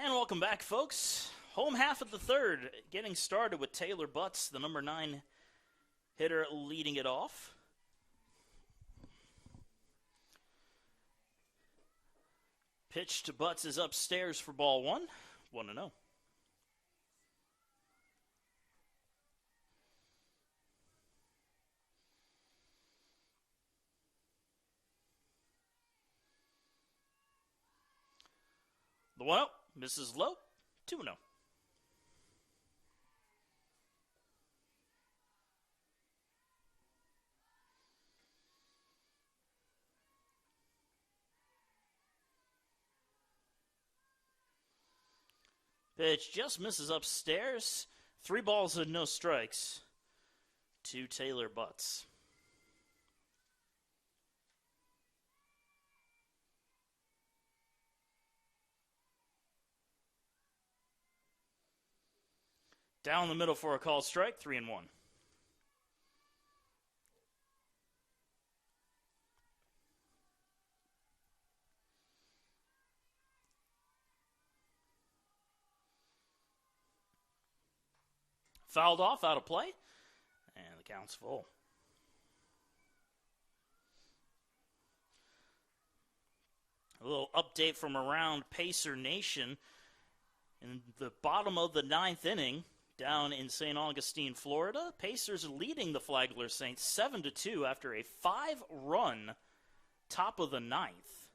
And welcome back, folks. Home half of the third, getting started with Taylor Butts, the number 9 hitter, leading it off. Pitch to Butts is upstairs for ball 1. 1-0. The 1-0. Misses low. 2-0. Pitch just misses upstairs. 3 balls and no strikes to Taylor Butts. Down the middle for a called strike, 3-1. Fouled off, out of play, and the count's full. A little update from around Pacer Nation. In the bottom of the 9th inning, down in St. Augustine, Florida, Pacers leading the Flagler Saints 7-2 after a 5-run top of the 9th.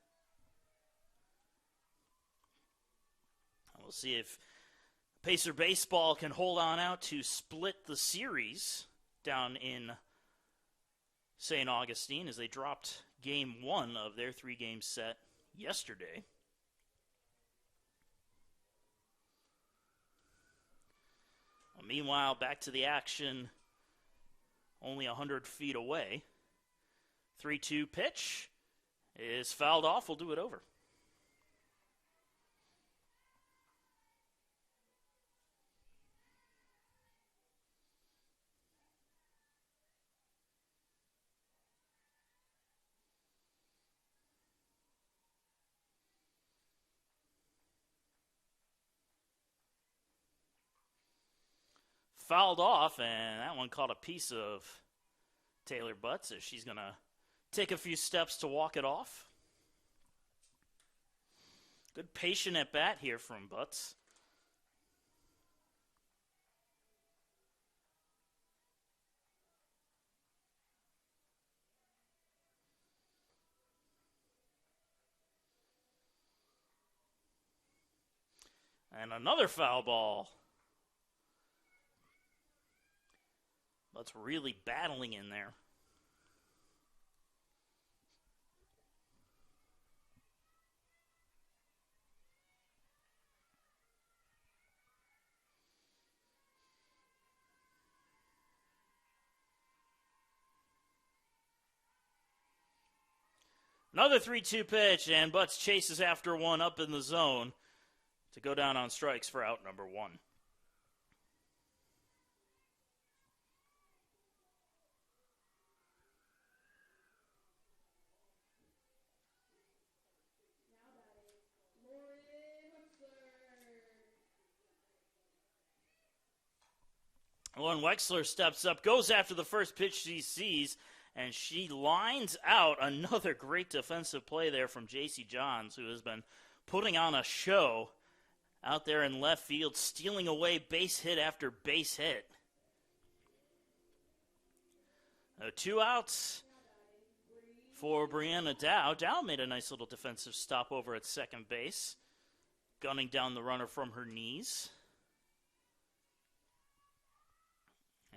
We'll see if Pacer baseball can hold on out to split the series down in St. Augustine as they dropped game 1 of their 3-game set yesterday. Well, meanwhile, back to the action only 100 feet away. 3-2 pitch is fouled off. We'll do it over. Fouled off, and that one caught a piece of Taylor Butts as she's going to take a few steps to walk it off. Good patient at bat here from Butts. And another foul ball. Butts really battling in there. Another 3-2 pitch, and Butts chases after one up in the zone to go down on strikes for out number 1. Lauren Wexler steps up, goes after the first pitch she sees, and she lines out another great defensive play there from J.C. Johns, who has been putting on a show out there in left field, stealing away base hit after base hit. 2 outs for Brianna Dow. Dow made a nice little defensive stop over at second base, gunning down the runner from her knees.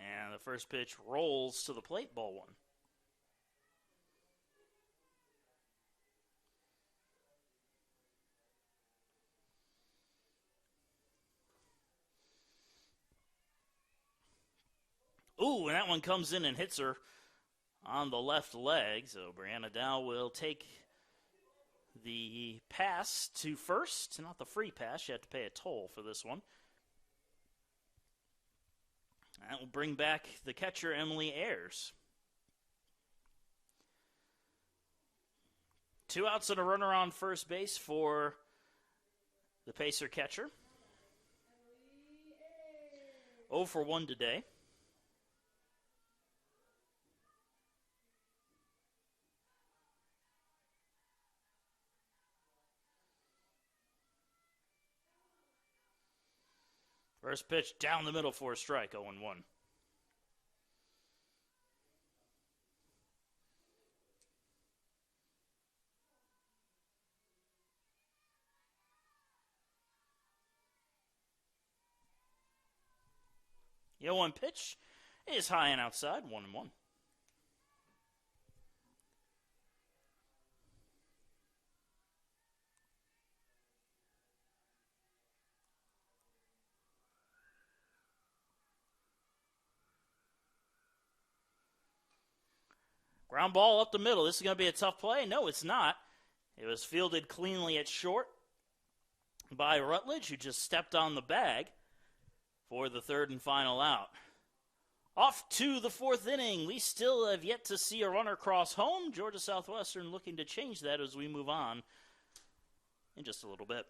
And the first pitch rolls to the plate, ball 1. Ooh, and that one comes in and hits her on the left leg. So Brianna Dow will take the pass to first. Not the free pass. You have to pay a toll for this one. That will bring back the catcher, Emily Ayers. 2 outs and a runner on first base for the Pacer catcher. 0 for 1 today. First pitch down the middle for a strike, 0-1. The 0-1 pitch is high and outside, 1-1. Ground ball up the middle. This is going to be a tough play. No, it's not. It was fielded cleanly at short by Rutledge, who just stepped on the bag for the third and final out. Off to the fourth inning. We still have yet to see a runner cross home. Georgia Southwestern looking to change that as we move on in just a little bit.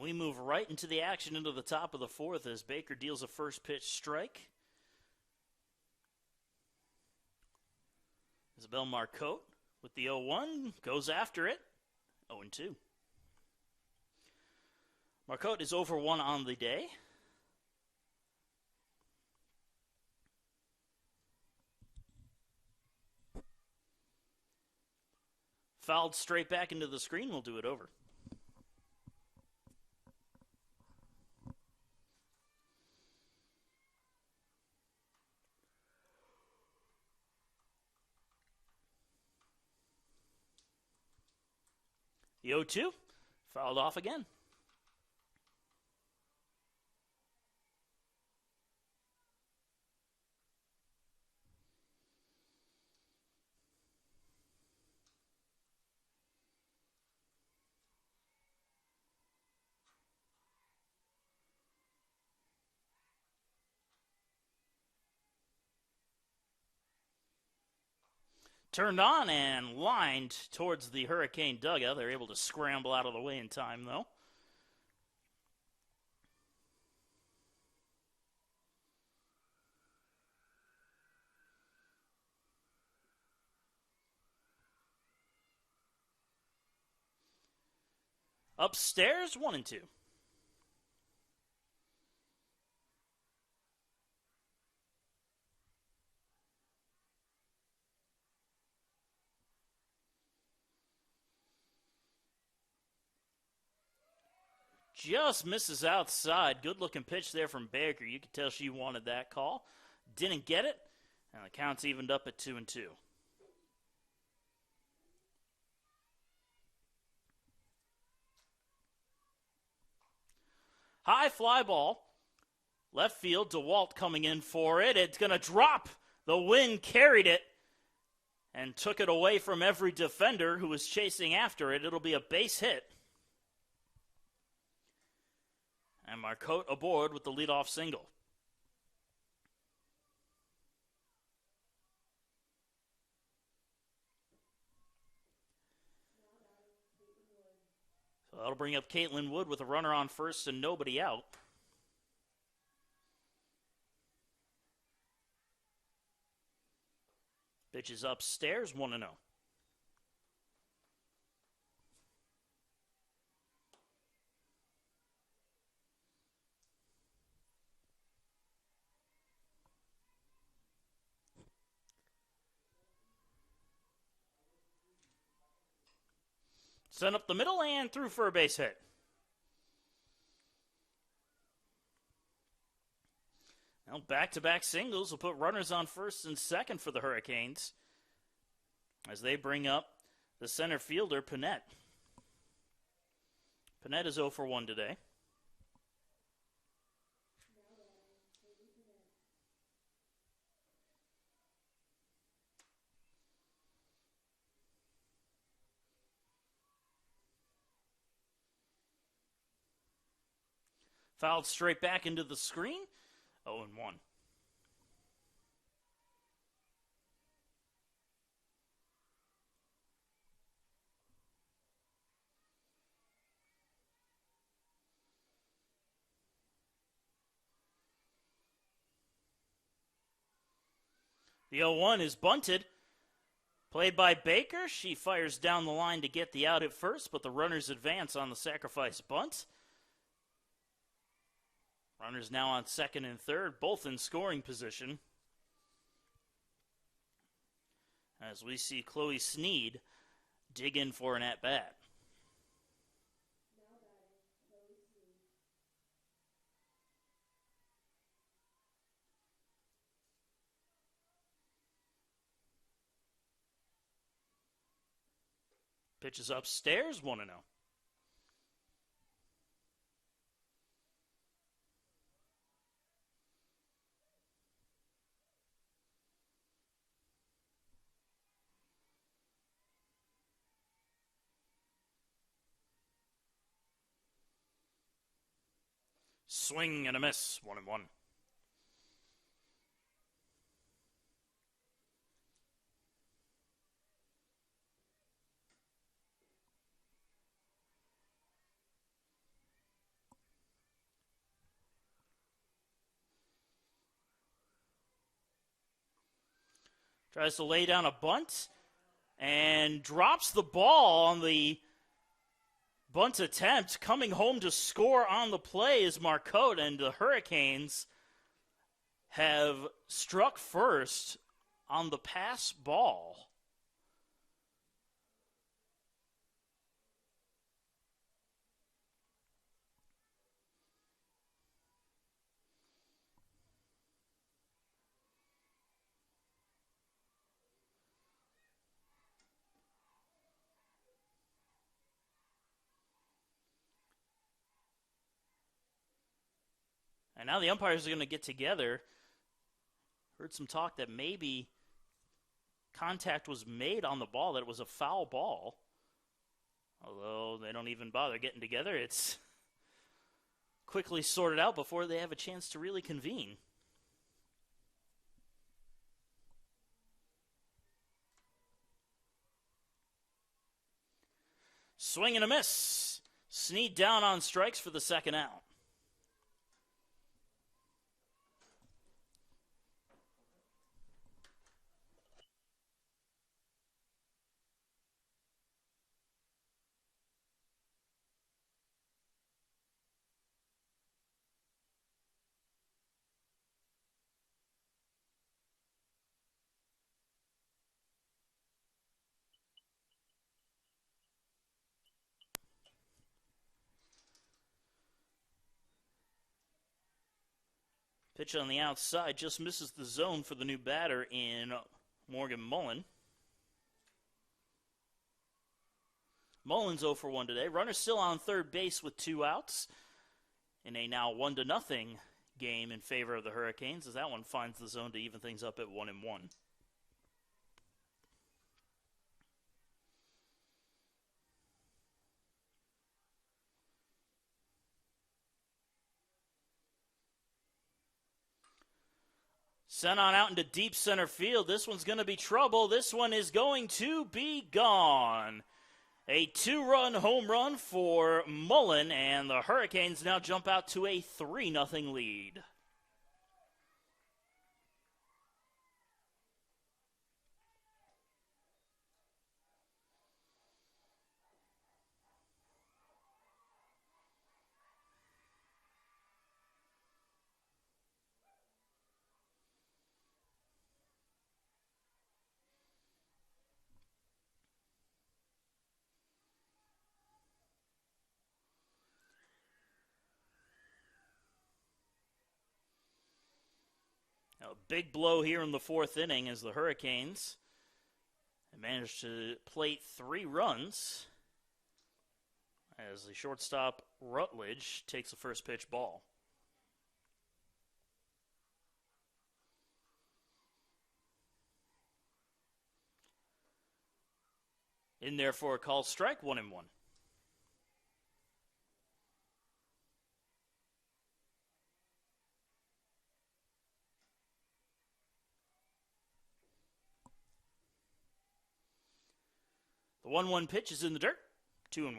We move right into the action into the top of the fourth as Baker deals a first pitch strike. Isabel Marcotte with the 0-1 goes after it. 0-2. Marcotte is over 1 on the day. Fouled straight back into the screen. We'll do it over. The 0-2, fouled off again. Turned on and lined towards the Hurricane dugout. They're able to scramble out of the way in time, though. Upstairs, 1-2. Just misses outside. Good-looking pitch there from Baker. You could tell she wanted that call. Didn't get it, and the count's evened up at 2-2. High fly ball. Left field, DeWalt coming in for it. It's going to drop. The wind carried it and took it away from every defender who was chasing after it. It'll be a base hit. And Marcotte aboard with the leadoff single. So that'll bring up Caitlyn Wood with a runner on first and nobody out. Pitch is upstairs, 1-0. Sent up the middle and through for a base hit. Now back-to-back singles will put runners on first and second for the Hurricanes as they bring up the center fielder, Panette. Panette is 0 for 1 today. Fouled straight back into the screen. 0-1. The 0-1 is bunted. Played by Baker. She fires down the line to get the out at first, but the runners advance on the sacrifice bunt. Runners now on second and third, both in scoring position. As we see Chloe Sneed dig in for an at-bat. Pitches upstairs, 1-0. Swing and a miss, 1-1. Tries to lay down a bunt and drops the ball on the bunt attempt. Coming home to score on the play is Marcotte, and the Hurricanes have struck first on the pass ball. And now the umpires are going to get together. Heard some talk that maybe contact was made on the ball, that it was a foul ball. Although they don't even bother getting together. It's quickly sorted out before they have a chance to really convene. Swing and a miss. Sneed down on strikes for the second out. Pitch on the outside just misses the zone for the new batter in Morgan Mullen. Mullen's 0 for 1 today. Runner still on third base with 2 outs in a now 1-0 game in favor of the Hurricanes, as that one finds the zone to even things up at 1-1. Sent on out into deep center field. This one's going to be trouble. This one is going to be gone. A 2-run home run for Mullen, and the Hurricanes now jump out to a 3-0 lead. A big blow here in the 4th inning as the Hurricanes managed to plate 3 runs as the shortstop Rutledge takes the first pitch ball. In there for a called strike, 1-1. The 1-1 pitch is in the dirt. 2-1.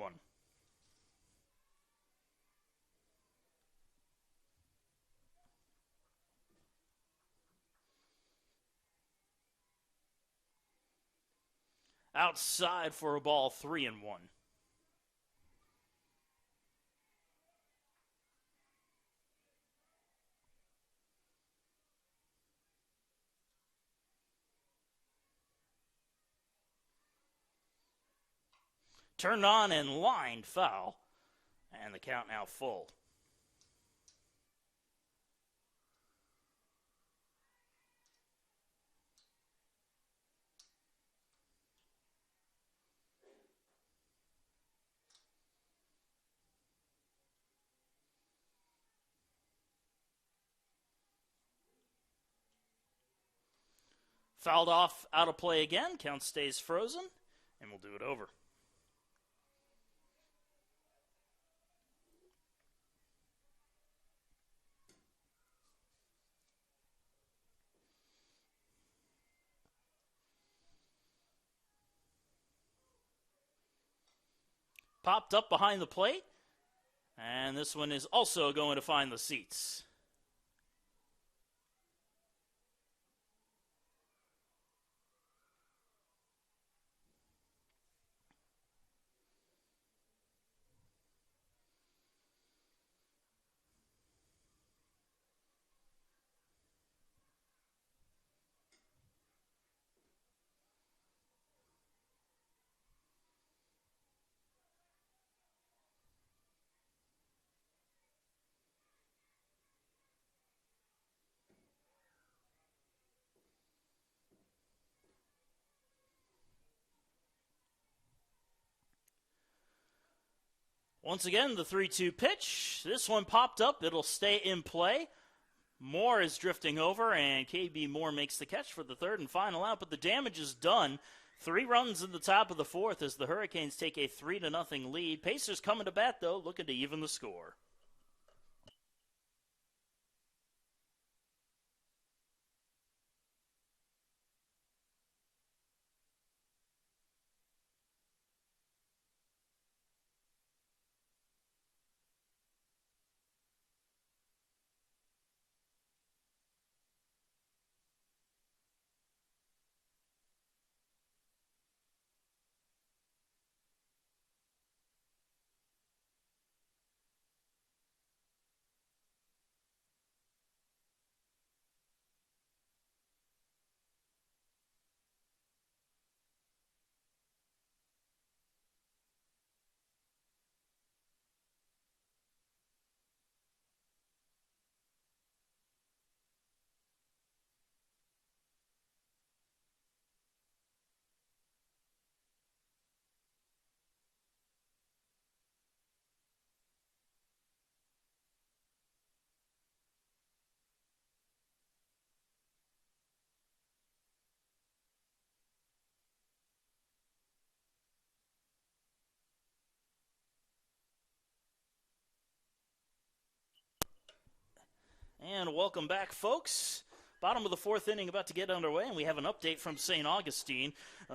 Outside for a ball. 3-1. Turned on and lined foul. And the count now full. Fouled off, out of play again. Count stays frozen, and we'll do it over. Popped up behind the plate, and this one is also going to find the seats. Once again, the 3-2 pitch. This one popped up. It'll stay in play. Moore is drifting over, and KB Moore makes the catch for the third and final out. But the damage is done. 3 runs in the top of the fourth as the Hurricanes take a 3-0 lead. Pacers coming to bat, though, looking to even the score. And welcome back, folks. Bottom of the fourth inning about to get underway, and we have an update from St. Augustine.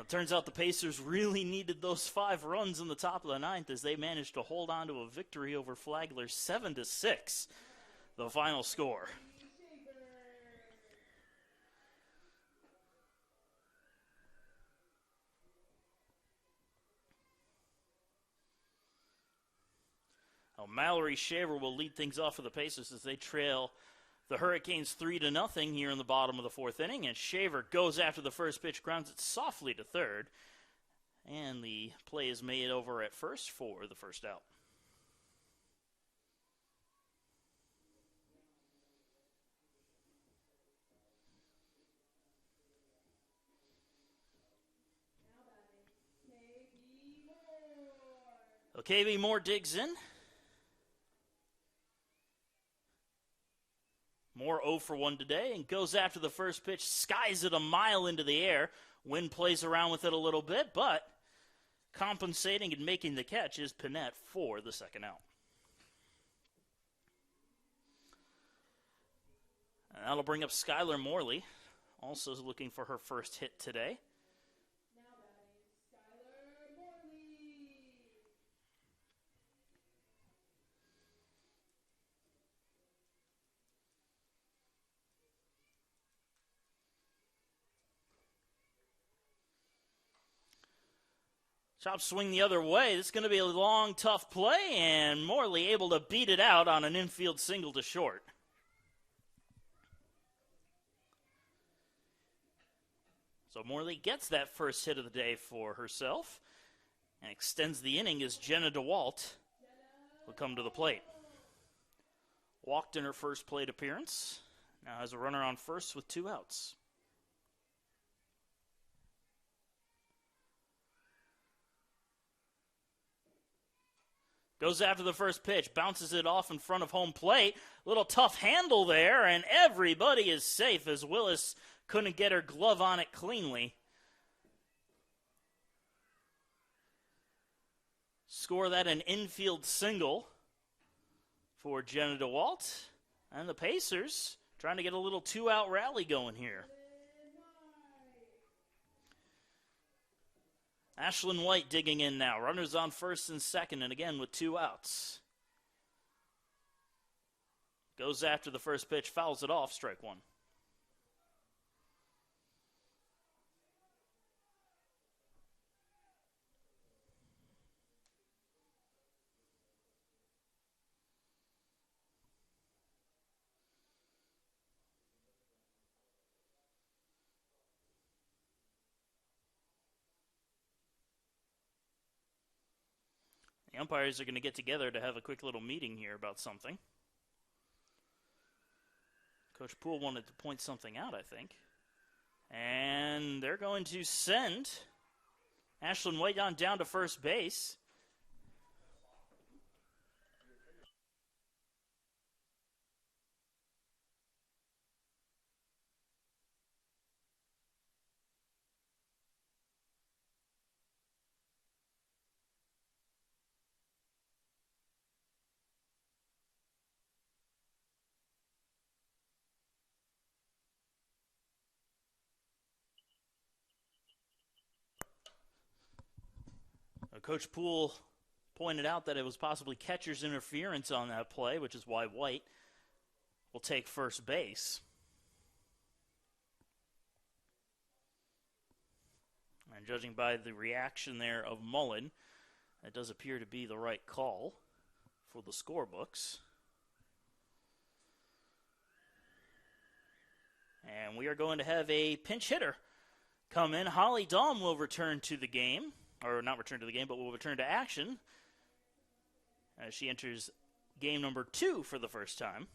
Turns out the Pacers really needed those 5 runs in the top of the ninth as they managed to hold on to a victory over Flagler 7-6, the final score. Mallory Shaver will lead things off for the Pacers as they trail the Hurricanes 3-0 here in the bottom of the fourth inning, and Shaver goes after the first pitch, grounds it softly to third, and the play is made over at first for the first out. KB Moore digs in. Moore 0 for 1 today and goes after the first pitch, skies it a mile into the air. Wind plays around with it a little bit, but compensating and making the catch is Pinette for the second out. And that'll bring up Skylar Morley, also looking for her first hit today. Chop swing the other way. This is going to be a long, tough play, and Morley able to beat it out on an infield single to short. So Morley gets that first hit of the day for herself and extends the inning as Jenna DeWalt will come to the plate. Walked in her first plate appearance. Now has a runner on first with 2 outs. Goes after the first pitch, bounces it off in front of home plate. Little tough handle there, and everybody is safe as Willis couldn't get her glove on it cleanly. Score that an infield single for Jenna DeWalt. And the Pacers trying to get a little 2-out rally going here. Ashlyn White digging in now. Runners on first and second, and again with 2 outs. Goes after the first pitch, fouls it off, strike 1. The umpires are going to get together to have a quick little meeting here about something. Coach Poole wanted to point something out, I think. And they're going to send Ashlyn White on down to first base. Coach Poole pointed out that it was possibly catcher's interference on that play, which is why White will take first base. And judging by the reaction there of Mullen, that does appear to be the right call for the scorebooks. And we are going to have a pinch hitter come in. Holly Dahm will return to the game. Or not return to the game, but will return to action as she enters game number 2 for the first time.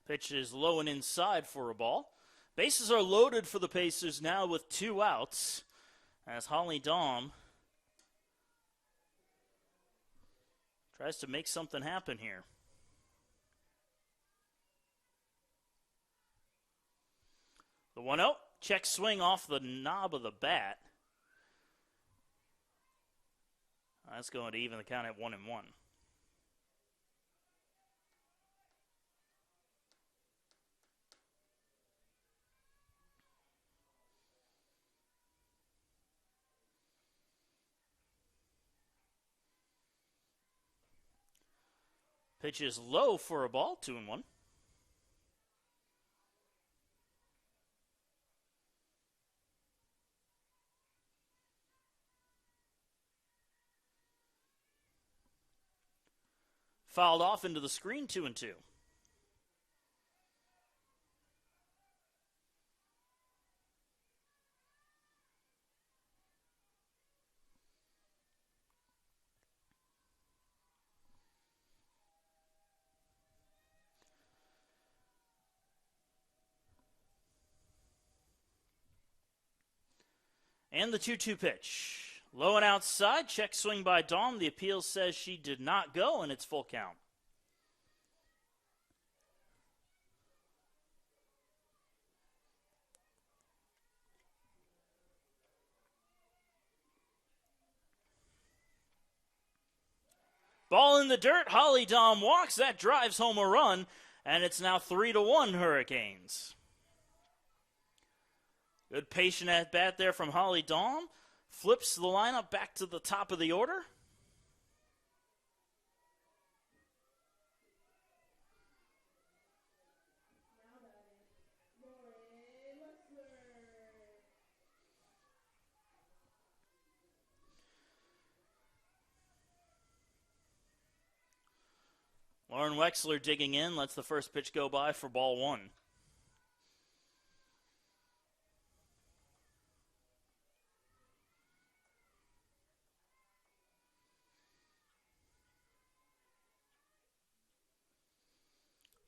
Pitch is low and inside for a ball. Bases are loaded for the Pacers now with 2 outs as Holly Dahm tries to make something happen here. The 1-0, check swing off the knob of the bat. That's going to even the count at 1-1. Pitch is low for a ball, 2-1. Fouled off into the screen, 2-2. And the 2-2 pitch. Low and outside, check swing by Dahm. The appeal says she did not go, and it's full count. Ball in the dirt. Holly Dahm walks. That drives home a run. and it's now 3-1 Hurricanes. Good patient at bat there from Holly Dahm. Flips the lineup back to the top of the order. Lauren Wexler digging in, lets the first pitch go by for ball one.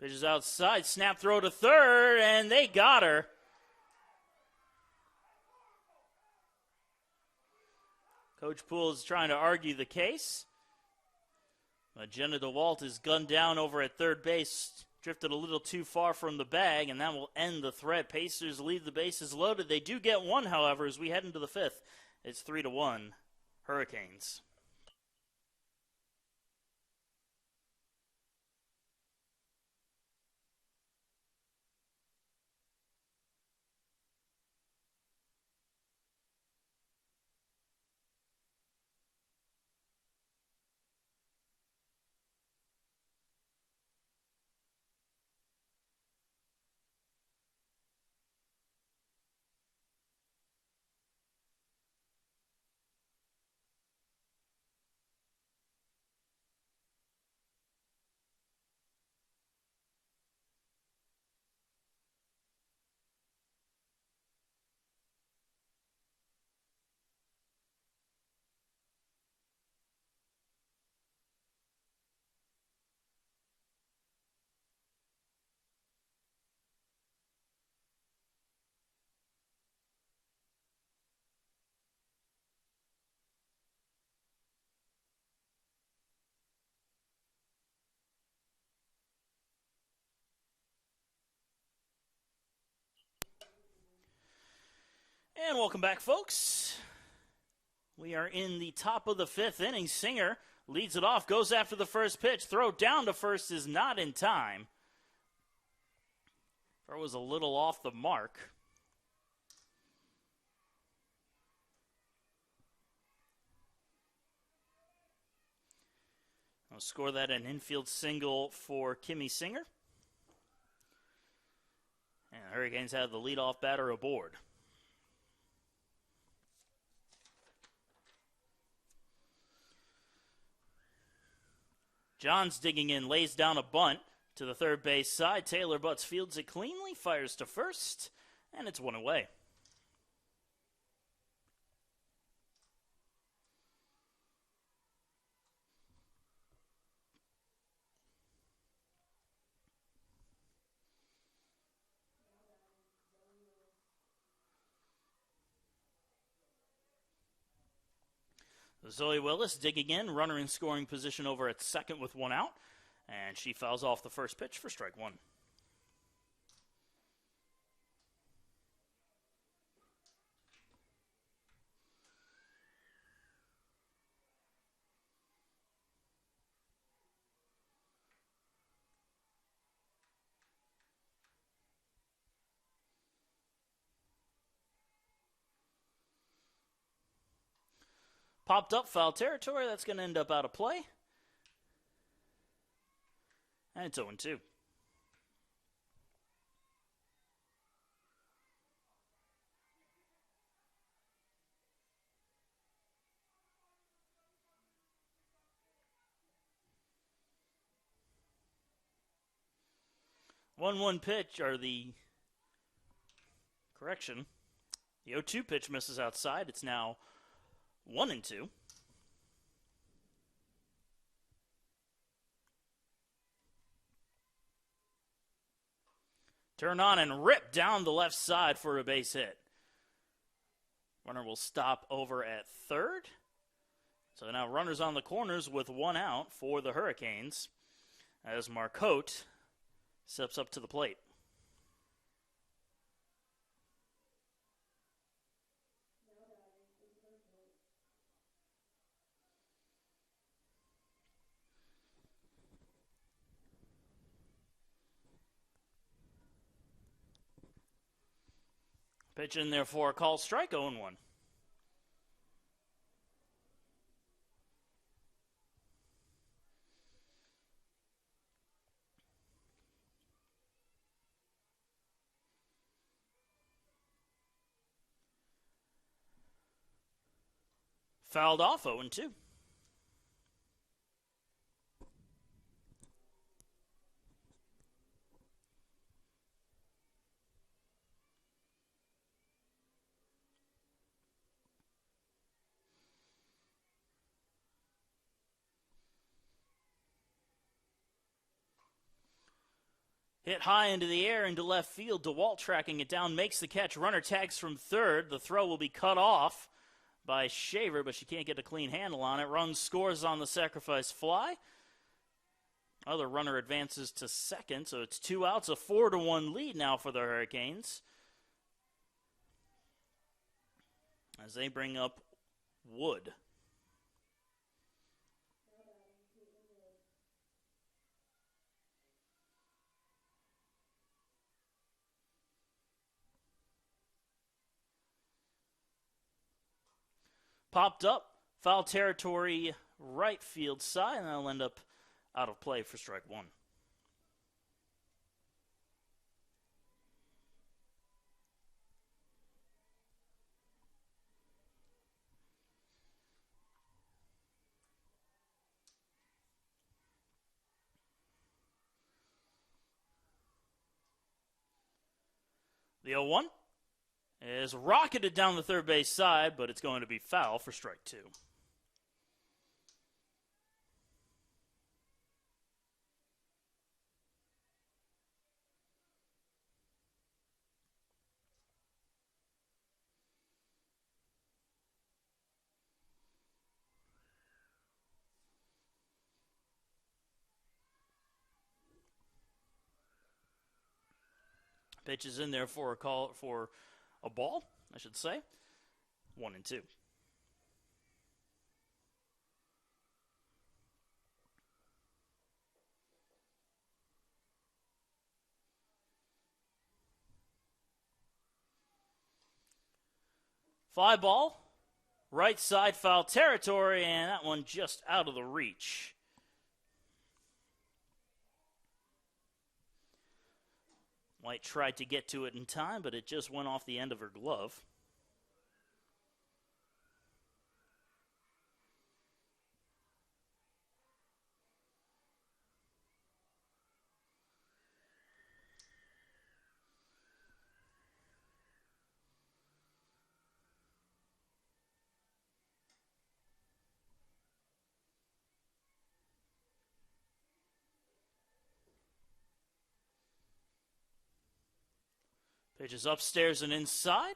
Pitch is outside, snap throw to third, and they got her. Coach Poole is trying to argue the case. Jenna DeWalt is gunned down over at third base, drifted a little too far from the bag, and that will end the threat. Pacers leave the bases loaded. They do get one, however, as we head into the fifth. It's 3-1 Hurricanes. And welcome back, folks. We are in the top of the fifth inning. Singer leads it off, goes after the first pitch. Throw down to first is not in time. Throw was a little off the mark. I'll score that an infield single for Kimmy Singer. And the Hurricanes have the leadoff batter aboard. Johns digging in, lays down a bunt to the third base side. Taylor Butts fields it cleanly, fires to first, and it's one away. Zoe Willis digging in, runner in scoring position over at second with one out, and she fouls off the first pitch for strike one. Popped up, foul territory. That's going to end up out of play. And it's 0-2. One pitch, or the correction. The 0-2 pitch misses outside. It's now 1-2. Turn on and rip down the left side for a base hit. Runner will stop over at third. So now runners on the corners with one out for the Hurricanes as Marcotte steps up to the plate. Pitch in there for a call strike, 0-1. Fouled off, 0-2. Hit high into the air into left field. DeWalt tracking it down, makes the catch. Runner tags from third. The throw will be cut off by Shaver, but she can't get a clean handle on it. Run scores on the sacrifice fly. Other runner advances to second, so it's 2 outs, a 4-1 lead now for the Hurricanes. As they bring up Wood. Popped up, foul territory, right field side, and that'll end up out of play for strike one. The 0-1 is rocketed down the third base side, but it's going to be foul for strike two. Pitch is in there for a ball, I should say. 1-2. Fly ball, right side foul territory, and that one just out of the reach. White tried to get to it in time, but it just went off the end of her glove. Pitch is upstairs and inside.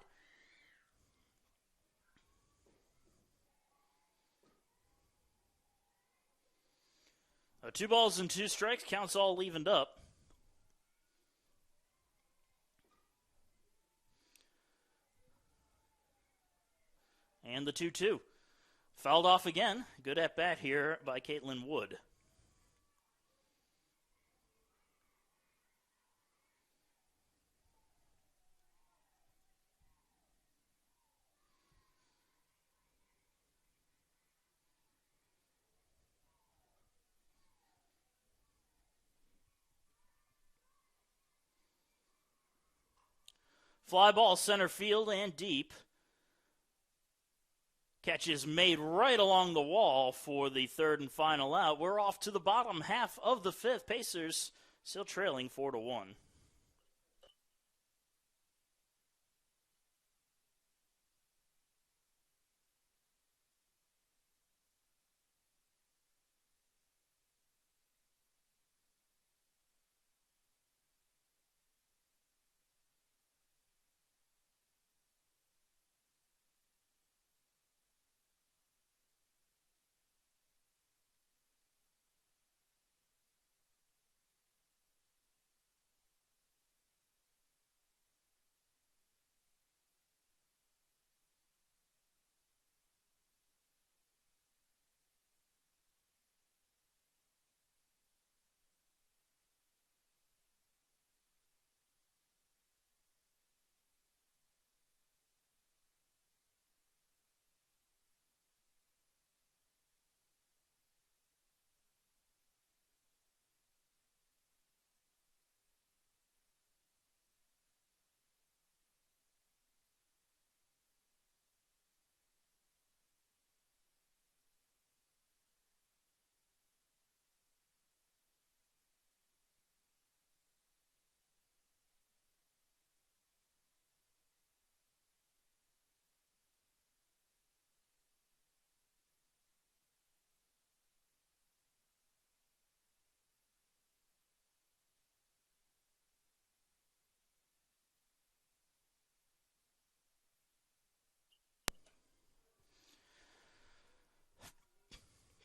Two balls and two strikes, counts all evened up. And the 2-2. Fouled off again. Good at bat here by Caitlyn Wood. Fly ball center field and deep. Catch is made right along the wall for the third and final out. We're off to the bottom half of the fifth. Pacers still trailing 4-1.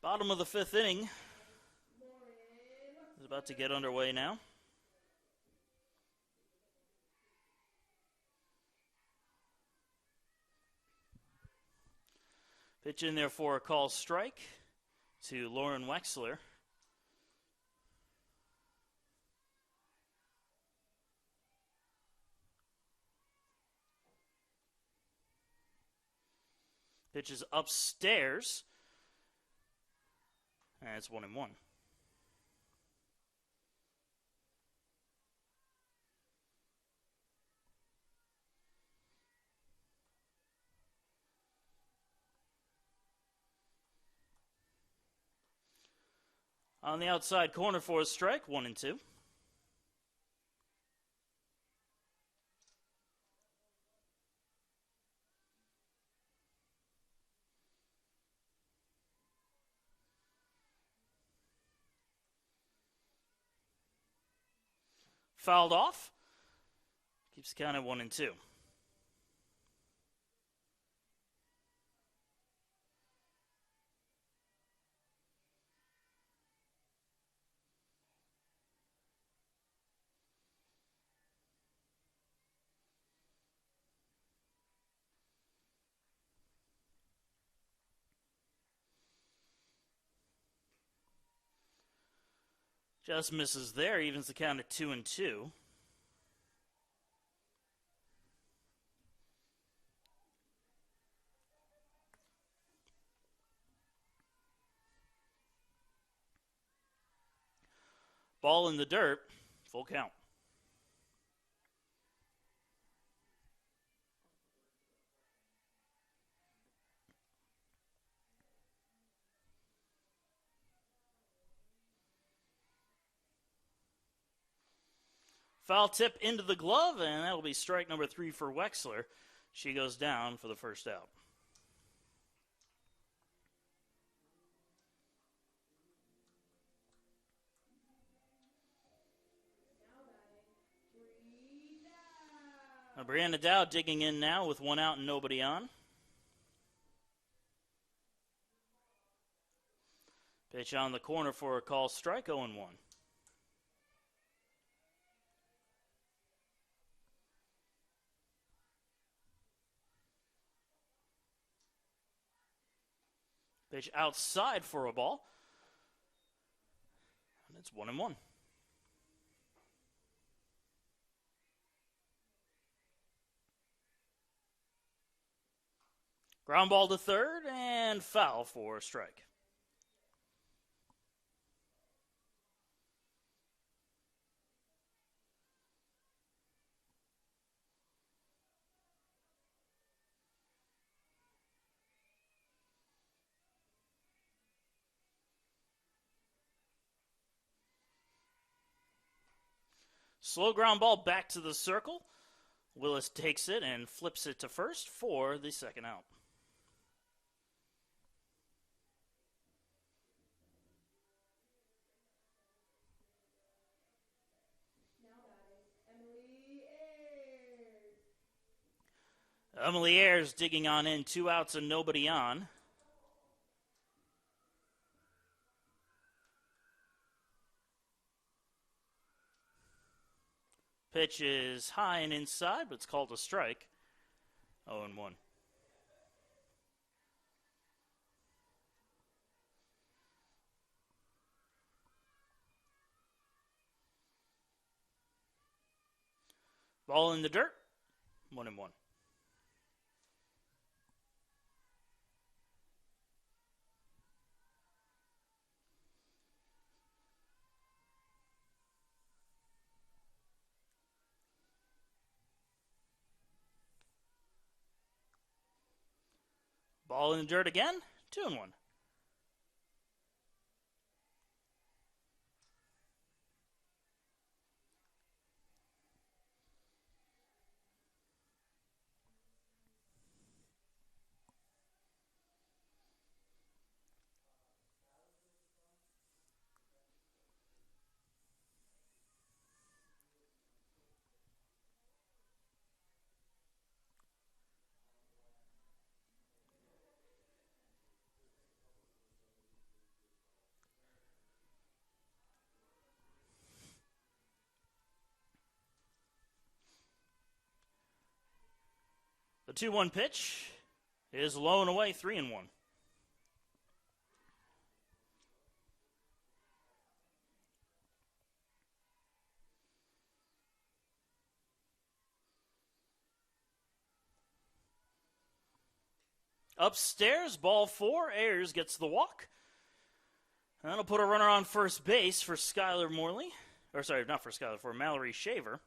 Bottom of the fifth inning is about to get underway now. Pitch in there for a call strike to Lauren Wexler. Pitch is upstairs. And it's 1-1. On the outside corner for a strike, 1-2. Fouled off. Keeps the count at 1-2. Just misses there, evens the count at 2-2. Ball in the dirt, full count. Foul tip into the glove, and that'll be strike number 3 for Wexler. She goes down for the first out. Now, Brianna Dow digging in now with 1 out and nobody on. Pitch on the corner for a call strike, 0-1. Pitch outside for a ball. And it's 1-1. Ground ball to third and foul for a strike. Slow ground ball back to the circle. Willis takes it and flips it to first for the second out. Emily Ayers digging on in, 2 outs and nobody on. Pitch is high and inside, but it's called a strike. 0-1. Ball in the dirt. 1-1. Ball in the dirt again. 2-1. The 2-1 pitch is low and away, 3-1. Upstairs, ball 4. Ayers gets the walk. And that'll put a runner on first base for Skylar Morley. Or, sorry, not for Skylar, for Mallory Shaver.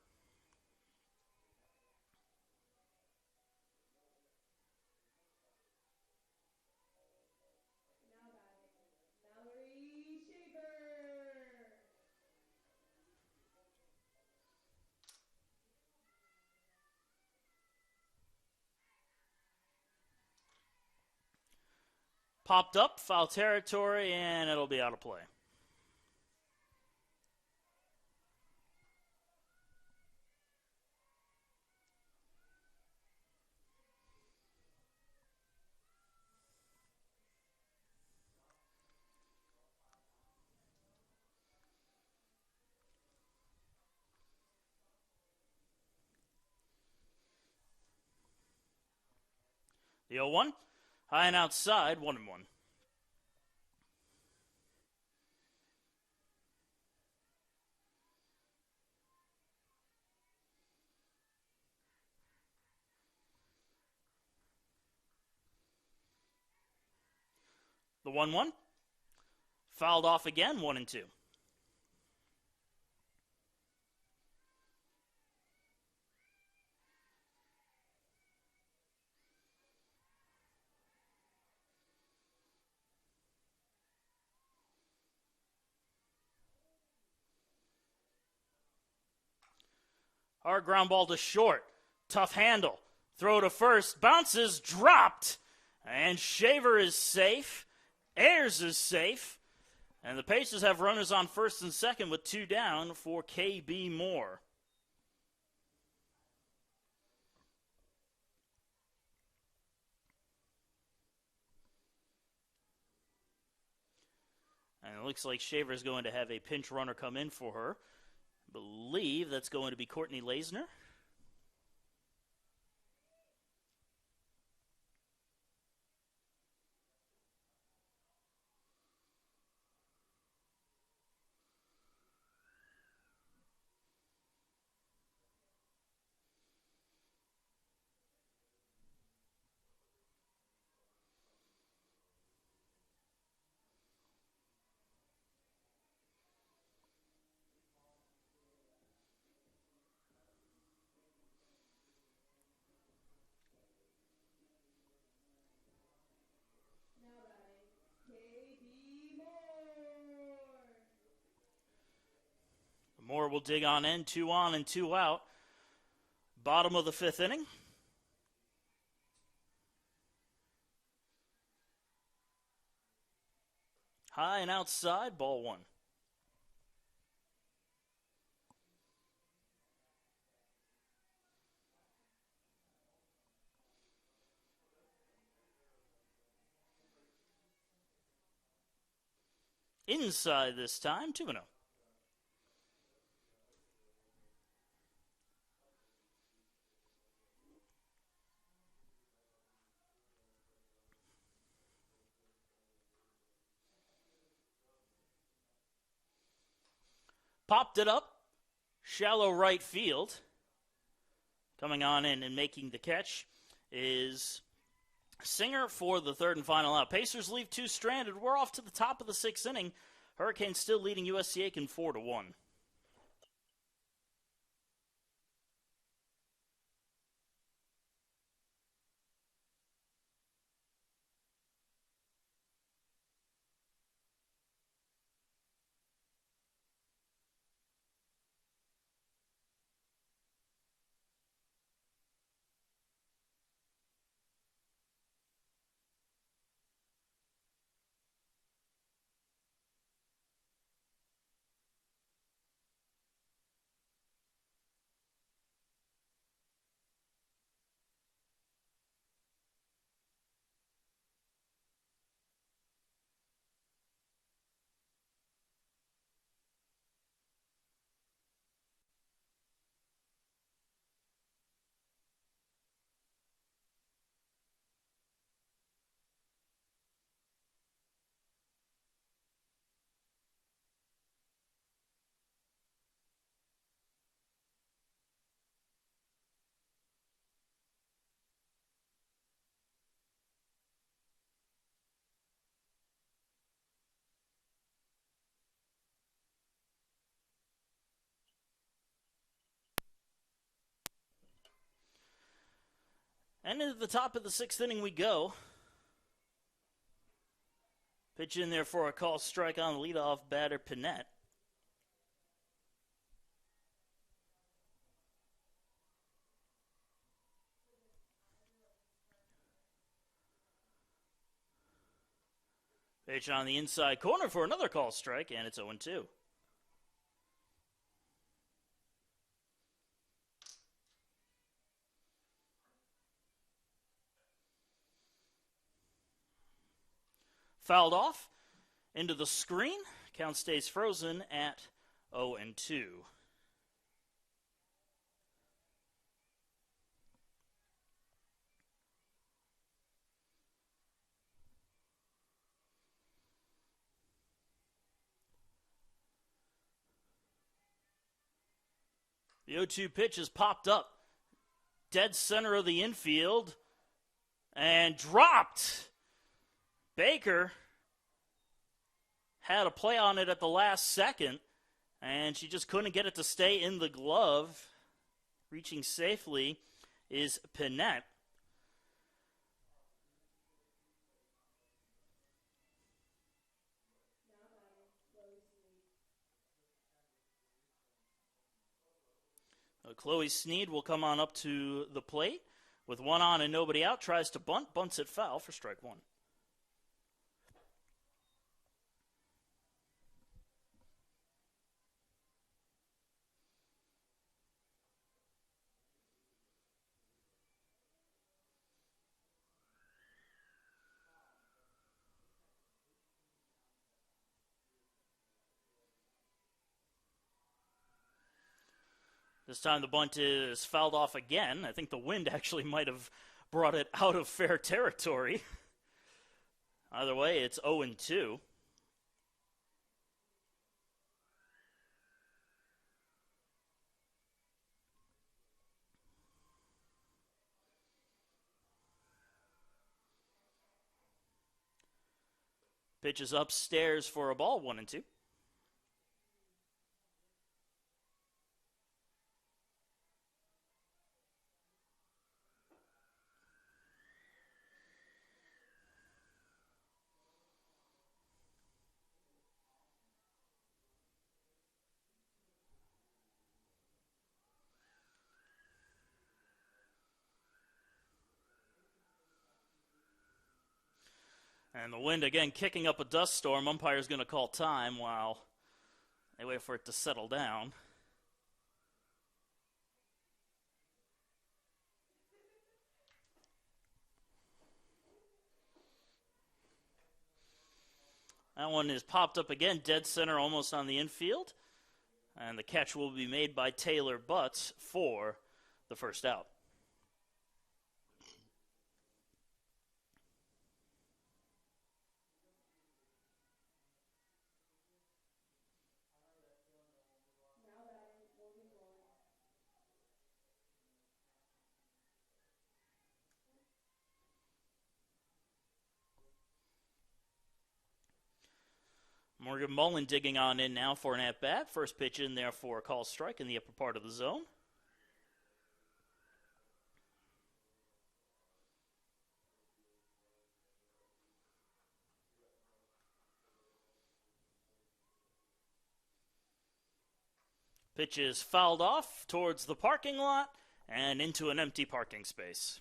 Popped up, foul territory, and it'll be out of play. The 0-1, high and outside, 1-1. The 1-1, fouled off again, 1-2. Hard ground ball to short. Tough handle. Throw to first. Bounces. Dropped. And Shaver is safe. Ayers is safe. And the Pacers have runners on first and second with 2 down for KB Moore. And it looks like Shaver is going to have a pinch runner come in for her. I believe that's going to be Courtney Laisner. Moore will dig on in, 2 on and 2 out. Bottom of the 5th inning. High and outside, ball 1. Inside this time, 2-0. Popped it up. Shallow right field. Coming on in and making the catch is Singer for the 3rd and final out. Pacers leave 2 stranded. We're off to the top of the 6th inning. Hurricanes still leading USC Aiken 4-1. And into the top of the 6th inning we go. Pitch in there for a call strike on the leadoff batter, Pinette. Pitch on the inside corner for another call strike, and it's 0-2. Fouled off into the screen. Count stays frozen at 0-2. The 0-2 pitch is popped up. Dead center of the infield. And dropped. Baker had a play on it at the last second, and she just couldn't get it to stay in the glove. Reaching safely is Pinette. Chloe Sneed will come on up to the plate with one on and nobody out. Tries to bunt, bunts it foul for strike one. This time the bunt is fouled off again. I think the wind actually might have brought it out of fair territory. Either way, it's 0-2. Pitch is upstairs for a ball, 1-2. And the wind again kicking up a dust storm. Umpire's going to call time while they wait for it to settle down. That one is popped up again, dead center almost on the infield. And the catch will be made by Taylor Butts for the first out. Morgan Mullen digging on in now for an at-bat. First pitch in there for a call strike in the upper part of the zone. Pitch is fouled off towards the parking lot and into an empty parking space.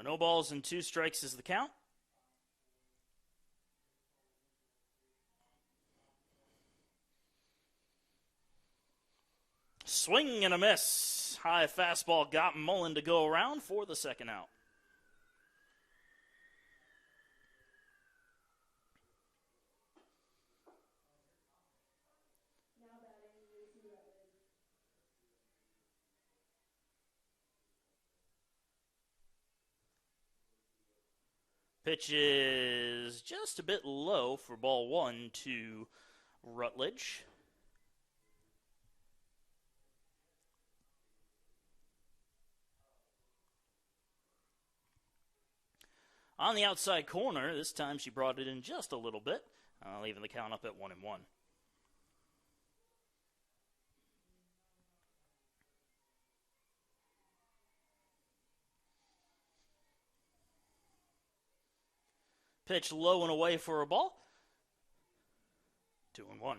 No balls and 2 strikes is the count. Swing and a miss. High fastball got Mullen to go around for the second out. Pitch is just a bit low for ball 1 to Rutledge. On the outside corner, this time she brought it in just a little bit, leaving the count up at 1-1. Pitch low and away for a ball. 2-1.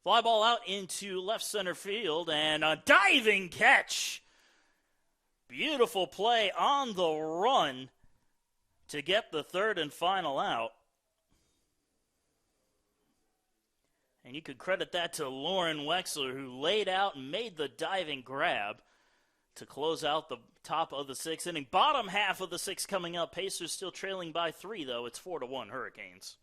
Fly ball out into left center field, and a diving catch. Beautiful play on the run to get the third and final out. And you could credit that to Lauren Wexler, who laid out and made the diving grab to close out the top of the sixth inning. Bottom half of the sixth coming up. Pacers still trailing by 3, though. It's 4-1 Hurricanes.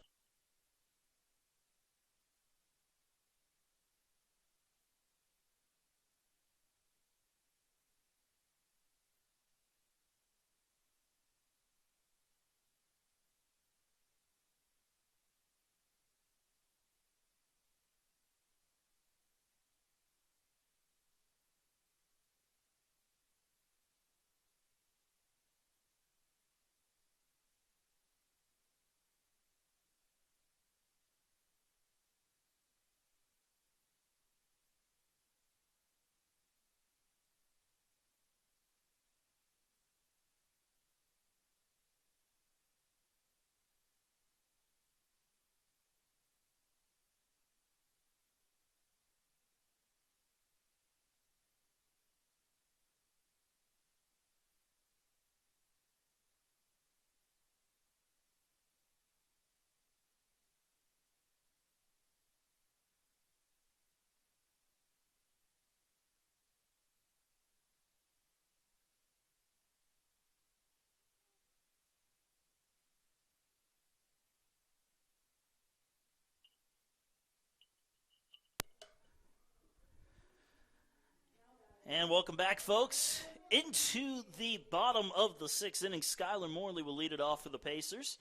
And welcome back, folks. Into the bottom of the sixth inning, Skylar Morley will lead it off for the Pacers.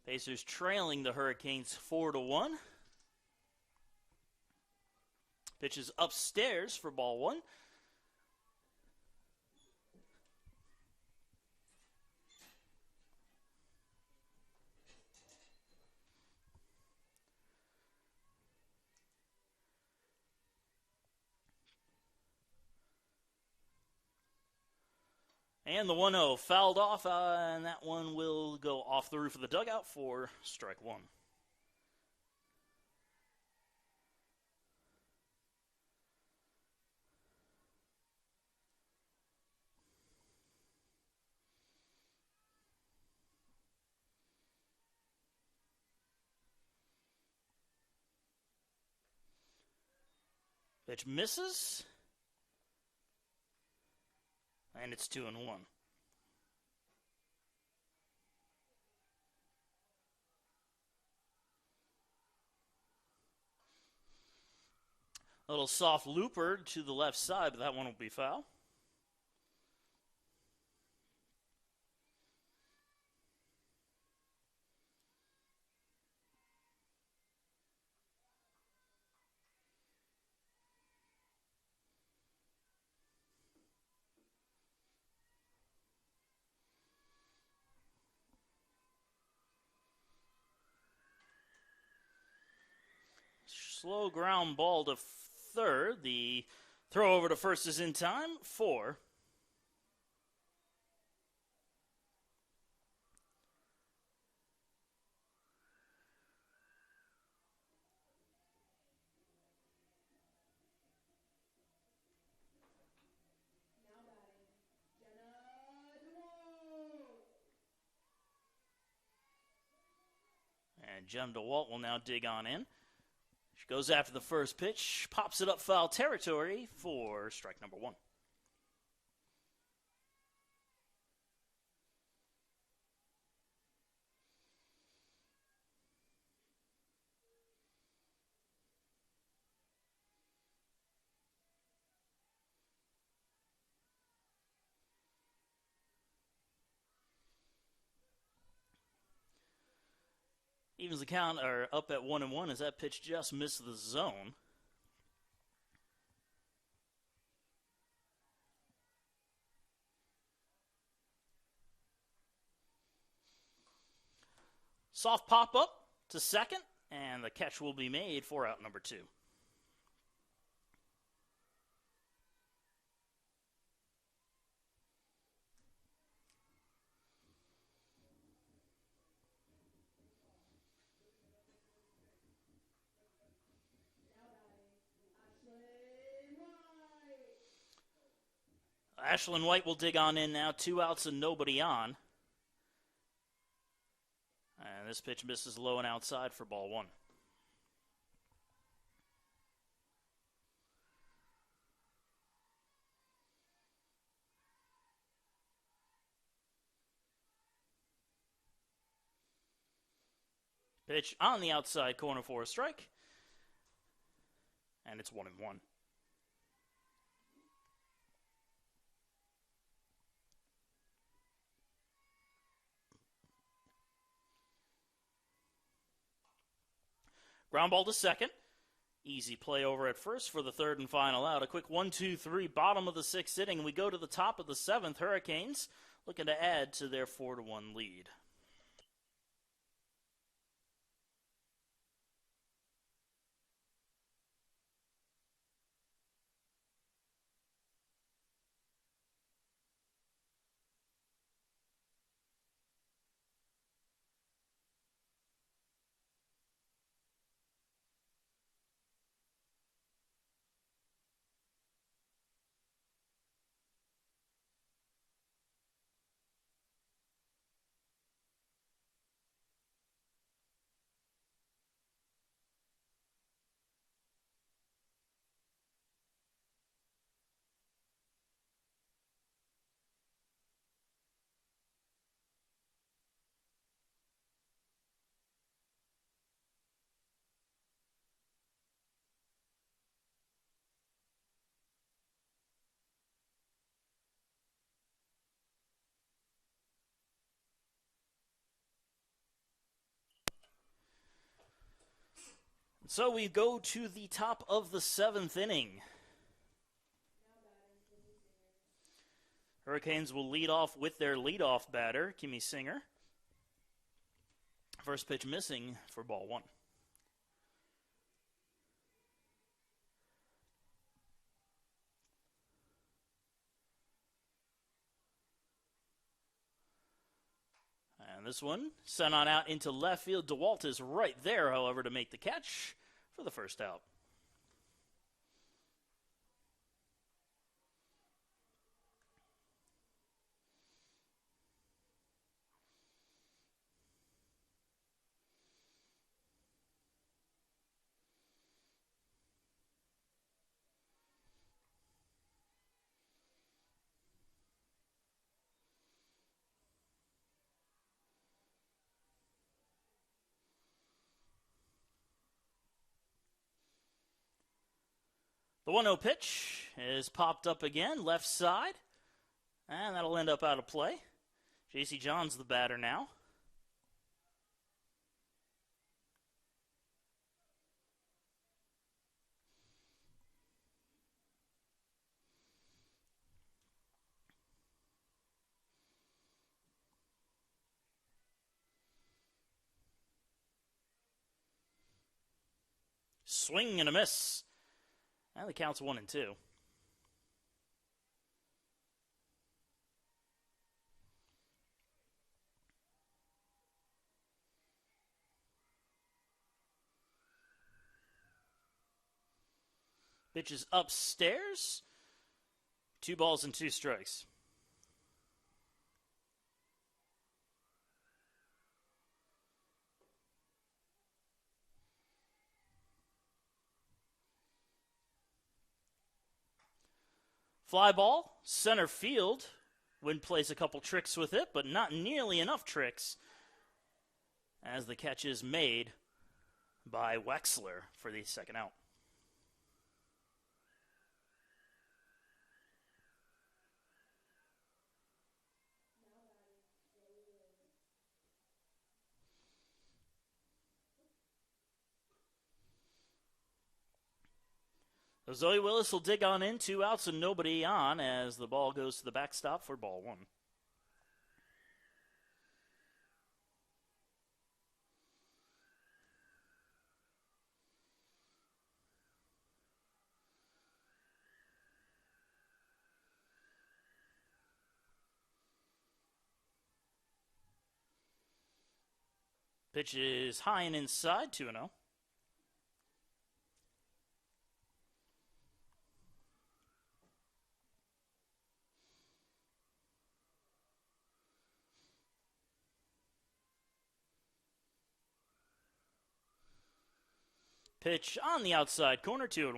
Pacers trailing the Hurricanes 4-1. Pitches upstairs for ball one. And the 1-0 fouled off, and that one will go off the roof of the dugout for strike one. Pitch misses. And it's 2-1. A little soft looper to the left side, but that one will be foul. Slow ground ball to third. The throw over to first is in time. 4. And Jem DeWalt will now dig on in. She goes after the first pitch, pops it up foul territory for strike number 1. Evens the count are up at 1-1 as that pitch just missed the zone. Soft pop up to second. And the catch will be made for out number 2. Ashlyn White will dig on in now. 2 outs and nobody on. And this pitch misses low and outside for ball 1. Pitch on the outside corner for a strike. And it's 1-1. Ground ball to second. Easy play over at first for the third and final out. A quick 1-2-3, bottom of the 6th inning. We go to the top of the 7th. Hurricanes looking to add to their 4-1 lead. So we go to the top of the 7th inning. Hurricanes will lead off with their leadoff batter, Kimmy Singer. First pitch missing for ball 1. And this one sent on out into left field. DeWalt is right there, however, to make the catch for the first out. The 1-0 pitch is popped up again, left side, and that'll end up out of play. J.C. John's the batter now. Swing and a miss. And the count's 1-2. Pitch is upstairs. 2 balls and 2 strikes. Fly ball, center field. Wind plays a couple tricks with it, but not nearly enough tricks as the catch is made by Wexler for the second out. Zoe Willis will dig on in, 2 outs and nobody on as the ball goes to the backstop for ball 1. Pitch is high and inside, 2-0. Pitch on the outside corner, 2-1.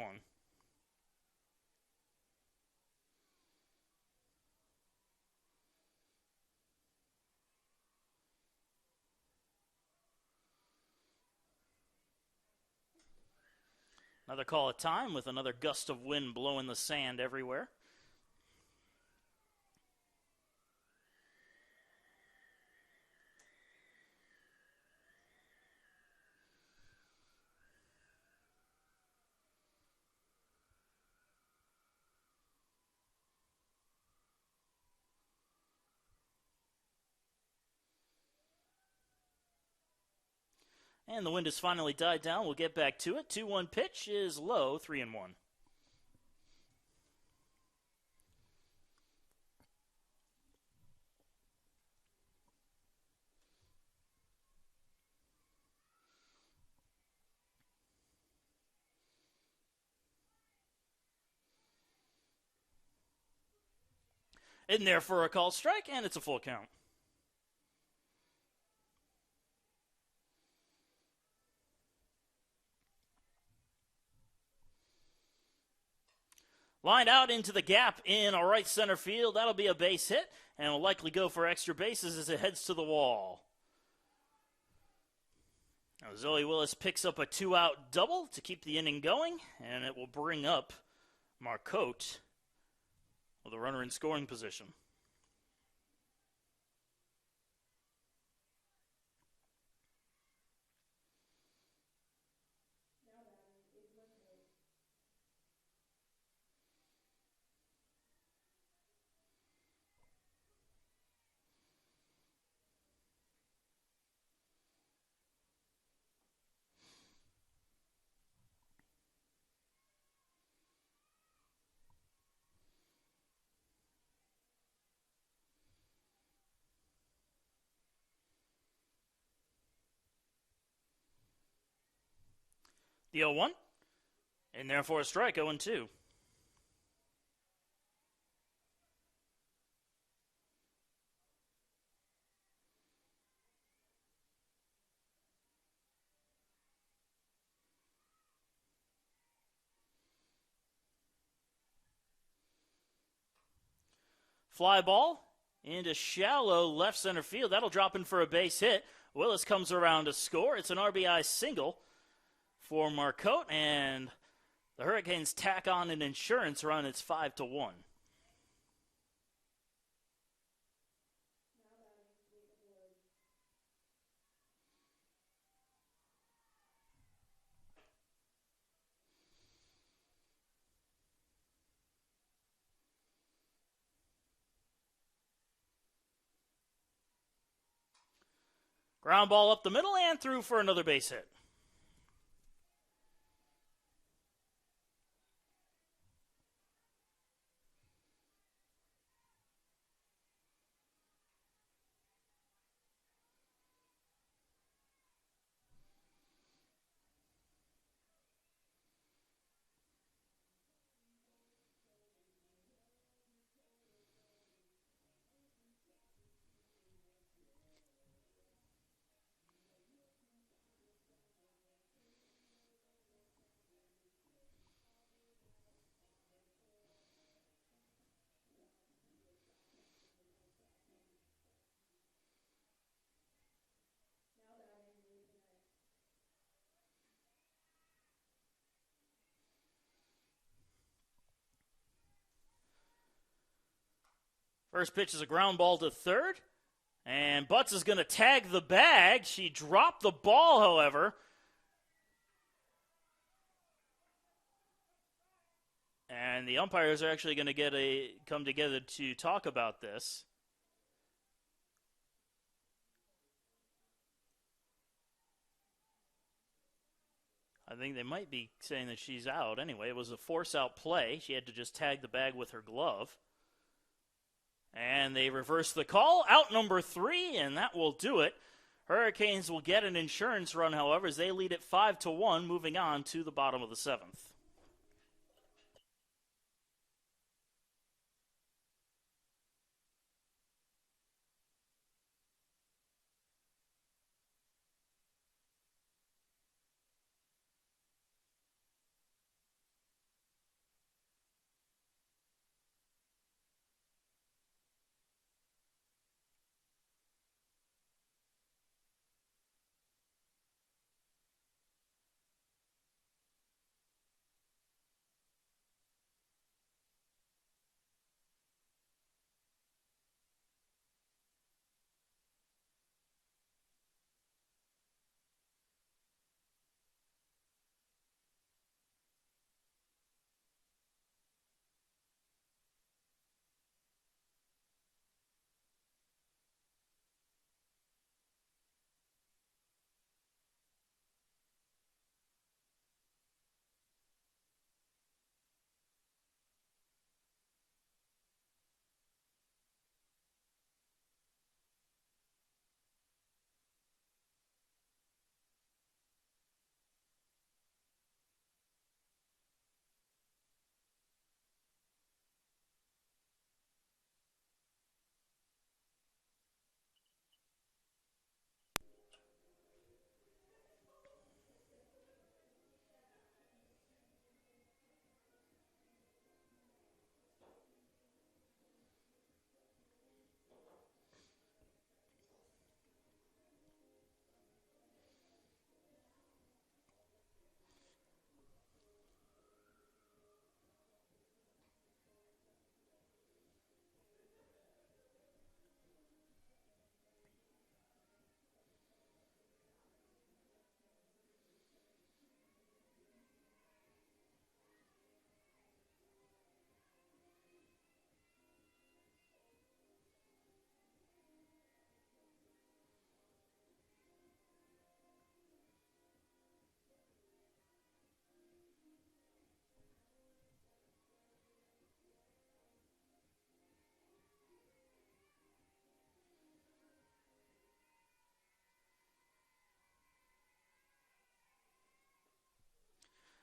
Another call of time with another gust of wind blowing the sand everywhere. And the wind has finally died down. We'll get back to it. 2-1 pitch is low, 3-1. In there for a call strike, and it's a full count. Lined out into the gap in a right center field. That'll be a base hit, and will likely go for extra bases as it heads to the wall. Now Zoe Willis picks up a 2-out double to keep the inning going, and it will bring up Marcotte with a runner in scoring position. The 0-1, and therefore a strike, 0-2. Fly ball into shallow left center field. That'll drop in for a base hit. Willis comes around to score. It's an RBI single for Marcotte, and the Hurricanes tack on an insurance run. It's 5-1. Ground ball up the middle and through for another base hit. First pitch is a ground ball to third, and Butts is going to tag the bag. She dropped the ball, however. And the umpires are actually going to come together to talk about this. I think they might be saying that she's out. Anyway, it was a force-out play. She had to just tag the bag with her glove. And they reverse the call. Out number 3, and that will do it. Hurricanes will get an insurance run, however, as they lead at 5-1, moving on to the bottom of the 7th.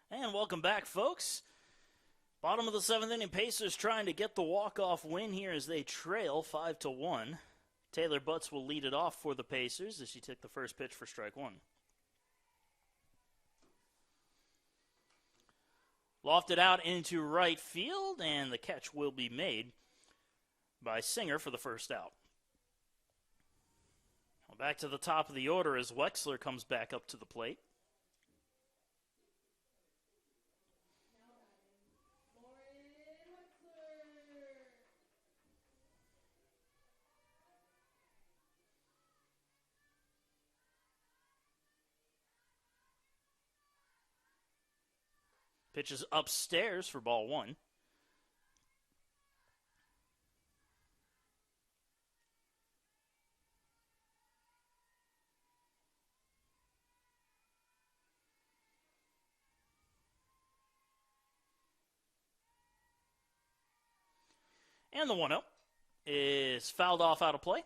And welcome back, folks. Bottom of the 7th inning, Pacers trying to get the walk-off win here as they trail 5-1. Taylor Butts will lead it off for the Pacers as she took the first pitch for strike one. Lofted out into right field, and the catch will be made by Singer for the first out. Well, back to the top of the order as Wexler comes back up to the plate. Pitches upstairs for ball one. And the 1-0 is fouled off out of play.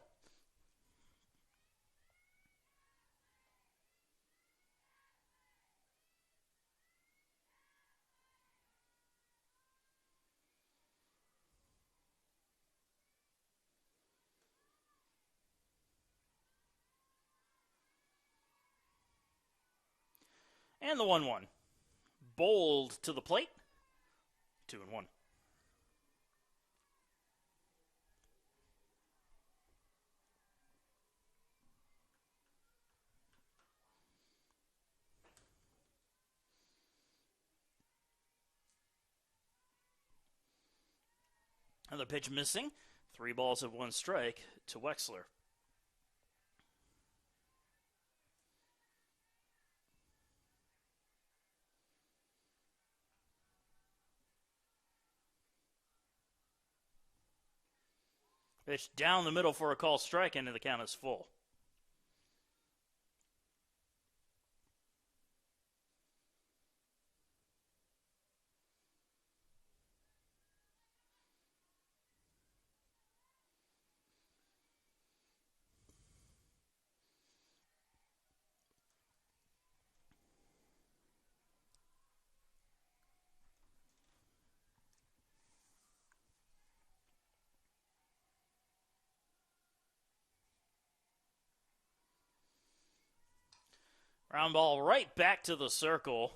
And the 1-1. Bold to the plate. 2-1. Another pitch missing. 3 balls of 1 strike to Wexler. Pitch down the middle for a call strike, and the count is full. Ground ball right back to the circle.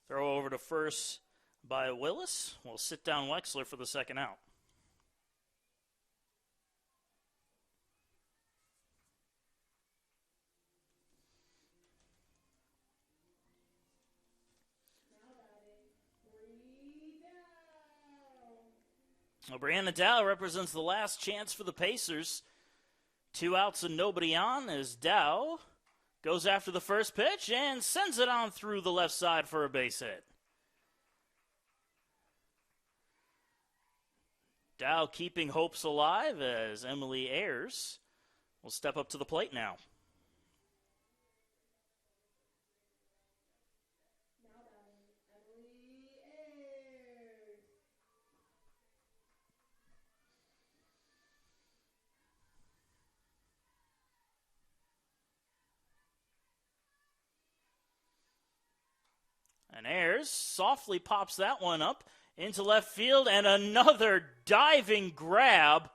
Throw over to first by Willis. We'll sit down Wexler for the second out. Brianna Dow represents the last chance for the Pacers. 2 outs and nobody on as Dow goes after the first pitch and sends it on through the left side for a base hit. Dow keeping hopes alive as Emily Ayers will step up to the plate now. And Ayers softly pops that one up into left field, and another diving grab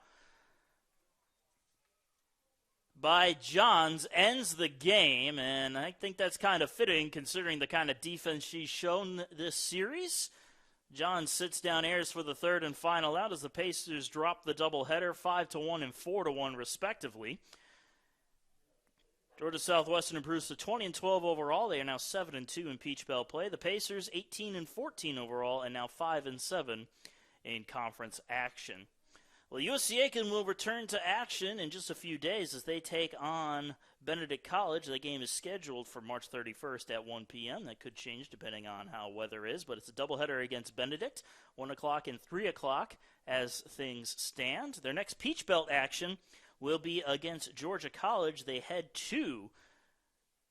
by Johns ends the game, and I think that's kind of fitting considering the kind of defense she's shown this series. Johns sits down Ayers for the third and final out as the Pacers drop the doubleheader 5-1 and 4-1 respectively. Georgia Southwestern improves to 20-12 overall. They are now 7-2 in Peach Bell play. The Pacers 18-14 overall and now 5-7 in conference action. Well, USC Aiken will return to action in just a few days as they take on Benedict College. The game is scheduled for March 31st at 1 p.m. That could change depending on how weather is, but it's a doubleheader against Benedict, 1 o'clock and 3 o'clock as things stand. Their next Peach Belt action will be against Georgia College. They head to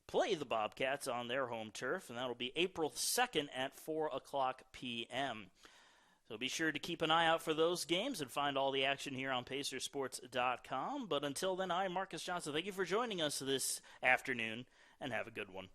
play the Bobcats on their home turf, and that'll be April 2nd at 4 o'clock p.m. So be sure to keep an eye out for those games and find all the action here on Pacersports.com. But until then, I'm Marcus Johnson. Thank you for joining us this afternoon, and have a good one.